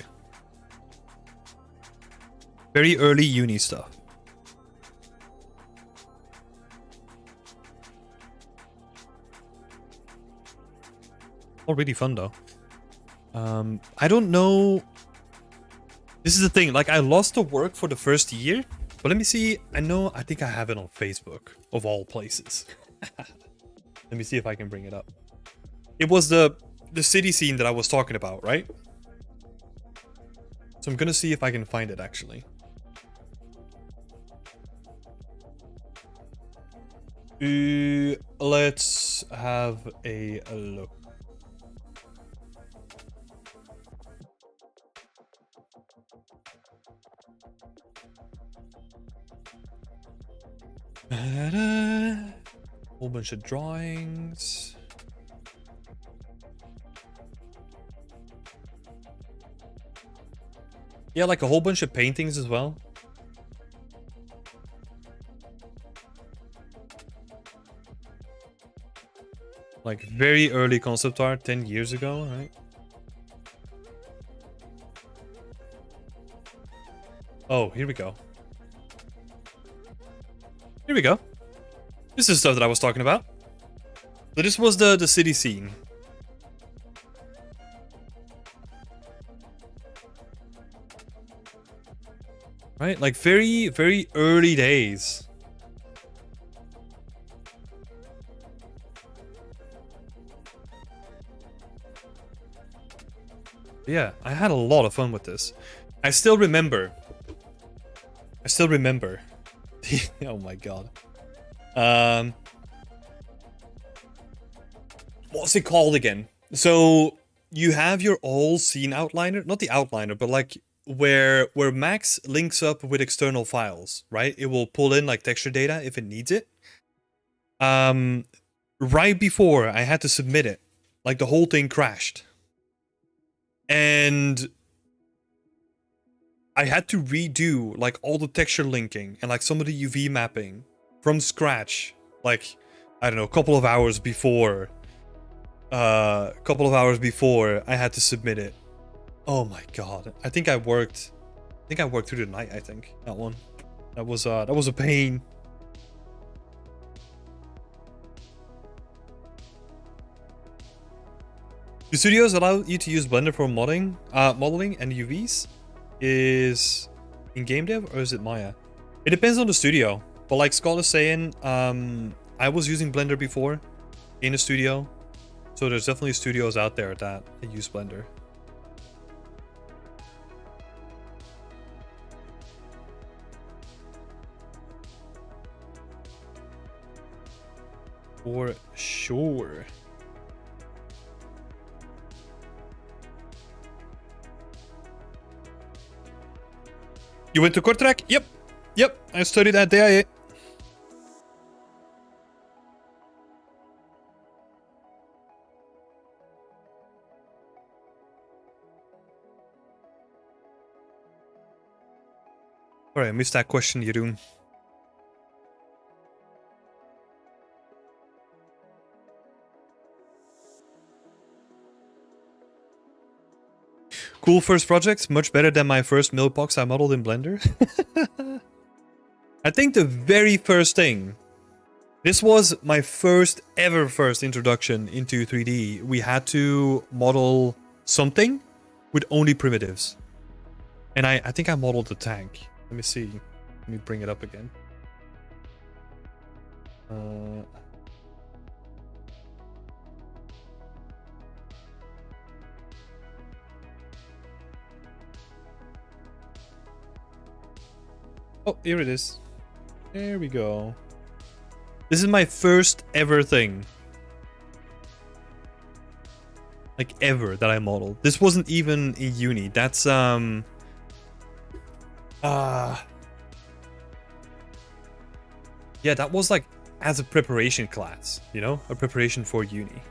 Very early uni stuff. All really fun though. I don't know. This is the thing, like I lost the work for the first year, but let me see. I think I have it on Facebook, of all places. Let me see if I can bring it up. It was the city scene that I was talking about, right? So I'm gonna see if I can find it actually. Let's have a look. Whole bunch of drawings. Yeah, like a whole bunch of paintings as well. Like very early concept art, 10 years ago, right? Oh, here we go. Here we go. This is stuff that I was talking about. So this was the city scene. Right? Like very, very early days. Yeah, I had a lot of fun with this. I still remember. Oh my god. What's it called again? So you have your all scene outliner, not the outliner, but like where Max links up with external files, right? It will pull in like texture data if it needs it. Right before I had to submit it, like the whole thing crashed. And I had to redo like all the texture linking and like some of the UV mapping from scratch. Like, I don't know, a couple of hours before I had to submit it. Oh my god. I think I worked through the night, I think. That one. That was a pain. Do studios allow you to use Blender for modeling and UVs? Is in game dev or is it Maya? It depends on the studio. But like Scott is saying, I was using Blender before in a studio. So there's definitely studios out there that use Blender. For sure. You went to Courtyard? Yep. I studied at DIA. Sorry, I missed that question, Jeroen. Cool first project, much better than my first milk box I modeled in Blender. I think the very first thing, this was my first introduction into 3D. We had to model something with only primitives. And I think I modeled the tank. Let me see. Let me bring it up again. Oh, here it is. There we go. This is my first ever thing. Like ever that I modeled. This wasn't even in uni. That's yeah, that was like as a preparation class, you know? A preparation for uni.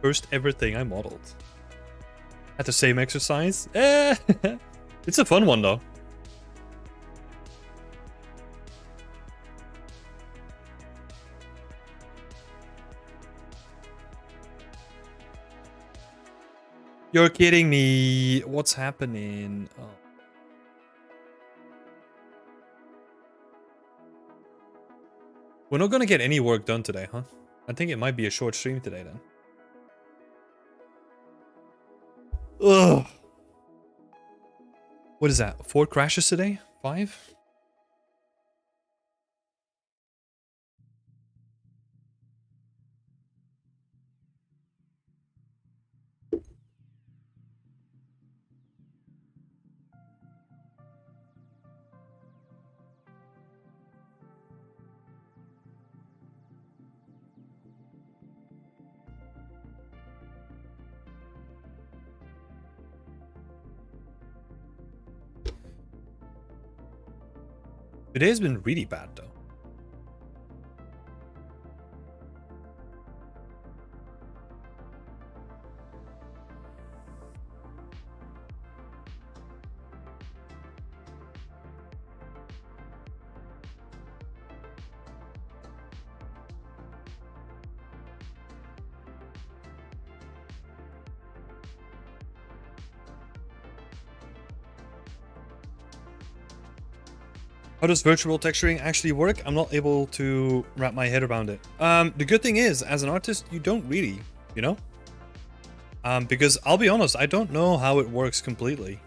First ever thing I modeled. At the same exercise. It's a fun one though. You're kidding me. What's happening? Oh. We're not gonna get any work done today, huh? I think it might be a short stream today then. Ugh. What is that? 4 crashes today? 5? Today's been really bad though. How does virtual texturing actually work? I'm not able to wrap my head around it. The good thing is, as an artist, you don't really, you know? Because I'll be honest, I don't know how it works completely.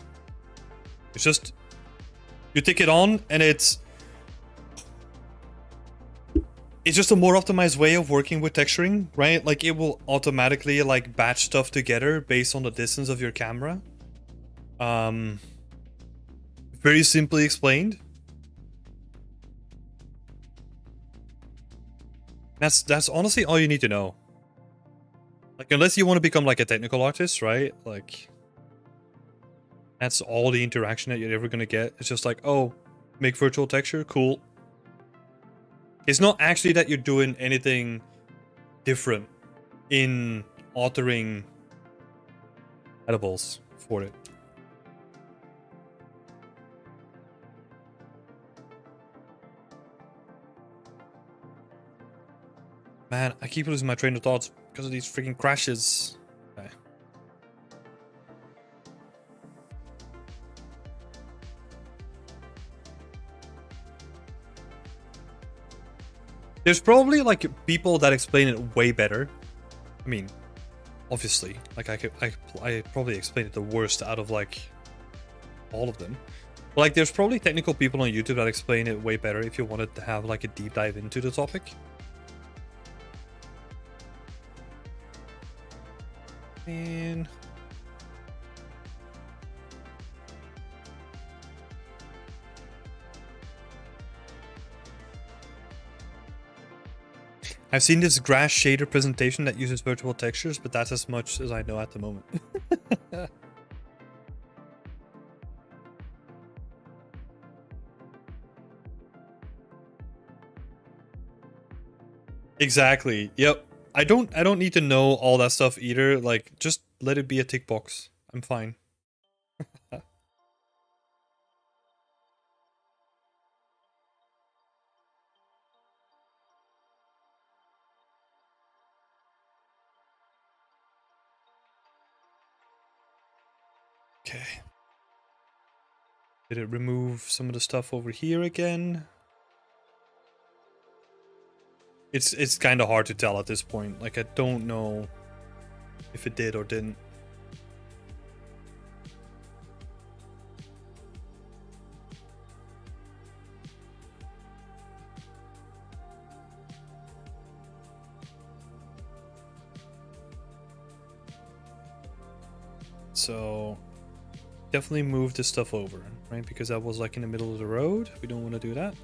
It's just, you tick it on and it's... it's just a more optimized way of working with texturing, right? Like it will automatically like batch stuff together based on the distance of your camera. Very simply explained. That's honestly all you need to know. Like unless you want to become like a technical artist, right? Like that's all the interaction that you're ever gonna get. It's just like, oh, make virtual texture, cool. It's not actually that you're doing anything different in authoring edibles for it. Man, I keep losing my train of thoughts because of these freaking crashes. Okay. There's probably like people that explain it way better. I mean, obviously, like I probably explained it the worst out of like all of them. But, like there's probably technical people on YouTube that explain it way better if you wanted to have like a deep dive into the topic. And I've seen this grass shader presentation that uses virtual textures, but that's as much as I know at the moment. Exactly. Yep. I don't need to know all that stuff either. Like just let it be a tick box. I'm fine. Okay. Did it remove some of the stuff over here again? It's kind of hard to tell at this point. Like I don't know if it did or didn't. So definitely move this stuff over, right? Because that was like in the middle of the road. We don't want to do that.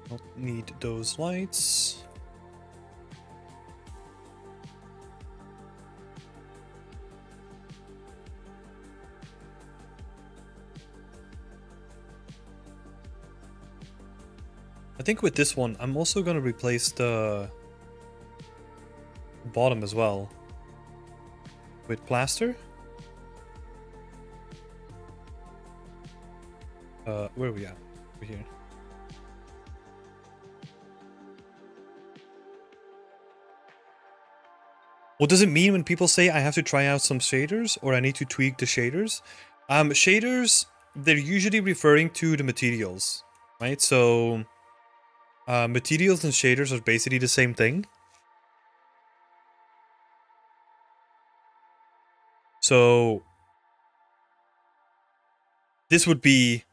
Don't need those lights. I think with this one, I'm also going to replace the bottom as well with plaster. Where are we at? Over here. What does it mean when people say I have to try out some shaders or I need to tweak the shaders? Shaders, they're usually referring to the materials, right? So materials and shaders are basically the same thing. So this would be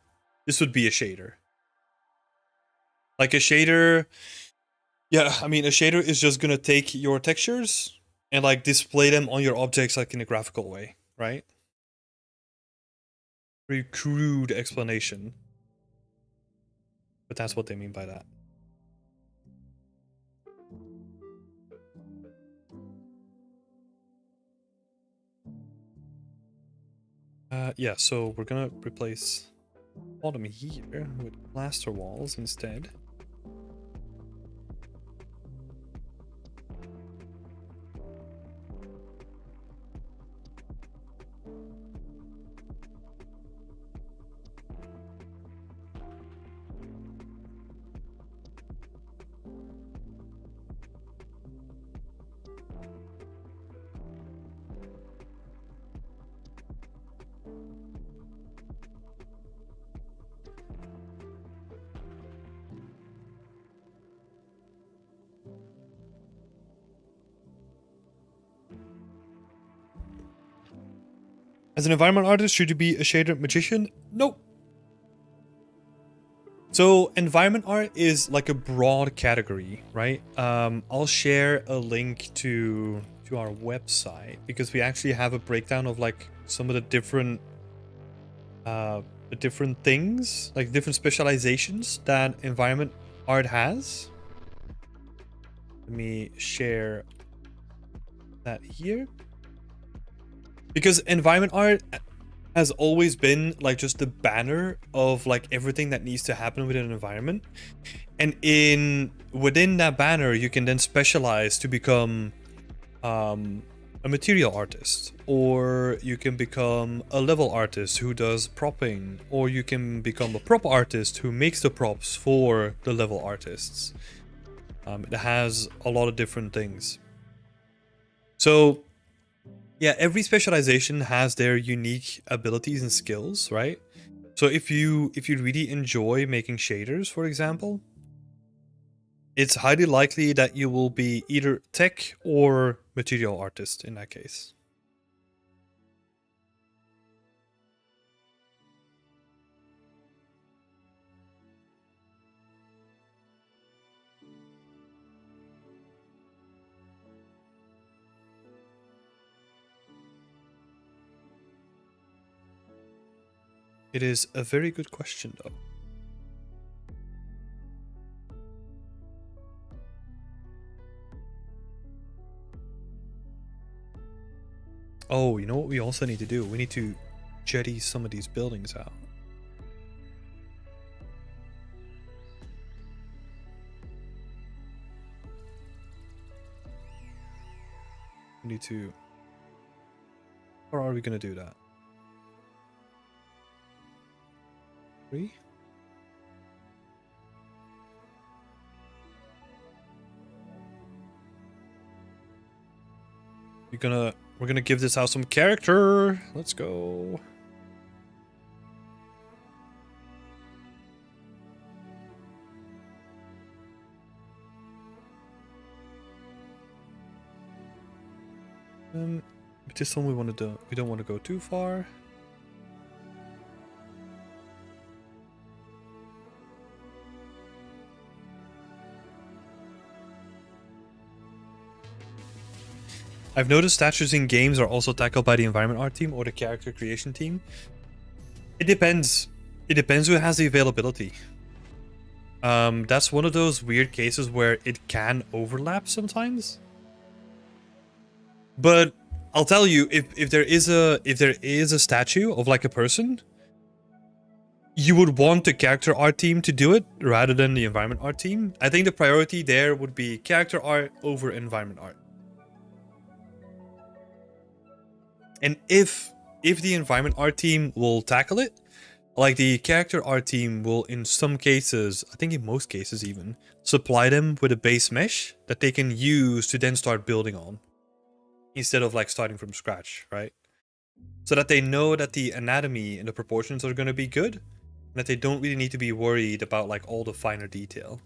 a shader. Like a shader, yeah, I mean a shader is just gonna take your textures and like display them on your objects like in a graphical way, right? Very crude explanation, but that's what they mean by that. Yeah, so we're gonna replace bottom here with plaster walls instead. As an environment artist, should you be a shader magician? Nope. So environment art is like a broad category, right? I'll share a link to our website because we actually have a breakdown of like some of the different things, like different specializations that environment art has. Let me share that here. Because environment art has always been like just the banner of like everything that needs to happen within an environment. And within that banner, you can then specialize to become a material artist, or you can become a level artist who does propping, or you can become a prop artist who makes the props for the level artists. It has a lot of different things. So yeah, every specialization has their unique abilities and skills, right? So if you really enjoy making shaders, for example, it's highly likely that you will be either tech or material artist in that case. It is a very good question, though. Oh, you know what we also need to do? We need to jetty some of these buildings out. We need to... Or are we going to do that? 3? We're gonna give this house some character. Let's go. This one we don't want to go too far. I've noticed statues in games are also tackled by the environment art team or the character creation team. It depends. It depends who has the availability. That's one of those weird cases where it can overlap sometimes. But I'll tell you, if there is a statue of like a person, you would want the character art team to do it rather than the environment art team. I think the priority there would be character art over environment art. And if the environment art team will tackle it, like the character art team will in some cases, I think in most cases even, supply them with a base mesh that they can use to then start building on. Instead of like starting from scratch, right? So that they know that the anatomy and the proportions are going to be good, and that they don't really need to be worried about like all the finer detail.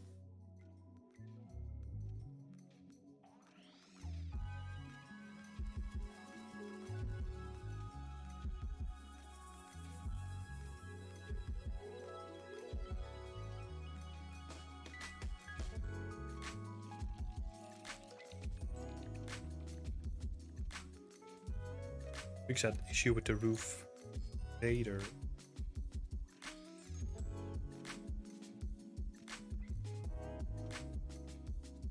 Fix that issue with the roof later.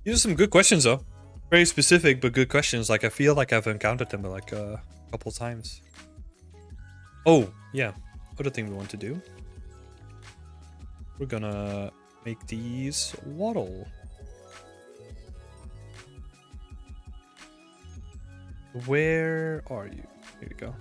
These are some good questions though. Very specific but good questions. Like I feel like I've encountered them like a couple times. Oh, yeah. Other thing we want to do. We're gonna make these waddle. Where are you? Here we go.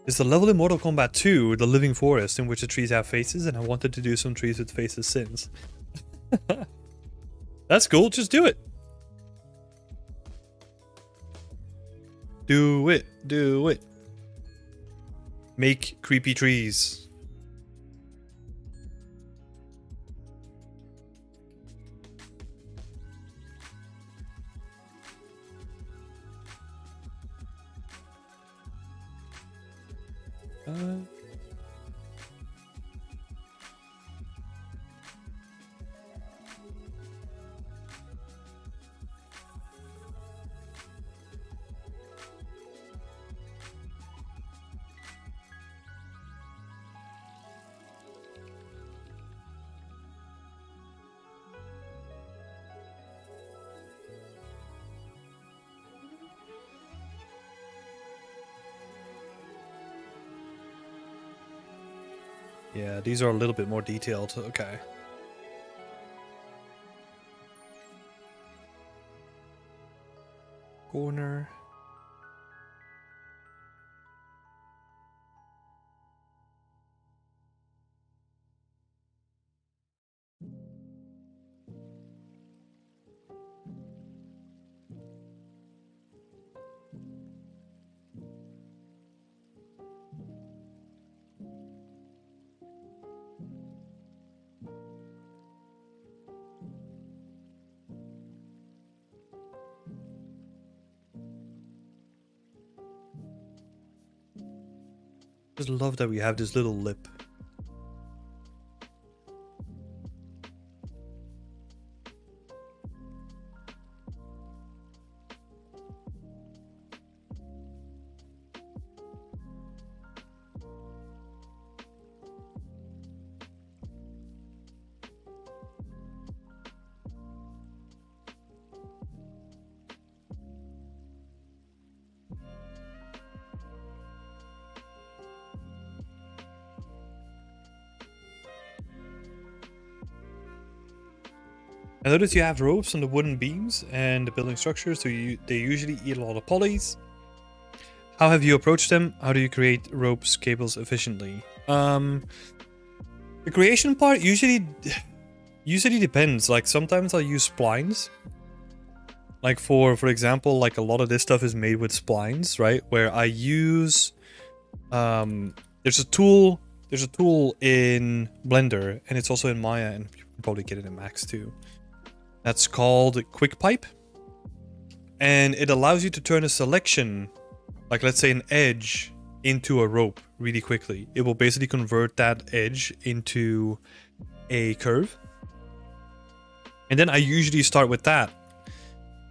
It's the level in Mortal Kombat 2, the living forest, in which the trees have faces, and I wanted to do some trees with faces since. That's cool, just do it. Do it, do it. Make creepy trees. Yeah, these are a little bit more detailed. Okay. Corner. Just love that we have this little lip. I notice you have ropes on the wooden beams and the building structures, so they usually eat a lot of polys. How have you approached them? How do you create ropes cables efficiently? The creation part usually depends. Like sometimes I'll use splines. Like for example, like a lot of this stuff is made with splines, right? Where I use there's a tool in Blender and it's also in Maya, and you can probably get it in Max too. That's called Quick Pipe, and it allows you to turn a selection, like let's say an edge, into a rope really quickly. It will basically convert that edge into a curve, and then I usually start with that,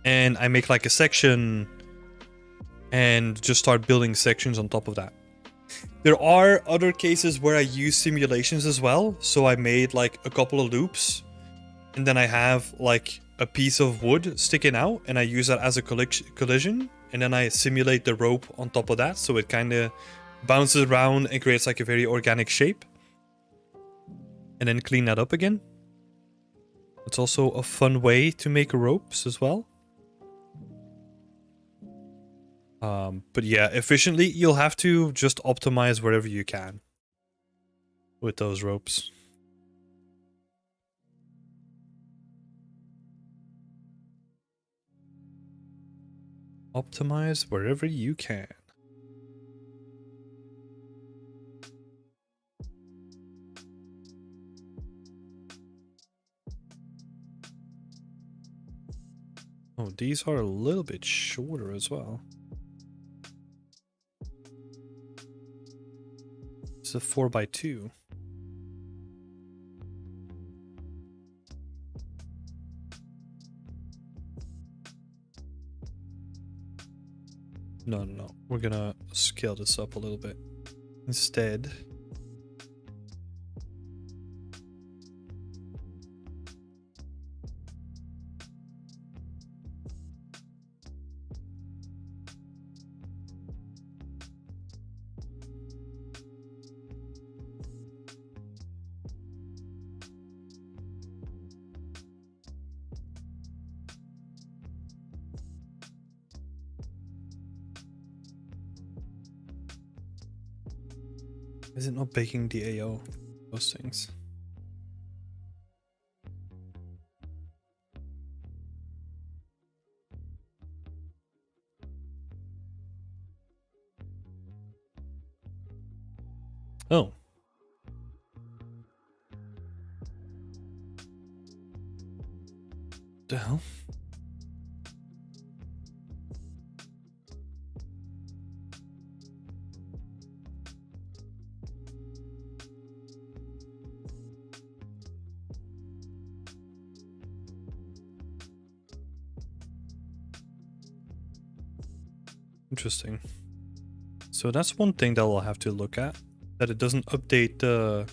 and I make like a section and just start building sections on top of that. There are other cases where I use simulations as well, so I made like a couple of loops. And then I have like a piece of wood sticking out and I use that as a collision. And then I simulate the rope on top of that. So it kind of bounces around and creates like a very organic shape. And then clean that up again. It's also a fun way to make ropes as well. But yeah, efficiently, you'll have to just optimize wherever you can with those ropes. Optimize wherever you can. Oh, these are a little bit shorter as well. It's a 4x2. No. We're gonna scale this up a little bit. Instead... Is it not baking the AO? Those things. Oh. The hell? Interesting. So that's one thing that we'll have to look at, that it doesn't update the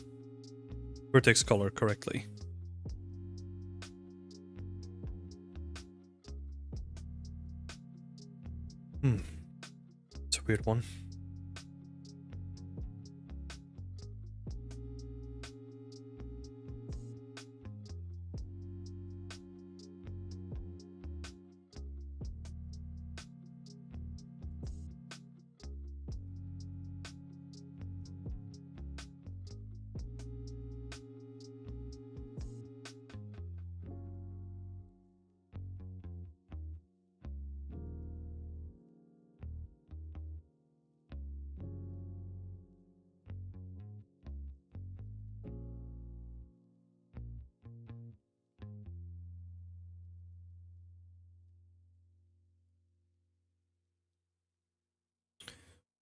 vertex color correctly. It's a weird one.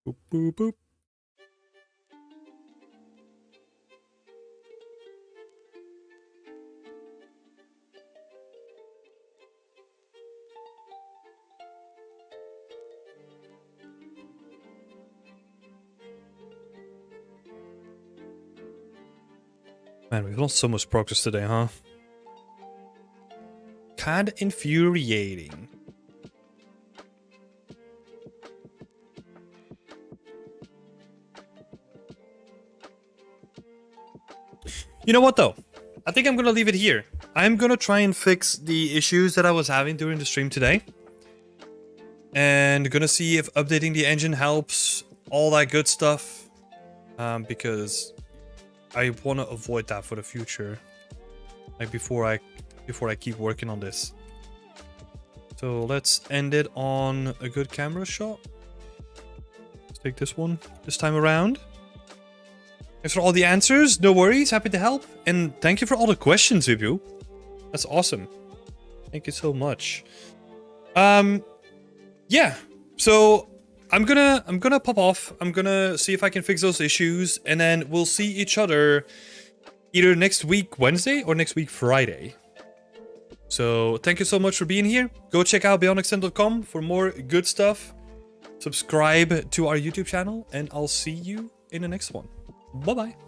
Boop, boop, boop. Man, we've lost so much progress today, huh? Kind of infuriating. You know what, though? I think I'm going to leave it here. I'm going to try and fix the issues that I was having during the stream today. And going to see if updating the engine helps, all that good stuff. Because I want to avoid that for the future. Like before I keep working on this. So let's end it on a good camera shot. Let's take this one this time around. Thanks for all the answers. No worries. Happy to help. And thank you for all the questions, Ubu. That's awesome. Thank you so much. Yeah. So I'm gonna pop off. I'm gonna see if I can fix those issues, and then we'll see each other either next week Wednesday or next week Friday. So thank you so much for being here. Go check out beyondextend.com for more good stuff. Subscribe to our YouTube channel, and I'll see you in the next one. Bye-bye.